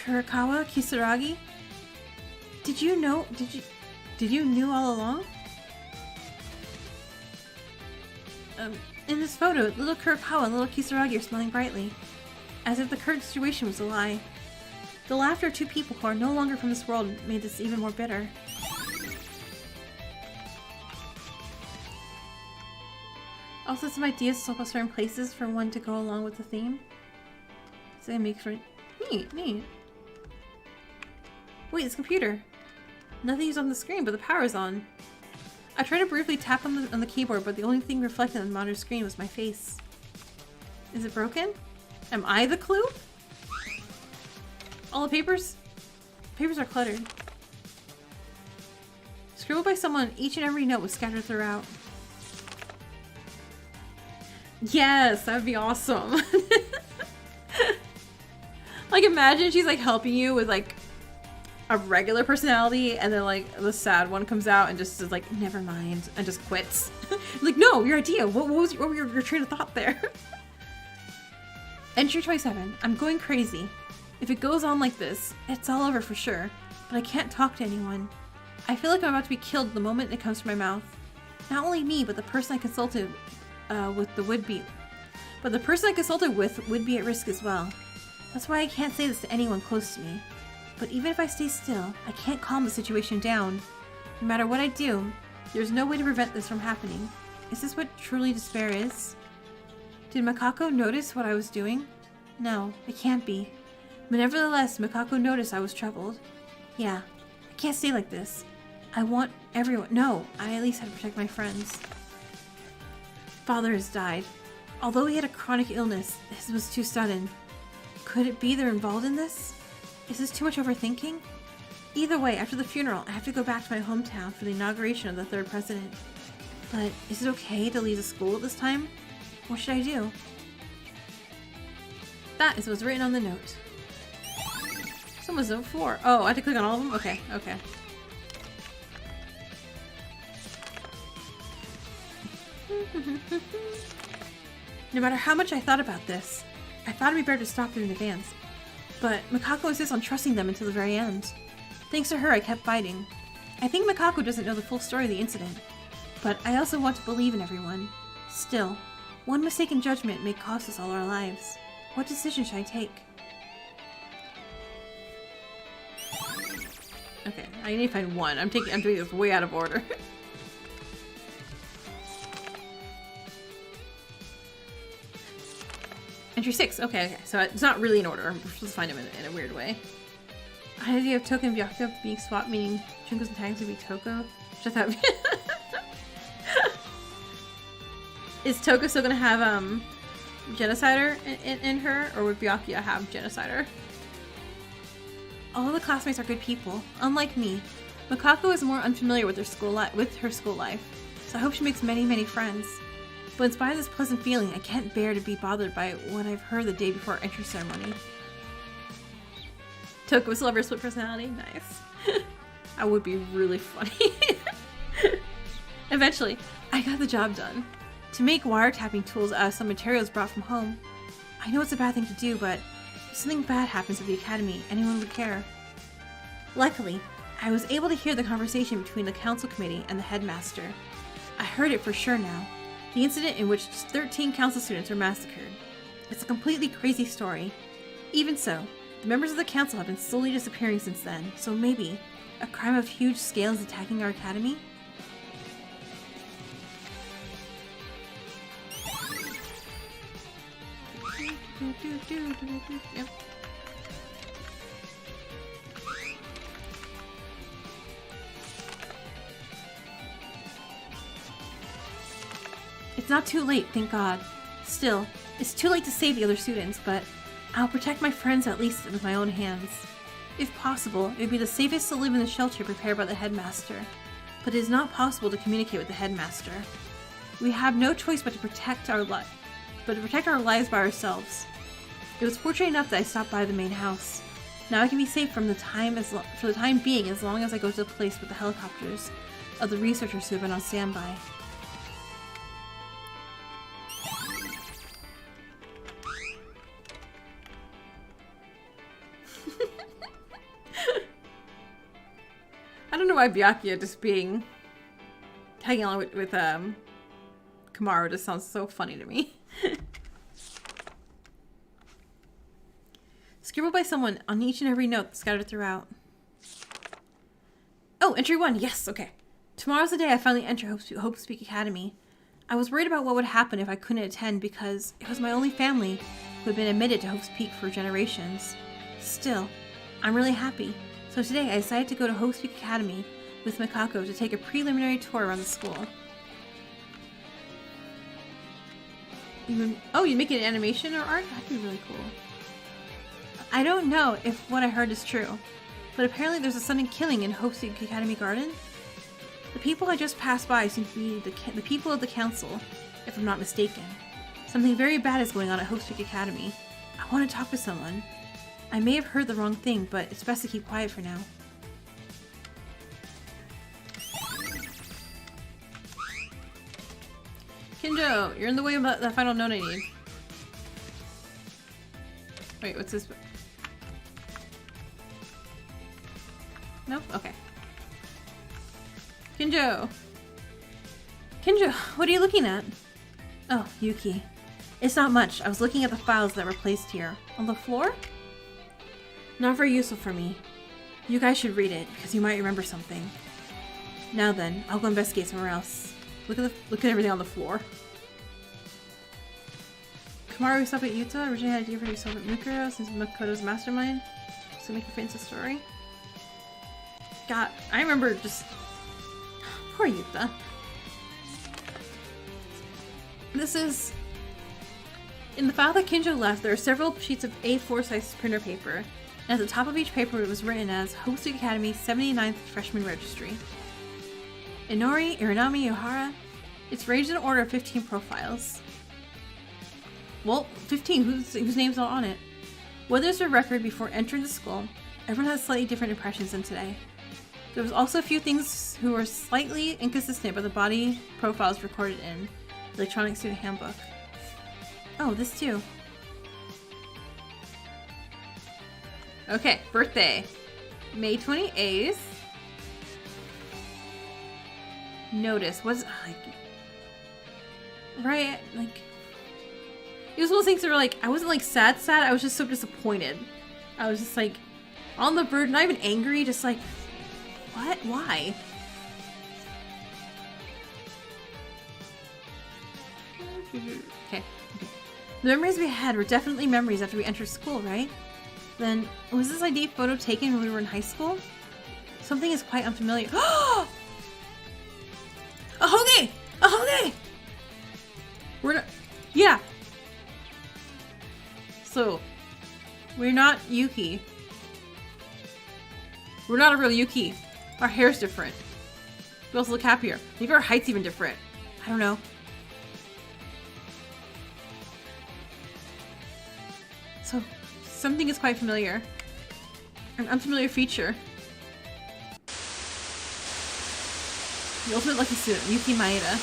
Kurakawa, Kisaragi? Did you know all along? In this photo, little Kurakawa and little Kisaragi are smiling brightly, as if the current situation was a lie. The laughter of two people who are no longer from this world made this even more bitter. Also, some ideas to swap out certain places for one to go along with the theme. So I make for neat. Wait, this computer. Nothing's on the screen, but the power's on. I tried to briefly tap on the keyboard, but the only thing reflected on the monitor screen was my face. Is it broken? Am I the clue? All the papers? Papers are cluttered. Scribbled by someone, each and every note was scattered throughout. Yes, that would be awesome. Like, imagine she's like helping you with like a regular personality, and then like the sad one comes out and just is like, never mind, and just quits. Like, no, your idea. What was your train of thought there? Entry 27. I'm going crazy. If it goes on like this, it's all over for sure. But I can't talk to anyone. I feel like I'm about to be killed the moment it comes to my mouth. Not only me, but the person I consulted with would be at risk as well. That's why I can't say this to anyone close to me. But even if I stay still, I can't calm the situation down. No matter what I do, there's no way to prevent this from happening. Is this what truly despair is? Did Makako notice what I was doing? No, it can't be. But nevertheless, Makako noticed I was troubled. Yeah, I can't stay like this. I want everyone. No, I at least had to protect my friends. Father has died. Although he had a chronic illness, his was too sudden. Could it be they're involved in this? Is this too much overthinking? Either way, after the funeral, I have to go back to my hometown for the inauguration of the third president. But is it okay to leave the school at this time? What should I do? That is what's written on the note. Someone's note 4. Oh, I have to click on all of them? Okay, okay. No matter how much I thought about this, I thought it'd be better to stop it in advance. But Makako insists on trusting them until the very end. Thanks to her, I kept fighting. I think Makako doesn't know the full story of the incident, but I also want to believe in everyone. Still, one mistaken judgment may cost us all our lives. What decision should I take? Okay, I need to find one. I'm doing this way out of order. Entry 6. Okay, so it's not really in order. We're supposed to find him in a weird way. I had the idea of Toko and Byakuya being swapped, meaning Junko's antagonist would be Toko. Just that. Is Toko still gonna have Genocider in her, or would Byakuya have Genocider? All of the classmates are good people. Unlike me, Makako is more unfamiliar with her school life, so I hope she makes many, many friends. But in spite of this pleasant feeling, I can't bear to be bothered by what I've heard the day before our entry ceremony. Toko will still have her split personality? Nice. That would be really funny. Eventually, I got the job done. To make wiretapping tools out of some materials brought from home. I know it's a bad thing to do, but if something bad happens at the academy, anyone would care. Luckily, I was able to hear the conversation between the council committee and the headmaster. I heard it for sure now. The incident in which 13 council students were massacred. It's a completely crazy story. Even so, the members of the council have been slowly disappearing since then, so maybe a crime of huge scale is attacking our academy? Yep. It's not too late, thank God. Still, it's too late to save the other students, but I'll protect my friends at least with my own hands. If possible, it would be the safest to live in the shelter prepared by the headmaster, but it is not possible to communicate with the headmaster. We have no choice but to protect our lives by ourselves. It was fortunate enough that I stopped by the main house. Now I can be safe for the time being, as long as I go to the place with the helicopters of the researchers who have been on standby. I don't know why Byakuya just tagging along with Kamaru just sounds so funny to me. Scribbled by someone on each and every note scattered throughout. Oh, entry 1, yes, okay. Tomorrow's the day I finally enter Hope Speak Academy. I was worried about what would happen if I couldn't attend because it was my only family who had been admitted to Hope's Peak for generations. Still, I'm really happy. So today I decided to go to Hope Speak Academy with Makako to take a preliminary tour around the school. Oh, you make an animation or art? That'd be really cool. I don't know if what I heard is true, but apparently there's a sudden killing in Hope Speak Academy Garden. The people I just passed by seem to be the people of the council, if I'm not mistaken. Something very bad is going on at Heartbreak Academy. I want to talk to someone. I may have heard the wrong thing, but it's best to keep quiet for now. Kinjo, you're in the way of the final note I need. Wait, what's this? Nope? Okay. Kinjo! Kinjo, what are you looking at? Oh, Yuki. It's not much. I was looking at the files that were placed here. On the floor? Not very useful for me. You guys should read it, because you might remember something. Now then, I'll go investigate somewhere else. Look at everything on the floor. Kamaru Sabe Yuta originally had an idea for himself at Mukuro since Makoto's Mastermind. So make a fancy story. God, I remember just... Poor Yuta. This is... In the file that Kinjo left, there are several sheets of A4 size printer paper. And at the top of each paper it was written as Heartbreak Academy 79th Freshman Registry. Inori, Irinami, Ohara. It's arranged in an order of 15 profiles. Well, 15, whose name's not on it? Whether it's a record before entering the school, everyone has slightly different impressions than today. There was also a few things who were slightly inconsistent about the body profiles recorded in the Electronic Student Handbook. Oh, this too. Okay, birthday. May 28th. Notice, what's like... Right, like... It was one of those things that were like, I wasn't like sad, I was just so disappointed. I was just like, on the verge, not even angry, just like, what? Why? Okay. The memories we had were definitely memories after we entered school, right? Then, was this ID photo taken when we were in high school? Something is quite unfamiliar. Oh! A Hoge! A Hoge! We're not... Yeah! So, we're not Yuki. We're not a real Yuki. Our hair's different. We also look happier. Maybe our height's even different. I don't know. So, something is quite familiar. An unfamiliar feature. The ultimate lucky student, Yuki Maeda.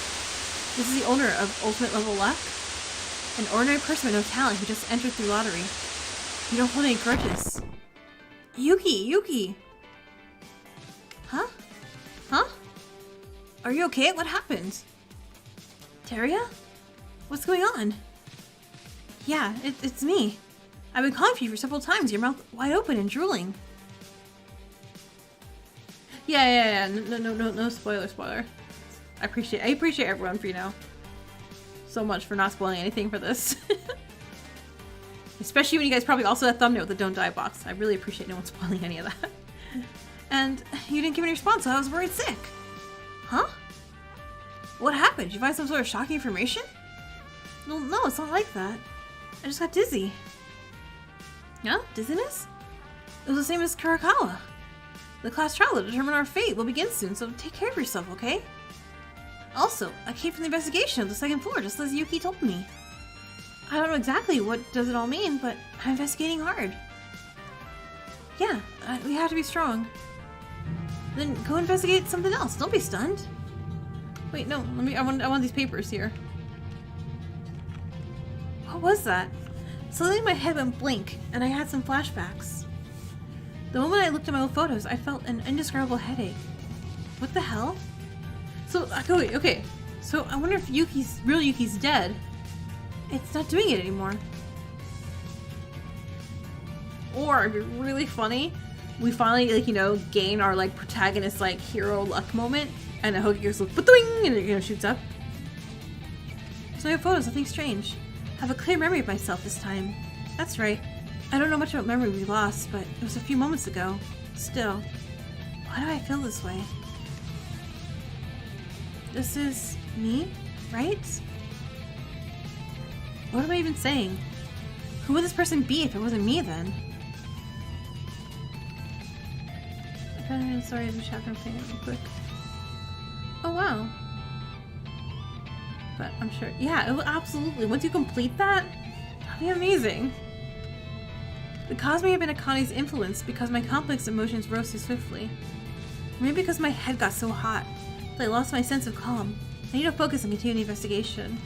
This is the owner of Ultimate Level Luck. An ordinary person with no talent who just entered through lottery. You don't hold any grudges. Yuki! Huh? Huh? Are you okay? What happened? Teria? What's going on? Yeah, it's me. I've been calling for you for several times, your mouth wide open and drooling. Yeah. No spoiler. I appreciate everyone for, so much for not spoiling anything for this. Especially when you guys probably also had a thumbnail with the don't die box. I really appreciate no one spoiling any of that. And you didn't give any response, so I was worried sick. Huh? What happened? Did you find some sort of shocking information? No, it's not like that. I just got dizzy. Yeah? Dizziness? It was the same as Kurakawa. The class trial to determine our fate will begin soon, so take care of yourself, okay? Also, I came from the investigation of the second floor, just as Yuki told me. I don't know exactly what does it all mean, but I'm investigating hard. Yeah, we have to be strong. Then go investigate something else. Don't be stunned. Wait, no. I want these papers here. What was that? Suddenly my head went blank, and I had some flashbacks. The moment I looked at my old photos, I felt an indescribable headache. What the hell? So, okay. So I wonder if real Yuki's dead. It's not doing it anymore. Or it'd be really funny. We finally, gain our, protagonist, hero luck moment. And the Hoge goes, ba-doing, and it, shoots up. So I have photos, nothing strange. I have a clear memory of myself this time. That's right. I don't know much about memory we lost, but it was a few moments ago. Still, why do I feel this way? This is me, right? What am I even saying? Who would this person be if it wasn't me then? Sorry, the chapter I'm saying it real quick. Oh wow. But I'm sure, yeah, it will absolutely. Once you complete that, that'll be amazing. The cause may have been Akane's influence because my complex emotions rose so swiftly. Maybe because my head got so hot that I lost my sense of calm. I need to focus and continue the investigation.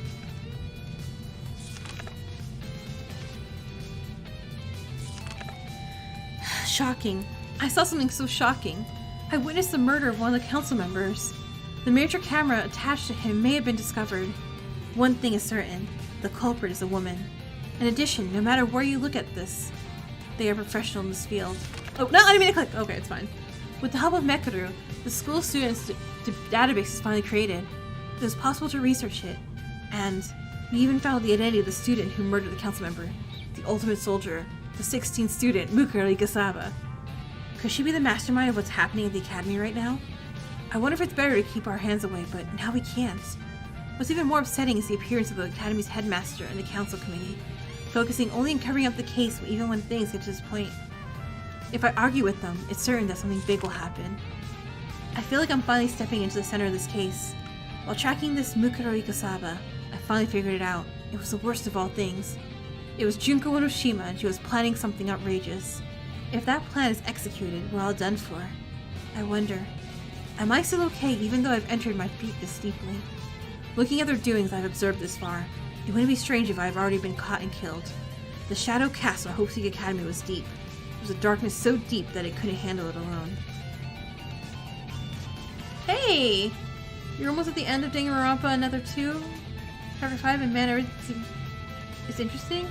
Shocking. I saw something so shocking. I witnessed the murder of one of the council members. The miniature camera attached to him may have been discovered. One thing is certain. The culprit is a woman. In addition, no matter where you look at this, they are professional in this field. Oh, no, I didn't mean to click. Okay, it's fine. With the help of Mekaru, the school students' database is finally created. It was possible to research it, and we even found the identity of the student who murdered the council member, the ultimate soldier, the 16th student, Mukuro Ikasaba. Could she be the mastermind of what's happening at the academy right now? I wonder if it's better to keep our hands away, but now we can't. What's even more upsetting is the appearance of the academy's headmaster and the council committee, focusing only on covering up the case even when things get to this point. If I argue with them, it's certain that something big will happen. I feel like I'm finally stepping into the center of this case. While tracking this Mukuro Ikasaba, I finally figured it out. It was the worst of all things. It was Junko Enoshima, and she was planning something outrageous. If that plan is executed, we're all done for. I wonder, am I still okay even though I've entered my feet this deeply? Looking at their doings I've observed this far, it wouldn't be strange if I've already been caught and killed. The shadow cast on Hopeseek Academy was deep. It was a darkness so deep that it couldn't handle it alone. Hey! You're almost at the end of Danganronpa Another 2? Chapter 5, and man, it's interesting.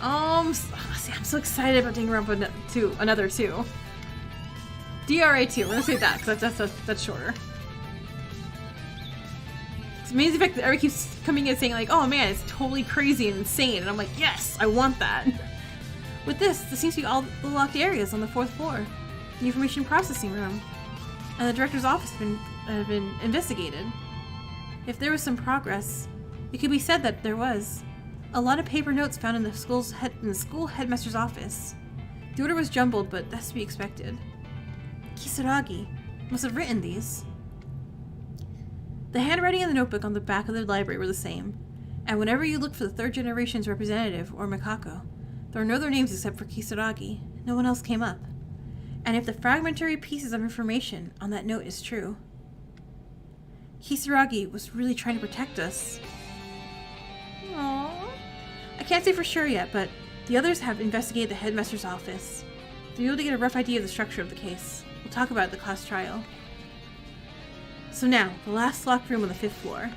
See, I'm so excited about Danganronpa 2, Another 2. DRA 2, we're gonna say that, because that's shorter. It's amazing the fact that everyone keeps coming in saying like, oh man, it's totally crazy and insane, and I'm like, yes, I want that. With this seems to be all the locked areas on the 4th floor. The information processing room. And the director's office have been investigated. If there was some progress, it could be said that there was. A lot of paper notes found in the school headmaster's office. The order was jumbled, but that's to be expected. Kisaragi must have written these. The handwriting and the notebook on the back of the library were the same, and whenever you looked for the 3rd generation's representative, or Mikako, there were no other names except for Kisaragi. No one else came up. And if the fragmentary pieces of information on that note is true, Kisaragi was really trying to protect us. Aww. I can't say for sure yet, but the others have investigated the headmaster's office. They'll be able to get a rough idea of the structure of the case. We'll talk about it at the class trial. So now, the last locked room on the 5th floor.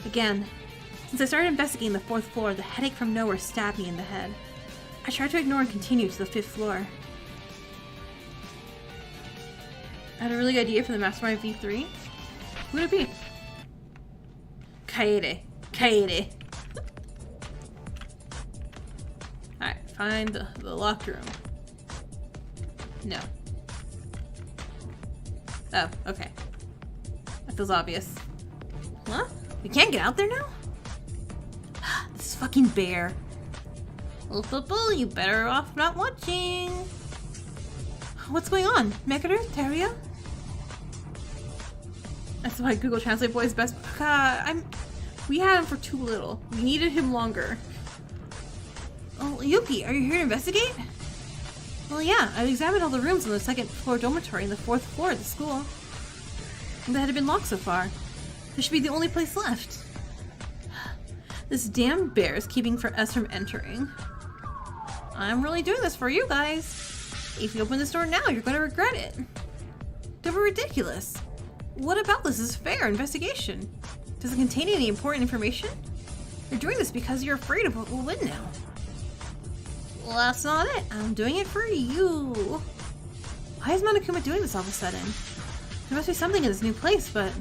Again, since I started investigating the 4th floor, the headache from nowhere stabbed me in the head. I tried to ignore and continue to the 5th floor. I had a really good idea for the Mastermind V3. Who would it be? Kaede. Kaede. Alright, find the locked room. No. Oh, okay. That feels obvious. Huh? We can't get out there now? This is fucking bear. Little football, you better off not watching. What's going on? Mekaru? Teruya? That's why Google Translate Boy is best. We had him for too little. We needed him longer. Oh, Yuki, are you here to investigate? Well, yeah, I've examined all the rooms on the 2nd floor dormitory and the 4th floor of the school. That had been locked so far. This should be the only place left. This damn bear is keeping us from entering. I'm really doing this for you guys. If you open this door now, you're going to regret it. They were ridiculous. What about this is fair investigation? Does it contain any important information? You're doing this because you're afraid of what will win now. Well, that's not it. I'm doing it for you. Why is Monokuma doing this all of a sudden? There must be something in this new place, but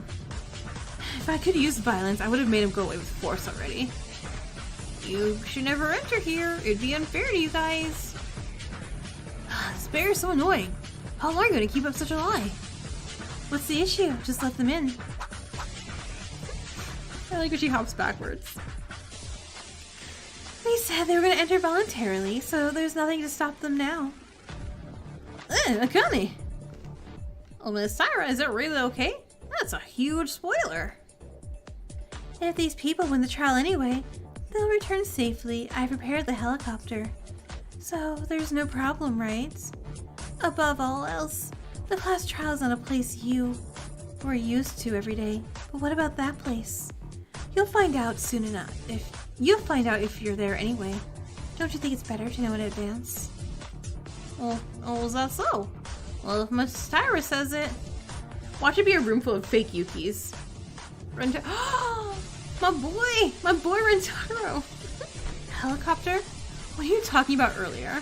if I could use violence, I would have made him go away with force already. You should never enter here. It'd be unfair to you guys. This bear is so annoying. How long are you going to keep up such a lie? What's the issue? Just let them in. I like when she hops backwards. They said they were going to enter voluntarily, so there's nothing to stop them now. Akane! Oh, Miss Syra, is it really okay? That's a huge spoiler. And if these people win the trial anyway, they'll return safely. I prepared the helicopter. So there's no problem, right? Above all else, the class trial is not a place you were used to every day. But what about that place? You'll find out soon enough. You'll find out if you're there anyway. Don't you think it's better to know in advance? Well, oh, is that so? Well, if Miss Syra says it. Watch it be a room full of fake Yukis. My boy Rentaro. Helicopter? What are you talking about earlier?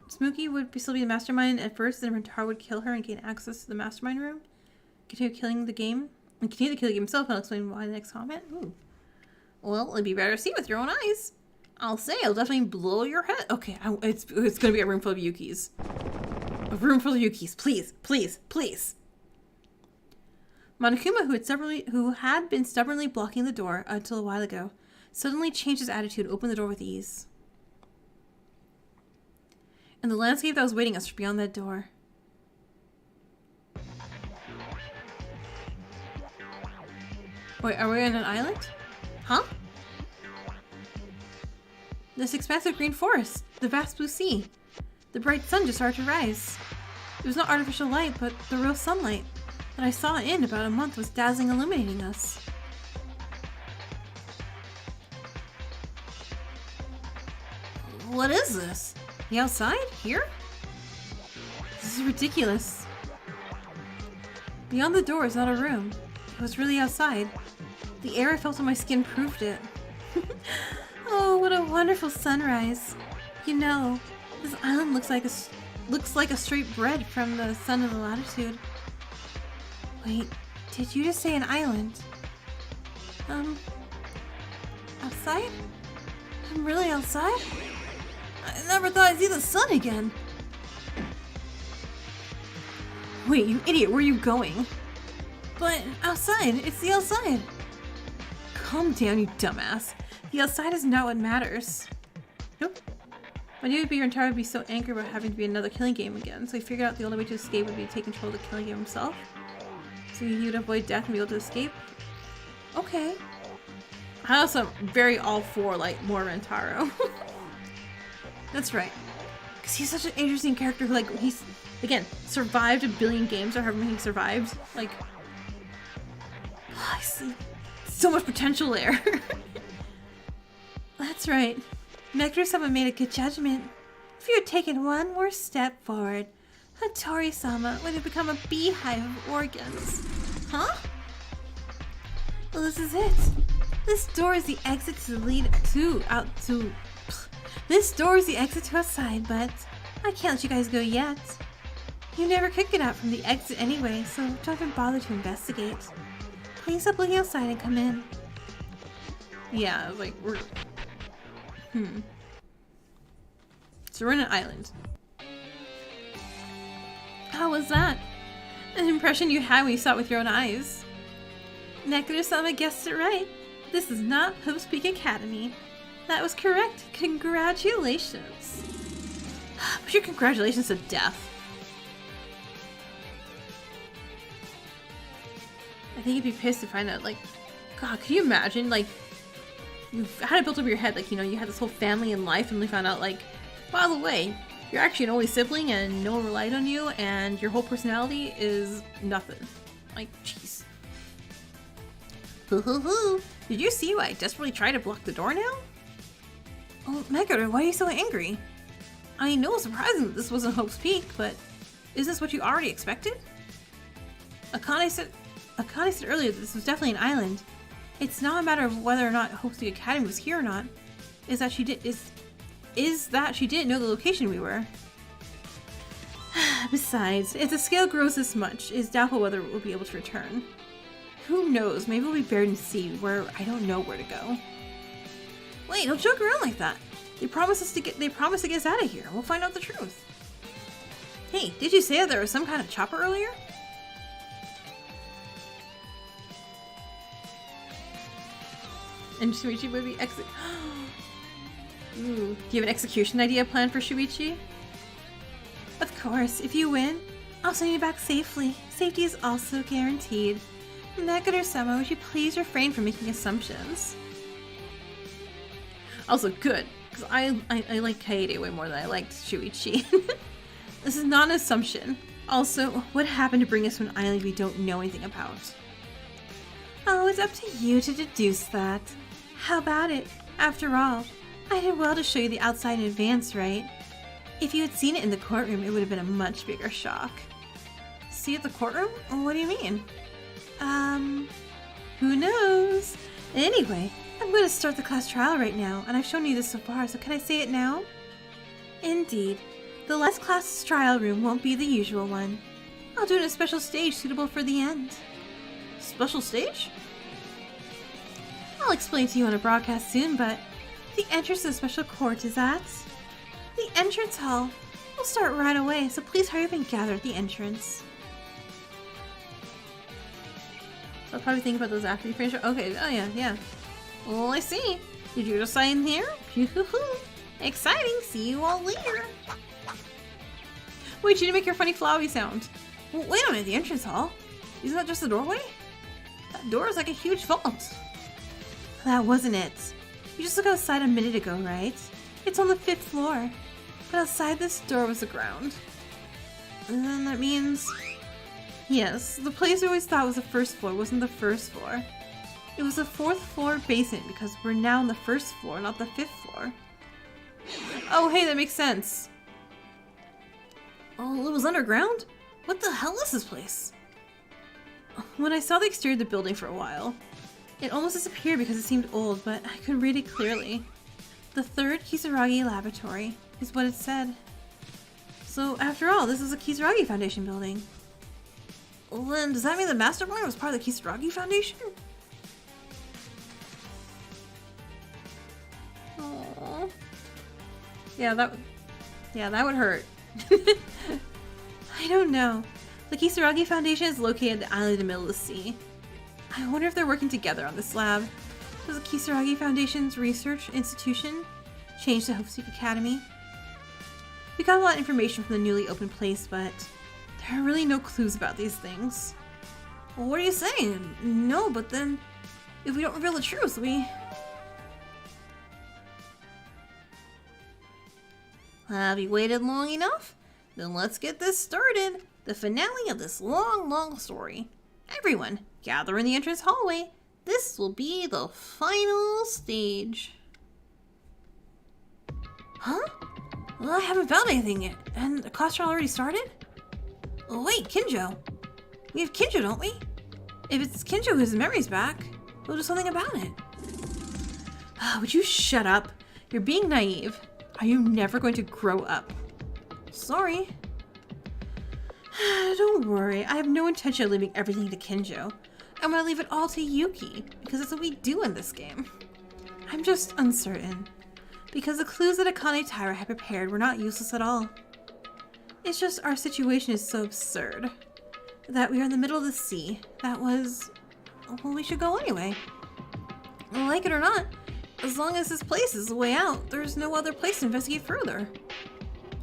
Smokey would still be the mastermind at first, then Rentaro would kill her and gain access to the mastermind room. Continue killing the game. And continue to kill the game himself, and I'll explain why in the next comment. Ooh. Well, it'd be better to see with your own eyes. I'll say, it'll definitely blow your head. Okay, it's gonna be a room full of Yukis. A room full of Yukis, please, please, please. Monokuma, who had been stubbornly blocking the door until a while ago, suddenly changed his attitude and opened the door with ease. And the landscape that was waiting us beyond that door. Wait, are we on an island? Huh? This expansive green forest, the vast blue sea. The bright sun just started to rise. It was not artificial light, but the real sunlight that I saw in about a month was dazzling, illuminating us. What is this? The outside? Here? This is ridiculous. Beyond the door is not a room. It was really outside. The air I felt on my skin proved it. Oh, what a wonderful sunrise. You know, this island looks like a straight bread from the sun of the latitude. Wait, did you just say an island? Outside? I'm really outside? I never thought I'd see the sun again. Wait, you idiot, where are you going? But outside, it's the outside. Calm down, you dumbass. The outside is not what matters. Nope. I knew Rentaro would be so angry about having to be another killing game again, so he figured out the only way to escape would be to take control of the killing game himself. So he would avoid death and be able to escape. Okay. I also am very all for, like, more Rentaro. That's right. Because he's such an interesting character who, like, he's, again, survived a billion games or however many he survived. Like, I see so much potential there. That's right. Nectar-sama made a good judgment. If you had taken one more step forward, Hattori-sama would have become a beehive of organs. Huh? Well, this is it. This door is the exit This door is the exit to outside, but I can't let you guys go yet. You never could get out from the exit anyway, so don't even bother to investigate. Please stop looking outside and come in. Yeah, like, we're... So we're in an island. How was that? An impression you had when you saw it with your own eyes. Nectar-sama guessed it right. This is not Hope's Peak Academy. That was correct. Congratulations. But your congratulations to death. I think you'd be pissed to find out, like, God, can you imagine, like, you had it built up in your head, like, you know, you had this whole family and life, and we found out, like, by the way, you're actually an only sibling and no one relied on you, and your whole personality is nothing. Like, jeez. Hoo hoo hoo. Did you see why I desperately tried to block the door now? Oh, Megara, why are you so angry? I know it's surprising that this wasn't Hope's Peak, but is this what you already expected? Akane said earlier that this was definitely an island. It's not a matter of whether or not Hope's Peak Academy was here or not. Is that she didn't know the location we were. Besides, if the scale grows this much, it's doubtful whether it will be able to return. Who knows? Maybe we'll be buried in the sea where I don't know where to go. Wait, don't joke around like that. They promised to get us out of here. We'll find out the truth. Hey, did you say that there was some kind of chopper earlier? And Shuichi would be exit. Ooh. Do you have an execution idea planned for Shuichi? Of course, if you win, I'll send you back safely. Safety is also guaranteed. Meguro-sama, would you please refrain from making assumptions? Also, good, because I like Kaede way more than I liked Shuichi. This is not an assumption. Also, what happened to bring us to an island we don't know anything about? Oh, it's up to you to deduce that. How about it? After all, I did well to show you the outside in advance, right? If you had seen it in the courtroom, it would have been a much bigger shock. See at the courtroom? What do you mean? Who knows? Anyway, I'm going to start the class trial right now, and I've shown you this so far, so can I say it now? Indeed. The last class trial room won't be the usual one. I'll do it in a special stage suitable for the end. Special stage? I'll explain to you on a broadcast soon, but the entrance to the special court is at the entrance hall. We'll start right away, so please hurry up and gather at the entrance. I'll probably think about those after you finish. Okay, oh yeah. Well, I see. Did you just sign here? Exciting, see you all later. Wait, you didn't make your funny flowy sound. Well, wait a minute, the entrance hall? Isn't that just the doorway? That door is like a huge vault. That wasn't it. You just looked outside a minute ago, right? It's on the 5th floor. But outside this door was the ground. And then that means... Yes, the place we always thought was the 1st floor wasn't the 1st floor. It was the 4th floor basement because we're now on the 1st floor, not the 5th floor. Oh, hey, that makes sense. Oh, it was underground? What the hell is this place? When I saw the exterior of the building for a while, it almost disappeared because it seemed old, but I could read it clearly. The 3rd Kisaragi Laboratory is what it said. So, after all, this is a Kisaragi Foundation building. Well, then, does that mean the Mastermind was part of the Kisaragi Foundation? Aww. Yeah, that would hurt. I don't know. The Kisaragi Foundation is located at the island in the middle of the sea. I wonder if they're working together on this lab. Does the Kisaragi Foundation's research institution change to Hopeseek Academy? We got a lot of information from the newly opened place, but there are really no clues about these things. Well, what are you saying? No, but then if we don't reveal the truth, Have you waited long enough? Then let's get this started. The finale of this long story. Everyone, gather in the entrance hallway. This will be the final stage. Huh? Well, I haven't found anything yet. And the class trial already started? Oh, wait, Kinjo. We have Kinjo, don't we? If it's Kinjo whose memory's back, we'll do something about it. Would you shut up? You're being naive. Are you never going to grow up? Sorry. Don't worry, I have no intention of leaving everything to Kinjo. I'm gonna leave it all to Yuki, because that's what we do in this game. I'm just uncertain, because the clues that Akane Taira had prepared were not useless at all. It's just our situation is so absurd, that we are in the middle of the sea. That was... well, we should go anyway. Like it or not, as long as this place is the way out, there's no other place to investigate further.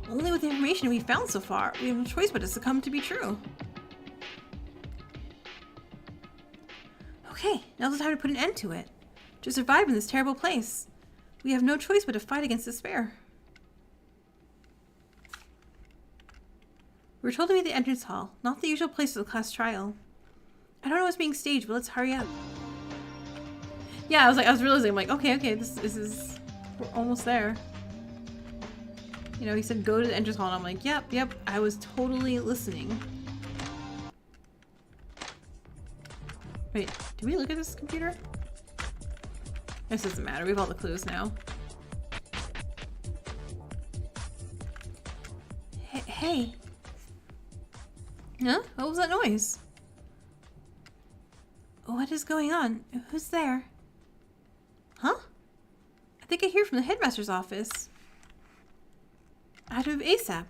Only with the information we found so far, we have no choice but to succumb to be true. Okay, now's the time to put an end to it. To survive in this terrible place. We have no choice but to fight against despair. We're told to meet at the entrance hall, not the usual place for the class trial. I don't know what's being staged, but let's hurry up. Yeah, I was realizing, I'm like, okay, this is, we're almost there. You know, he said go to the entrance hall, and I'm like, yep, I was totally listening. Wait, did we look at this computer? This doesn't matter, we have all the clues now. Hey. Huh? What was that noise? What is going on? Who's there? Huh? I think I hear from the headmaster's office. I have to move ASAP.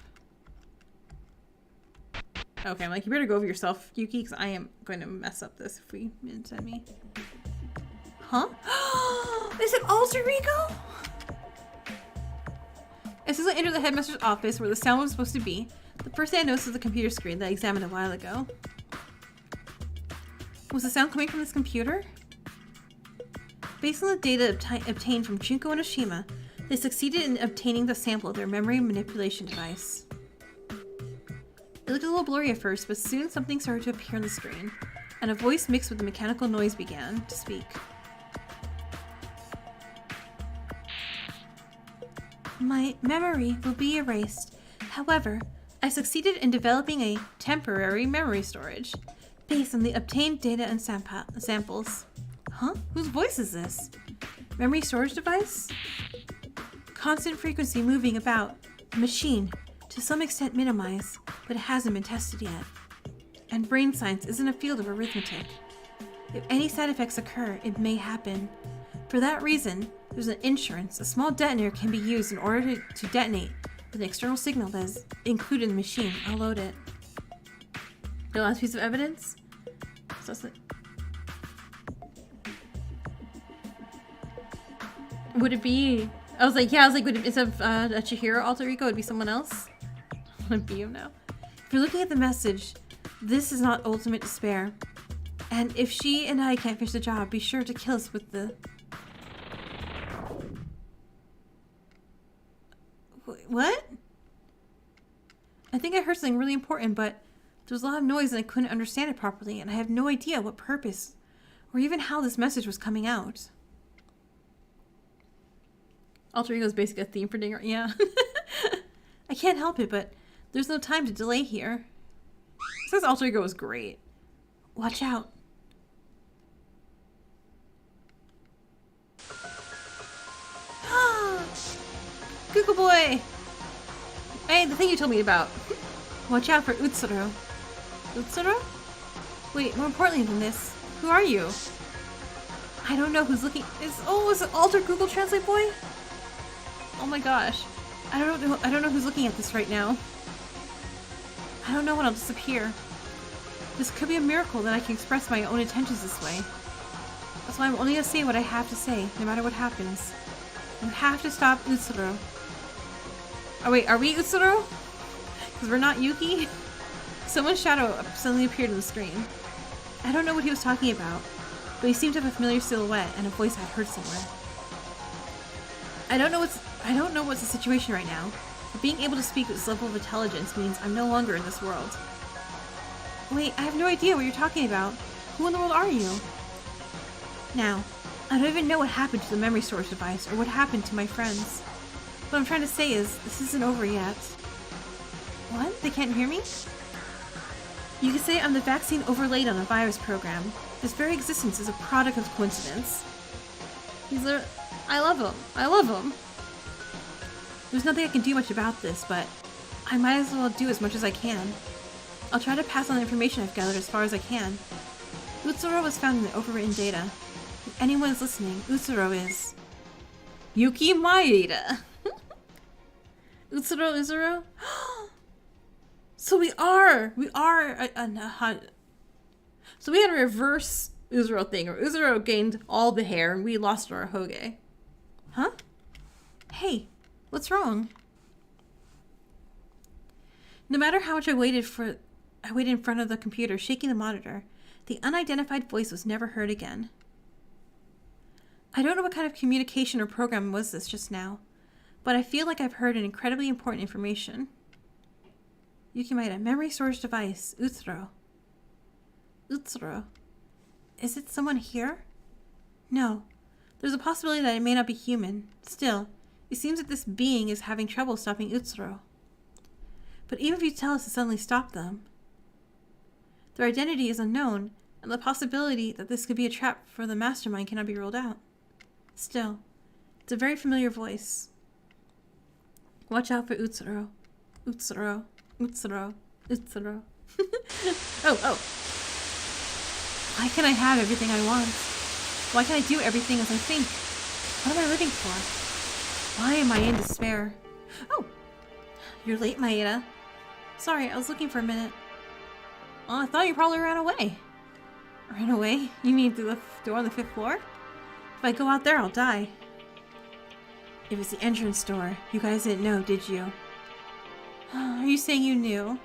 Okay, I'm like, you better go over yourself, Yuki, because I am going to mess up this if we send me. Huh? Is it alter ego? As soon as I entered the headmaster's office where the sound was supposed to be, the first thing I noticed was the computer screen that I examined a while ago. Was the sound coming from this computer? Based on the data obtained from Junko and Oshima, they succeeded in obtaining the sample of their memory manipulation device. It looked a little blurry at first, but soon something started to appear on the screen, and a voice mixed with the mechanical noise began to speak. My memory will be erased. However, I succeeded in developing a temporary memory storage based on the obtained data and samples. Huh? Whose voice is this? Memory storage device? Constant frequency moving about. The machine, to some extent minimized, but it hasn't been tested yet. And brain science isn't a field of arithmetic. If any side effects occur, it may happen. For that reason, there's an insurance. A small detonator can be used in order to detonate with an external signal that is included in the machine. I'll load it. The last piece of evidence? Would it be... I was like, would it, instead of a Chihiro alter ego, would it be someone else? Would be you now. If you're looking at the message, this is not ultimate despair. And if she and I can't finish the job, be sure to kill us with the... What? I think I heard something really important, but there was a lot of noise and I couldn't understand it properly, and I have no idea what purpose or even how this message was coming out. Alter ego is basically a theme for Danganronpa. Yeah. I can't help it, but there's no time to delay here. Says alter ego was great. Watch out. Google boy! Hey, the thing you told me about. Watch out for Utsuro. Utsuro? Wait, more importantly than this, who are you? I don't know who's looking. Is it Alter Google Translate boy? Oh my gosh. I don't know who's looking at this right now. I don't know when I'll disappear. This could be a miracle that I can express my own intentions this way. That's why I'm only gonna say what I have to say, no matter what happens. You have to stop Utsuro. Oh wait, are we Utsuro? Because we're not Yuki? Someone's shadow suddenly appeared on the screen. I don't know what he was talking about, but he seemed to have a familiar silhouette and a voice I'd heard somewhere. I don't know what's the situation right now, but being able to speak with this level of intelligence means I'm no longer in this world. Wait, I have no idea what you're talking about. Who in the world are you? Now, I don't even know what happened to the memory storage device or what happened to my friends. What I'm trying to say is, this isn't over yet. What? They can't hear me? You could say I'm the vaccine overlaid on a virus program. This very existence is a product of coincidence. I love him. I love him. There's nothing I can do much about this, but I might as well do as much as I can. I'll try to pass on the information I've gathered as far as I can. Utsuro was found in the overwritten data. If anyone is listening, Utsuro is... Yuki Maeda. Utsuro? So we are so we had a reverse Uzuro thing, or Uzuro gained all the hair and we lost our Hoge. Huh? Hey, what's wrong? No matter how much I waited in front of the computer, shaking the monitor, the unidentified voice was never heard again. I don't know what kind of communication or program was this just now, but I feel like I've heard an incredibly important information. Yuki Maeda, memory storage device, Utsuro. Utsuro? Is it someone here? No. There's a possibility that it may not be human. Still, it seems that this being is having trouble stopping Utsuro. But even if you tell us to suddenly stop them, their identity is unknown, and the possibility that this could be a trap for the Mastermind cannot be ruled out. Still, it's a very familiar voice. Watch out for Utsuro. Utsuro. Utsuro. Utsuro. Oh. Why can't I have everything I want? Why can't I do everything as I think? What am I living for? Why am I in despair? Oh! You're late, Maeda. Sorry, I was looking for a minute. Oh, I thought you probably ran away. Ran away? You mean through the door on the 5th floor? If I go out there, I'll die. It was the entrance door. You guys didn't know, did you? Are you saying you knew?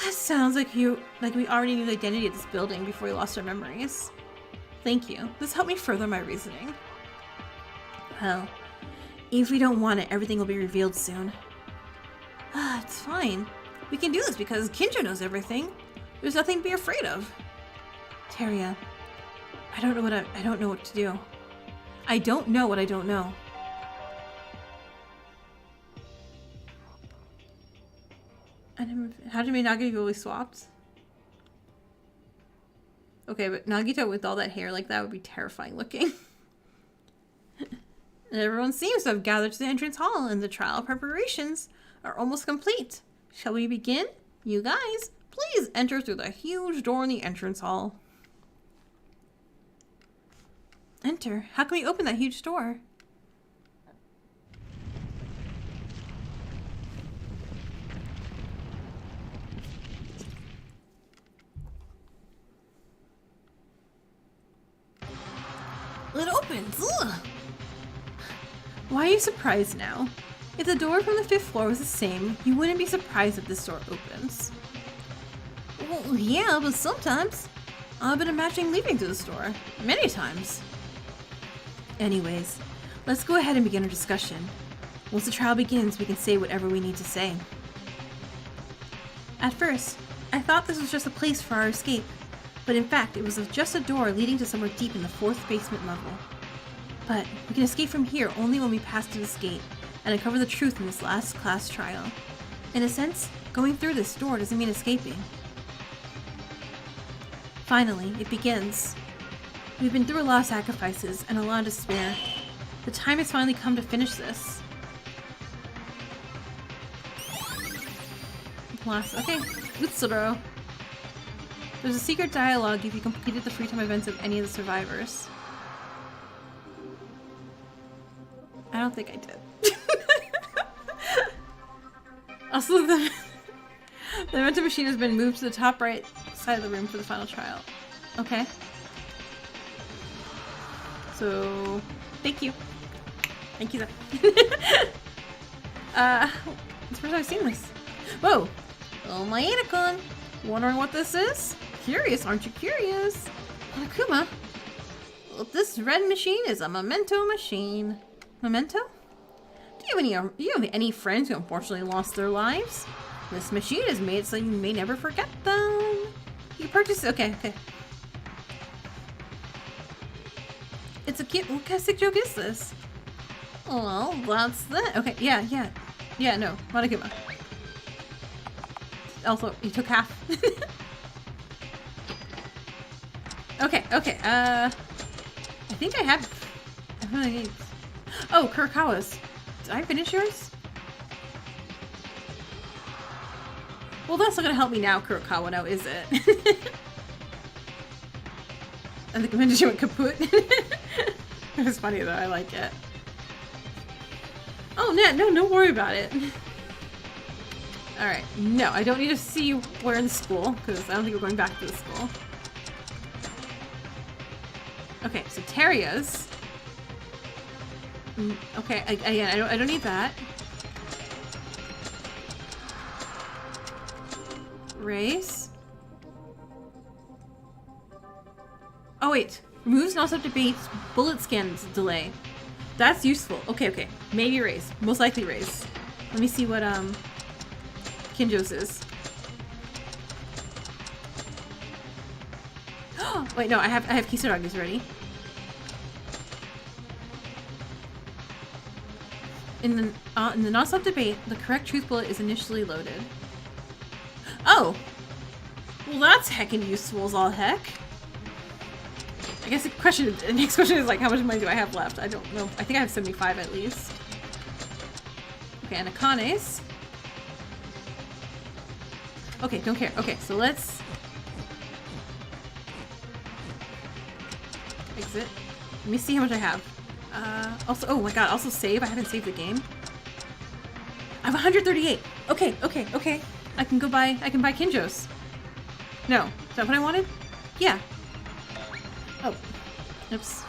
That sounds like we already knew the identity of this building before we lost our memories. Thank you. This helped me further my reasoning. Well, if we don't want it, everything will be revealed soon. It's fine. We can do this because Kinjo knows everything. There's nothing to be afraid of. Teria, I don't know what to do. I don't know what I don't know. How did Nagito really swapped? Okay, but Nagito with all that hair like that would be terrifying looking. And everyone seems to have gathered to the entrance hall, and the trial preparations are almost complete. Shall we begin? You guys, please enter through the huge door in the entrance hall. Enter? How can we open that huge door? It opens! Ugh. Why are you surprised now? If the door from the 5th floor was the same, you wouldn't be surprised if this door opens. Well, yeah, but sometimes I've been imagining leaving through this door. Many times. Anyways, let's go ahead and begin our discussion. Once the trial begins, we can say whatever we need to say. At first, I thought this was just a place for our escape, but in fact, it was just a door leading to somewhere deep in the 4th basement level. But we can escape from here only when we pass through this gate and uncover the truth in this last class trial. In a sense, going through this door doesn't mean escaping. Finally, it begins. We've been through a lot of sacrifices and a lot of despair. The time has finally come to finish this. Okay, Utsuro. There's a secret dialogue if you completed the free time events of any of the survivors. I don't think I did. Also, the memento machine has been moved to the top right side of the room for the final trial. Okay. So, thank you. Thank you, though. It's the first time I've seen this. Whoa! Oh, my Anacon! Wondering what this is? Curious, aren't you curious? Monokuma? Well, this red machine is a memento machine. Memento? Do you have any friends who unfortunately lost their lives? This machine is made so you may never forget them. You purchase it. Okay. It's a cute. What kind of sick joke is this? Well, that's that. Okay, yeah, no. Monokuma. Also, you took half. Okay. I think I have. Oh, Kurokawa's. Did I finish yours? Well, that's not gonna help me now, Kurokawa, now is it? And the convention went kaput. It was funny though, I like it. Oh, no, don't worry about it. Alright, no, I don't need to see you where in school, because I don't think we're going back to the school. Okay, so Teria's. Okay, again, I don't need that. Race. Oh wait, removes non-stop debates, bullet scans delay. That's useful. Okay. Maybe race. Most likely race. Let me see what Kinjo's is. Wait, no, I have Kisaragi's ready. In the non-stop debate, the correct truth bullet is initially loaded. Oh! Well, that's heckin' useful as all heck. I guess the next question is like, how much money do I have left? I don't know. I think I have 75 at least. Okay, and Akane's. Okay, don't care. Okay, so let's exit. Let me see how much I have. Also, oh my god, also save. I haven't saved the game. I have 138. Okay. I can buy Kinjo's. No, is that what I wanted? Yeah. Oh, oops.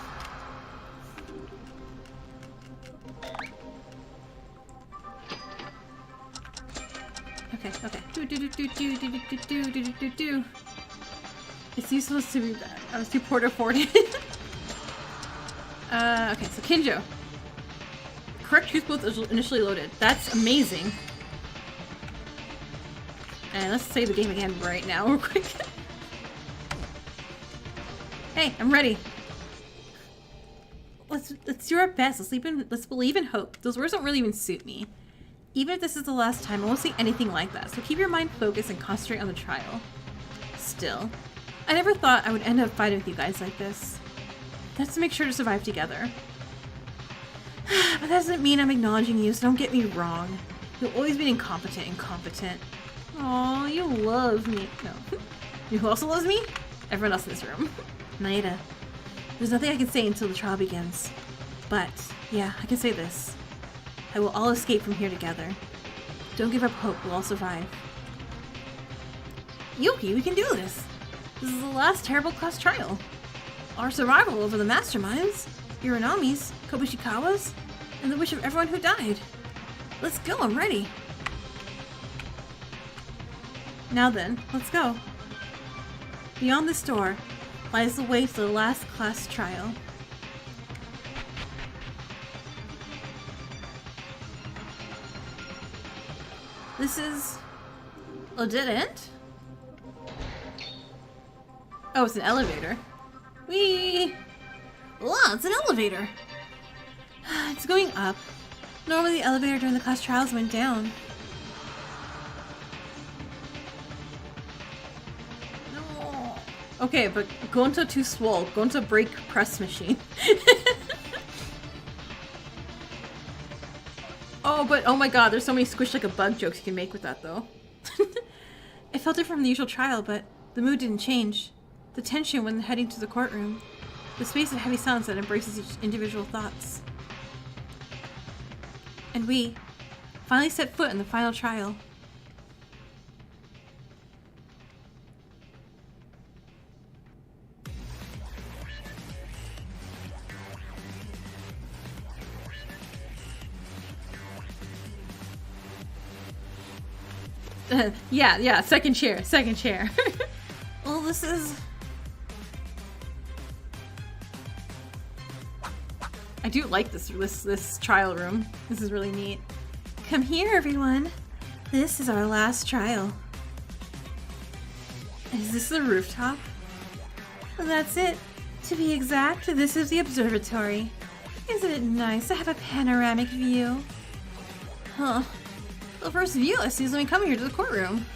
Okay, okay. Do. Is he supposed to be bad? I was too porta-forted. Okay, so Kinjo. Correct truth both initially loaded. That's amazing. And let's save the game again right now real quick. Hey, I'm ready. Let's do our best. Let's believe in hope. Those words don't really even suit me. Even if this is the last time, I won't say anything like that. So keep your mind focused and concentrate on the trial. Still, I never thought I would end up fighting with you guys like this. That's to make sure to survive together. But that doesn't mean I'm acknowledging you, so don't get me wrong. You've always been incompetent. Aw, you love me. No. You know who also loves me? Everyone else in this room. Naida. There's nothing I can say until the trial begins. But, yeah, I can say this. I will all escape from here together. Don't give up hope, we'll all survive. Yuki, we can do this! This is the last terrible class trial. Our survival over the Masterminds, Uranami's, Kobushikawa's, and the wish of everyone who died. Let's go, I'm ready. Now then, let's go. Beyond this door lies the way to the last class trial. This is a dead end? Oh, it's an elevator. Whee! Wow, it's an elevator! It's going up. Normally the elevator during the class trials went down. No. Okay, but Gonta too swole. Gonta break press machine. Oh my god, there's so many squish like a bug jokes you can make with that though. It felt different from the usual trial, but the mood didn't change. The tension when heading to the courtroom. The space of heavy silence that embraces each individual thoughts. And we finally set foot in the final trial. Yeah, second chair. Well, this is... I do like this trial room. This is really neat. Come here, everyone. This is our last trial. Is this the rooftop? That's it. To be exact, this is the observatory. Isn't it nice to have a panoramic view? Huh. The first view I see is when we come here to the courtroom.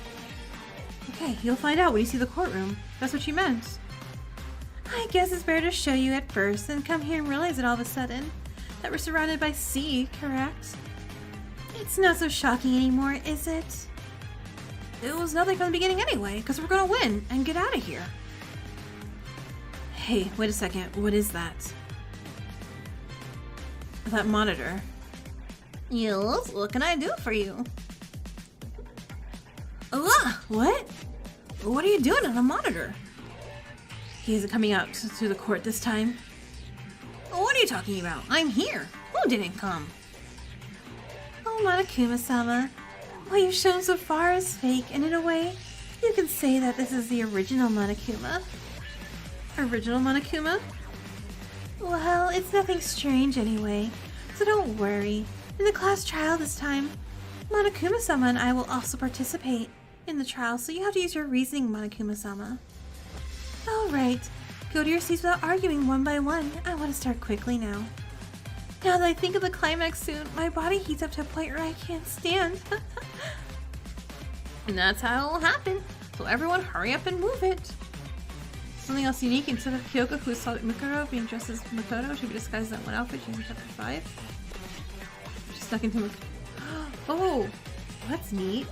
Okay, you'll find out when you see the courtroom. That's what you meant. I guess it's better to show you at first than come here and realize it all of a sudden. That we're surrounded by sea, correct? It's not so shocking anymore, is it? It was nothing from the beginning anyway, because we're gonna win and get out of here. Hey, wait a second. What is that? That monitor. Yes, what can I do for you? What? What are you doing on the monitor? He isn't coming out to the court this time. What are you talking about? I'm here. Who didn't come? Oh, Monokuma-sama. What you've shown so far is fake, and in a way, you can say that this is the original Monokuma. Original Monokuma? Well, it's nothing strange anyway, so don't worry. In the class trial this time, Monokuma-sama and I will also participate in the trial, so you have to use your reasoning, Monokuma-sama. Alright, go to your seats without arguing one by one. I want to start quickly now. Now that I think of the climax soon, my body heats up to a point where I can't stand. And that's how it will happen, so everyone hurry up and move it. Something else unique, instead of Kyoko, who saw Mikuro being dressed as Makoto, to be disguised in that one outfit she's in chapter 5. She stuck into Makoto. Oh, that's neat.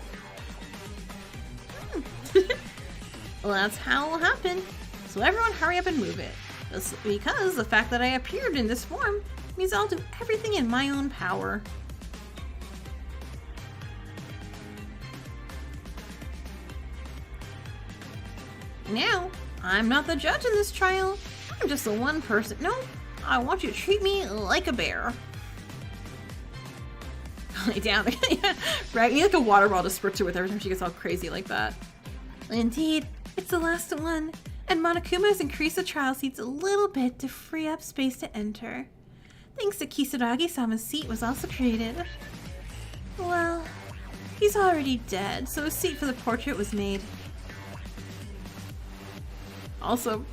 Well, that's how it will happen. So everyone hurry up and move it. Just because the fact that I appeared in this form means I'll do everything in my own power. Now, I'm not the judge in this trial. I'm just the one person. No, I want you to treat me like a bear. lay down. Right? You need like a water bottle to spritz her with every time she gets all crazy like that. Indeed, it's the last one, and Monokuma has increased the trial seats a little bit to free up space to enter. Thanks to Kisaragi-sama's seat was also created. Well, he's already dead, so a seat for the portrait was made. Also,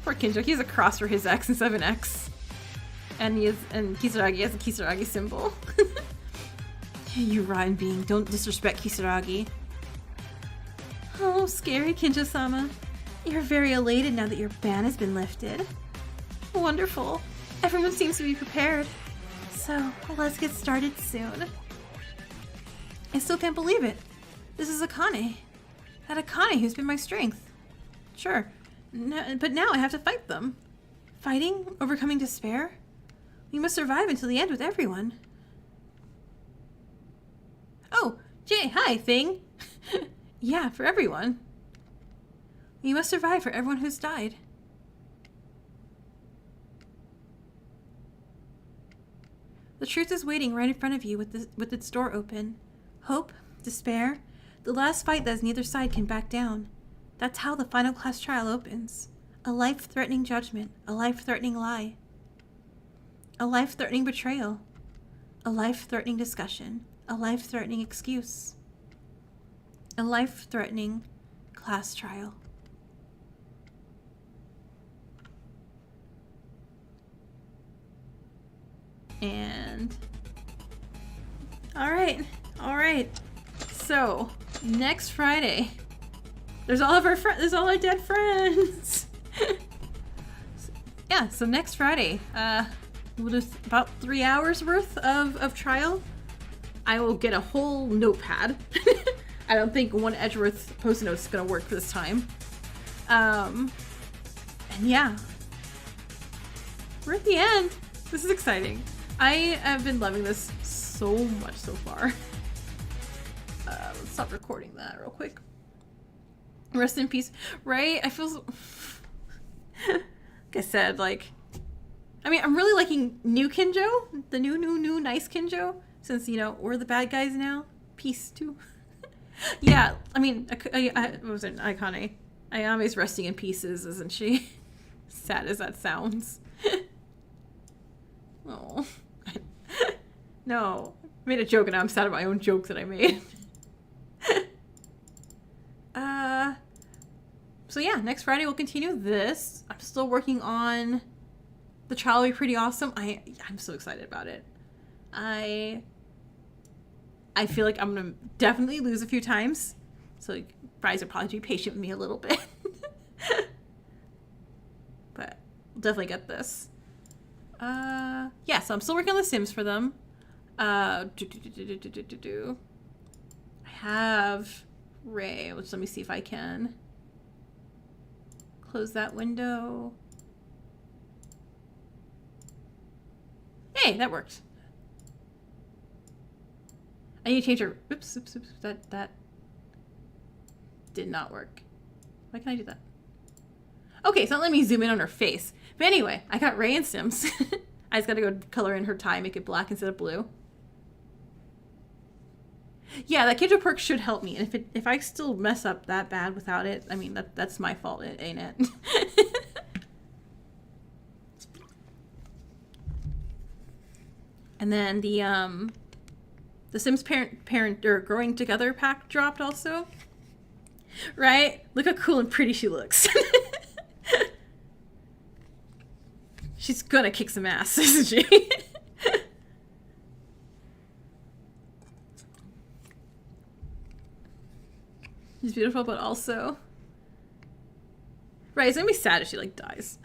poor Kinjo, he has a cross for his X instead of an X. And Kisaragi has a Kisaragi symbol. You rotten being, don't disrespect Kisaragi. Oh, scary Kinjo-sama. You're very elated now that your ban has been lifted. Wonderful. Everyone seems to be prepared. So, let's get started soon. I still can't believe it. This is Akane. That Akane who's been my strength. Sure, but now I have to fight them. Fighting? Overcoming despair? We must survive until the end with everyone. Oh, Jay, hi, Thing. Yeah, for everyone. We must survive for everyone who's died. The truth is waiting right in front of you with its door open. Hope, despair, the last fight that as neither side can back down. That's how the final class trial opens. A life-threatening judgment, a life-threatening lie. A life-threatening betrayal. A life-threatening discussion. A life-threatening excuse. A life-threatening class trial. And all right. So next Friday, there's all our dead friends. Yeah. So next Friday, we'll do about 3 hours worth of trial. I will get a whole notepad. I don't think one Edgeworth post-it note is gonna work this time. And yeah, we're at the end. This is exciting. I have been loving this so much so far. Let's stop recording that real quick. Rest in peace. Right? I feel so... like I said, like... I mean, I'm really liking new Kinjo. The new nice Kinjo. Since, you know, we're the bad guys now. Peace, too. Yeah, I mean, what was it? Akane. Ayame's resting in pieces, isn't she? Sad as that sounds. Oh. No. I made a joke and now I'm sad at my own joke that I made. So yeah, next Friday we'll continue this. I'm still working on the trial will be pretty awesome. I'm so excited about it. I feel like I'm gonna definitely lose a few times. So you guys will probably be patient with me a little bit. But we'll definitely get this. Yeah, so I'm still working on the Sims for them. I have Ray, which let me see if I can close that window. Hey, that worked. I need to change her. Oops. That did not work. Why can't I do that? Okay, so not letting me zoom in on her face. But anyway, I got Ray and Sims. I just gotta go color in her tie, make it black instead of blue. Yeah, that Kinjo perk should help me. And if I still mess up that bad without it, I mean, that's my fault, ain't it? And then the Sims parent or growing together pack dropped also. Right? Look how cool and pretty she looks. She's gonna kick some ass, isn't she? She's beautiful, but also... Right, it's gonna be sad if she, like, dies.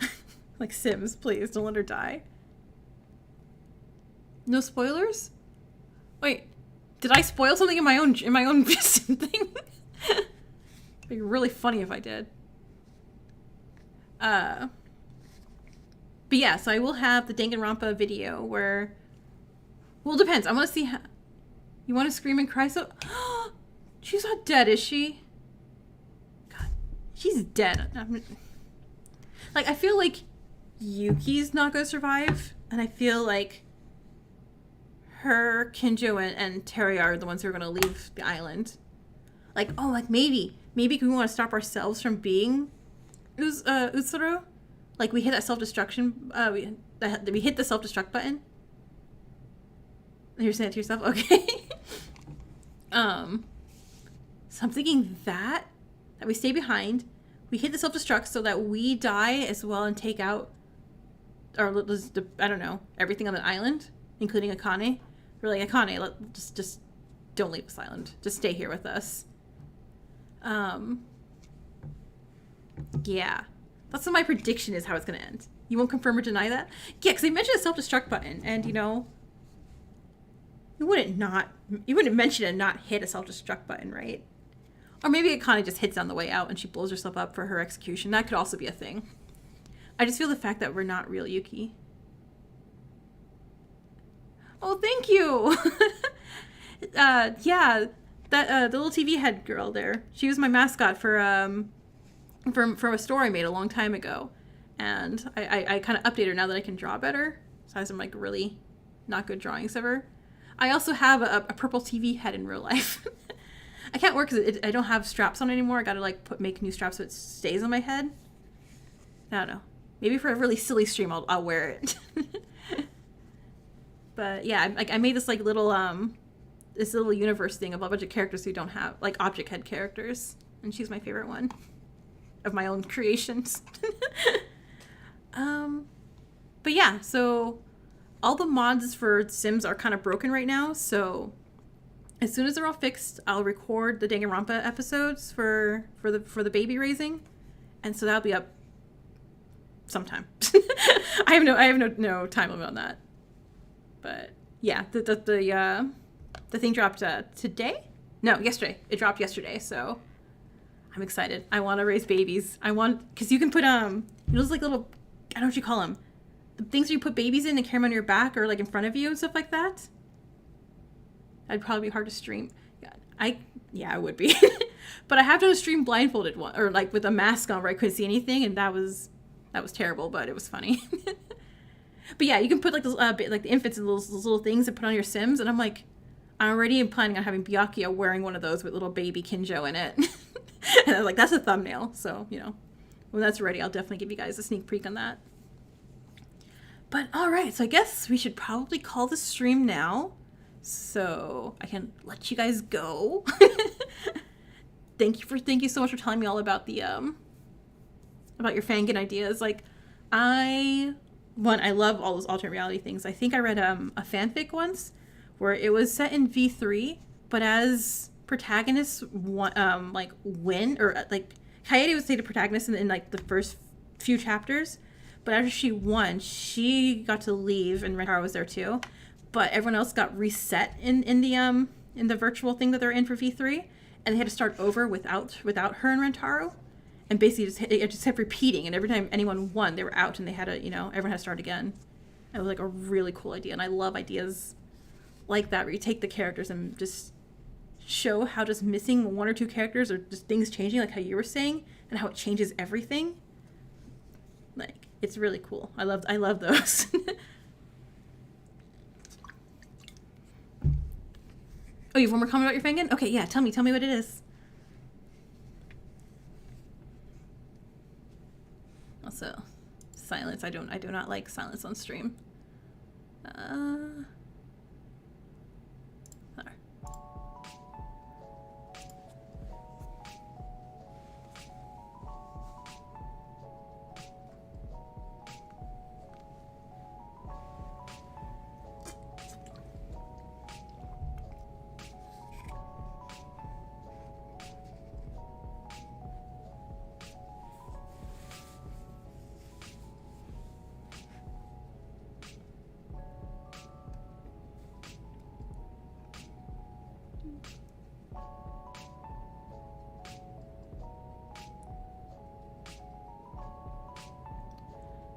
Like, Sims, please, don't let her die. No spoilers? Wait, did I spoil something in my own Sim thing? It'd be really funny if I did. But yeah, so I will have the Danganronpa video where... Well, it depends. I want to see how... You want to scream and cry so... She's not dead, is she? God, she's dead. Like, I feel like Yuki's not going to survive. And I feel like her, Kinjo, and Terry are the ones who are going to leave the island. Like, oh, like maybe we want to stop ourselves from being Utsuro. Like, we hit that self-destruction, we hit the self-destruct button. You're saying it to yourself? Okay. So I'm thinking that we stay behind, we hit the self-destruct so that we die as well and take out, or I don't know, everything on the island, including Akane. We're like, Akane, just don't leave this island. Just stay here with us. Yeah. That's what my prediction is how it's going to end. You won't confirm or deny that? Yeah, because they mentioned a self-destruct button, and, you know, you wouldn't mention and not hit a self-destruct button, right? Or maybe Akane just hits on the way out and she blows herself up for her execution. That could also be a thing. I just feel the fact that we're not real Yuki. Oh, thank you! Yeah, that the little TV head girl there. She was my mascot for a story I made a long time ago. And I kind of update her now that I can draw better. So I have some, like, really not good drawings of her. I also have a purple TV head in real life. I can't wear because I don't have straps on anymore. I gotta, like, make new straps so it stays on my head. I don't know. Maybe for a really silly stream, I'll wear it. But yeah, I made this, like, little universe thing of a bunch of characters who don't have, like, object head characters. And she's my favorite one of my own creations. But yeah, so all the mods for Sims are kind of broken right now, so as soon as they're all fixed, I'll record the Danganronpa episodes for the baby raising, and so that'll be up sometime. I have no time limit on that. But yeah, the thing dropped today? No, yesterday. It dropped yesterday, so I'm excited. I want to raise babies. Because you can put those, like, little, I don't know what you call them, the things where you put babies in and carry them on your back or, like, in front of you and stuff like that. That'd probably be hard to stream. Yeah, I would be. But I have done a stream blindfolded one, or, like, with a mask on where I couldn't see anything, and that was terrible, but it was funny. But yeah, you can put, like, those like the infants and those little things and put on your Sims, and I'm like, I already am planning on having Byakuya wearing one of those with little baby Kinjo in it. And I was like, that's a thumbnail. So, you know, when that's ready, I'll definitely give you guys a sneak peek on that. But all right, so I guess we should probably call the stream now, so I can let you guys go. Thank you so much for telling me all about the about your Fangame ideas. Like, I love all those alternate reality things. I think I read a fanfic once where it was set in V3, but as protagonists like win, or like Kaede would say the protagonist in like the first few chapters, but after she won, she got to leave, and Rentaro was there too, but everyone else got reset in the virtual thing that they're in for V3, and they had to start over without her and Rentaro, and basically it just kept repeating, and every time anyone won, they were out, and they had to, you know, everyone had to start again. It was like a really cool idea, and I love ideas like that where you take the characters and just show how just missing one or two characters or just things changing, like how you were saying, and how it changes everything. Like, it's really cool. I love those. Oh, you have one more comment about your Fangame? Okay, yeah, tell me what it is. Also, silence. I do not like silence on stream.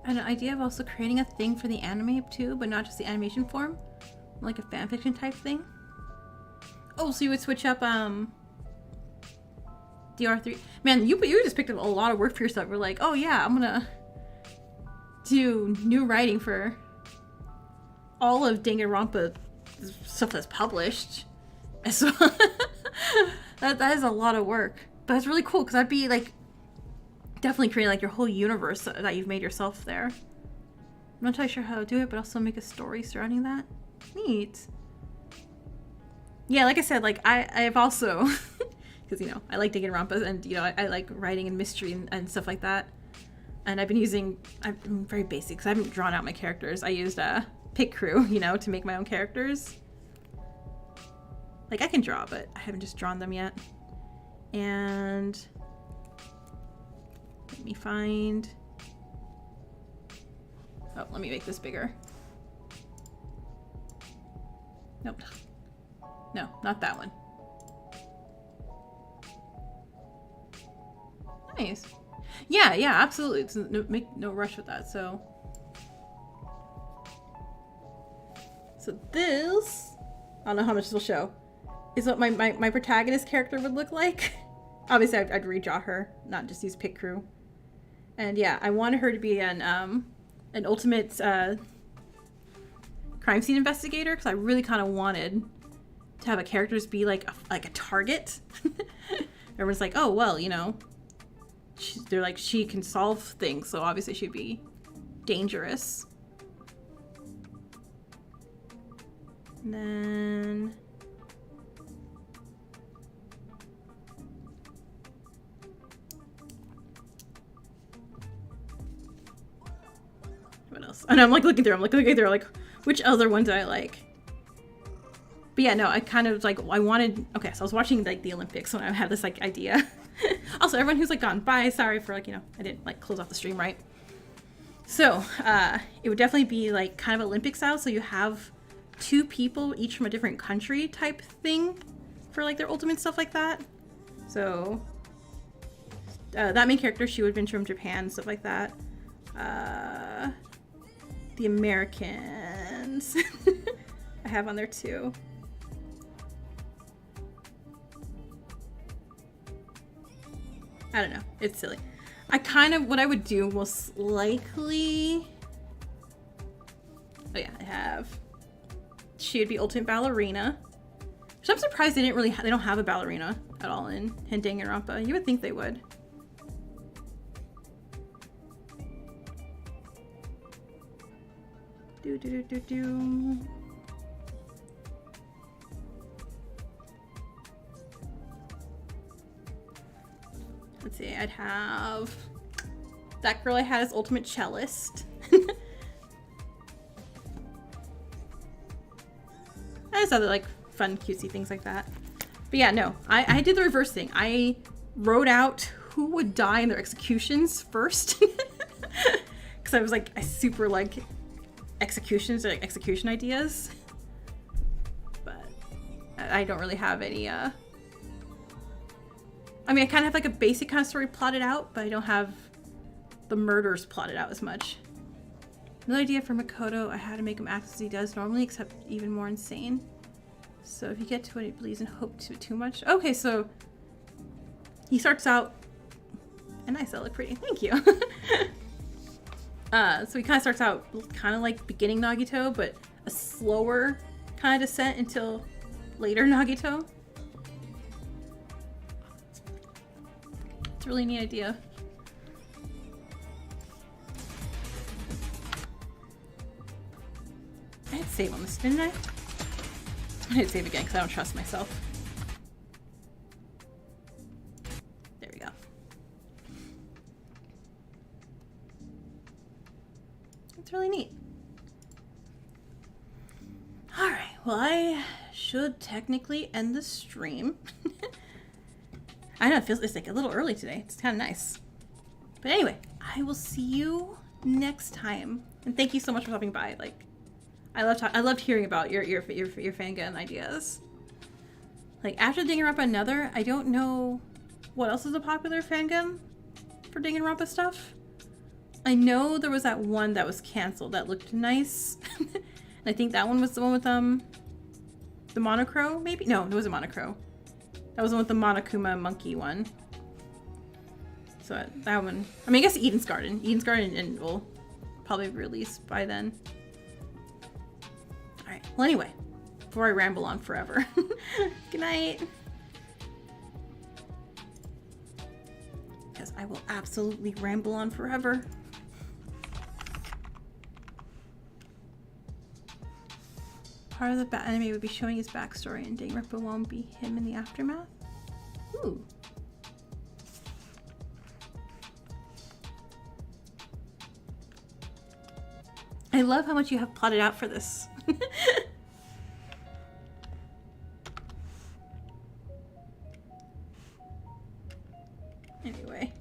An idea of also creating a thing for the anime too, but not just the animation form, like a fanfiction type thing. Oh, so you would switch up DR3. Man, you just picked up a lot of work for yourself. We're like, oh yeah, I'm gonna do new writing for all of Danganronpa stuff that's published. So that is a lot of work. But it's really cool because that'd be like definitely creating like your whole universe that you've made yourself there. I'm not entirely sure how to do it, but also make a story surrounding that. Neat. Yeah, like I said, like I've also, because, you know, I like Danganronpa and, you know, I like writing and mystery and stuff like that. And I've been very basic because I haven't drawn out my characters. I used Pit Crew, you know, to make my own characters. Like, I can draw, but I haven't just drawn them yet. And let me find, oh, let me make this bigger. Nope. No, not that one. Nice. Yeah, absolutely. It's make no rush with that. So this, I don't know how much this will show, is what my protagonist character would look like. Obviously, I'd redraw her, not just use Pit Crew. And yeah, I wanted her to be an ultimate crime scene investigator because I really kind of wanted to have a characters be like a target. Everyone's like, oh well, you know, they're like, she can solve things, so obviously she'd be dangerous. And then what else? And I'm like looking through, like, which other ones do I like? But yeah, no, I kind of like, I wanted, okay, so I was watching like the Olympics when I had this like idea. Also, everyone who's like gone by, sorry for like, you know, I didn't like close off the stream right. So it would definitely be like kind of Olympic style. So you have 2 people, each from a different country type thing for like their ultimate stuff like that. So that main character, she would have been from Japan, stuff like that. The Americans I have on there too. I don't know. It's silly. I kind of, what I would do most likely, oh yeah, I have, she would be Ultimate Ballerina. Which I'm surprised they don't have a ballerina at all in Danganronpa. You would think they would. Do. Let's see, I'd have that girl I had as Ultimate Cellist. I just other like fun, cutesy things like that. But yeah, no, I did the reverse thing. I wrote out who would die in their executions first. Because I was like, I super like executions or like execution ideas. But I don't really have any, I mean, I kind of have like a basic kind of story plotted out, but I don't have the murders plotted out as much. Another idea for Makoto, I had to make him act as he does normally, except even more insane. So if you get to what he believes and hope too much. Okay, so he starts out, and nice, that look pretty, thank you. So he kind of starts out kind of like beginning Nagito, but a slower kind of descent until later Nagito. It's a really neat idea. I had to save on this, didn't I? I had to save again because I don't trust myself. There we go. It's really neat. Alright, well I should technically end the stream. I know, it's like a little early today. It's kind of nice. But anyway, I will see you next time. And thank you so much for stopping by. Like, I loved hearing about your fangame ideas. Like, after Danganronpa Another, I don't know what else is a popular fangame for Danganronpa stuff. I know there was that one that was canceled that looked nice. And I think that one was the one with the Monocro, maybe? No, it wasn't Monocro. That was the one with the Monokuma monkey one. So that one, I mean, I guess Eden's Garden will probably release by then. Alright, well anyway, before I ramble on forever. Good night. Because I will absolutely ramble on forever. Part of the anime would be showing his backstory, and Danganronpa won't be him in the aftermath. Ooh. I love how much you have plotted out for this. Anyway.